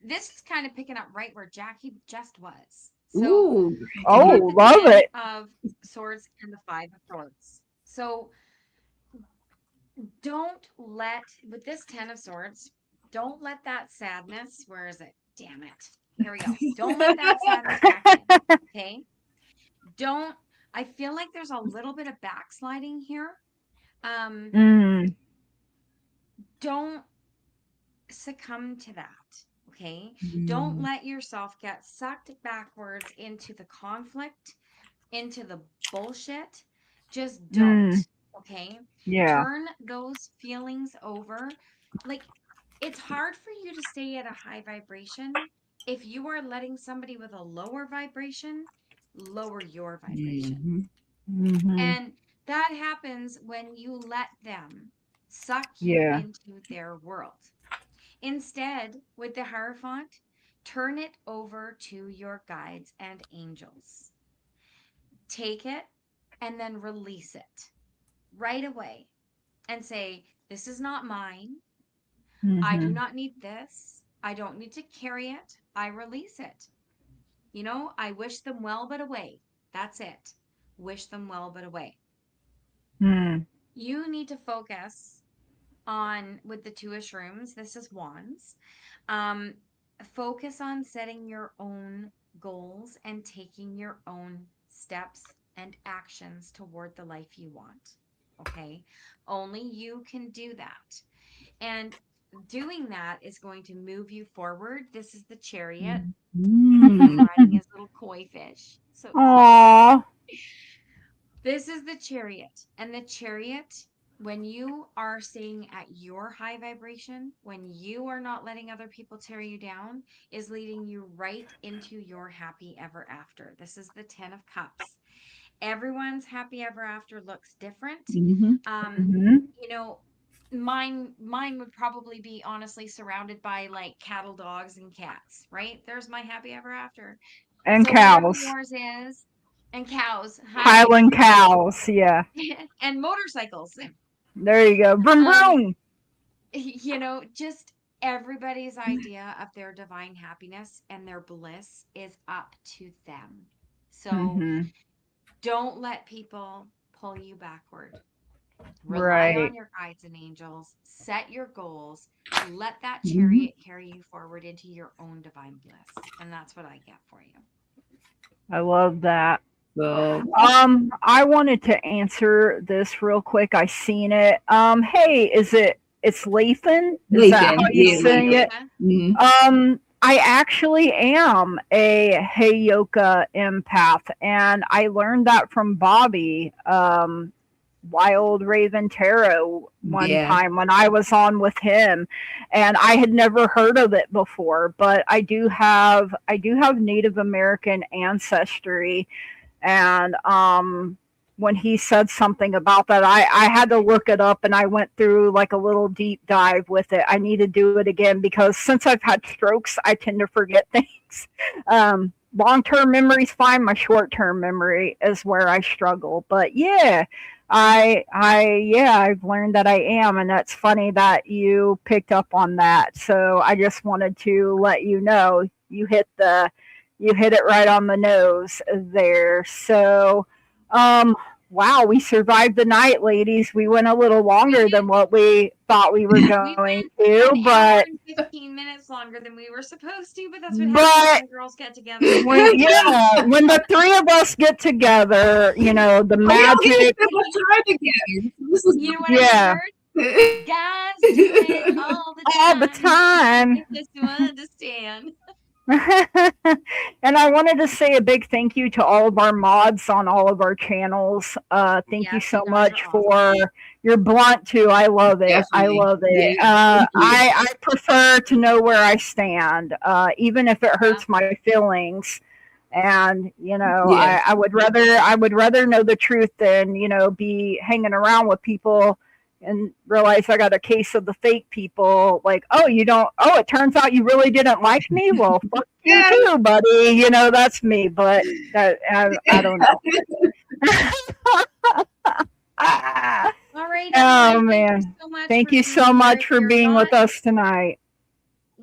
This is kind of picking up right where Jackie just was. So Ooh. you Oh, have the love 10 it. of Swords and the 5 of Swords. So don't let, with this 10 of Swords, don't let that sadness, where is it? Damn it. Here we go. Don't let that sadness back in. Okay. I feel like there's a little bit of backsliding here. Mm. Don't succumb to that. Okay. Don't let yourself get sucked backwards into the conflict, into the bullshit. Just don't. Okay. Yeah. Turn those feelings over. Like, it's hard for you to stay at a high vibration if you are letting somebody with a lower vibration lower your vibration. Mm-hmm. And that happens when you let them suck you Yeah. into their world. Instead, with the Hierophant, turn it over to your guides and angels. Take it and then release it right away and say, this is not mine. I do Mm-hmm. not need this. I don't need to carry it. I release it. I wish them well, but away. That's it. Wish them well, but away. Mm. You need to focus on, with the two-ish rooms, this is wands. Focus on setting your own goals and taking your own steps and actions toward the life you want. Okay. Only you can do that. And doing that is going to move you forward. This is the Chariot. I'm riding his little koi fish. So cute. Aw. This is the Chariot. And the Chariot, when you are staying at your high vibration, when you are not letting other people tear you down, is leading you right into your happy ever after. This is the 10 of Cups. Everyone's happy ever after looks different. Mm-hmm. You know, mine would probably be honestly surrounded by like cattle, dogs, and cats, right? There's my happy ever after. And So whatever cows. yours is, and cows, hi, Highland cows. Yeah. and motorcycles. There you go. Vroom Um, vroom. just everybody's idea of their divine happiness and their bliss is up to them. So Mm-hmm. don't let people pull you backward. Rely Right. on your guides and angels, set your goals, let that chariot carry you forward into your own divine bliss. And that's what I get for you. I love that. So I wanted to answer this real quick. I seen it. Hey, it's Lathan? Is that how Lathan, you yeah, saying it? Mhm. I actually am a Heyoka empath, and I learned that from Bobby, Wild Raven Tarot, one Yeah. time when I was on with him, and I had never heard of it before. But I do have Native American ancestry, and when he said something about that. I had to look it up and I went through like a little deep dive with it. I need to do it again because since I've had strokes, I tend to forget things. Long-term memory's fine. My short-term memory is where I struggle. But yeah, I've learned that I am, and that's funny that you picked up on that. So I just wanted to let you know you hit it right on the nose there. So, wow, we survived the night, ladies. We went a little longer than what we thought we were We going went to, an hour but and 15 minutes longer than we were supposed to, but that's what happens when girls get together. when the three of us get together, you know, the But we don't get to magic. spend much time together. This is You know what Yeah. I heard? Guys do it all the time. All the time. Just to understand. And I wanted to say a big thank you to all of our mods on all of our channels. Thank you Yes, so you guys much are awesome. for your blunt too. I love it. I Definitely. love it. Yeah, thank you. I prefer to know where I stand, even if it hurts my feelings. And you know, Yeah. I would rather know the truth than you know be hanging around with people and realize I got a case of the fake people. Like, oh, you don't. Oh, it turns out you really didn't like me. Well, fuck you too, buddy. You know that's me. But that I don't know. All right. Oh everyone, man, thank you so being much here. for If you're being not- with us tonight.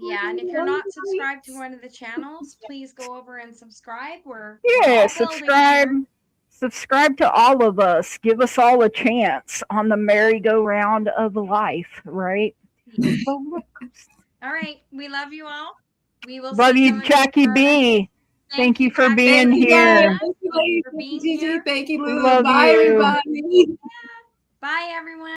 Yeah, and if you're not subscribed to one of the channels, please go over and subscribe. We're Yeah, all building subscribe. here. Subscribe to all of us. Give us all a chance on the merry-go-round of life, right? All right. We love you all. We will Love see you, Jackie tomorrow. B. Thank you for Jackie. being Thank you, here. guys. Thank you, ladies. For Thank being you, Gigi. here. Thank you, We Lulu. love Bye, you. everybody. Bye, everyone.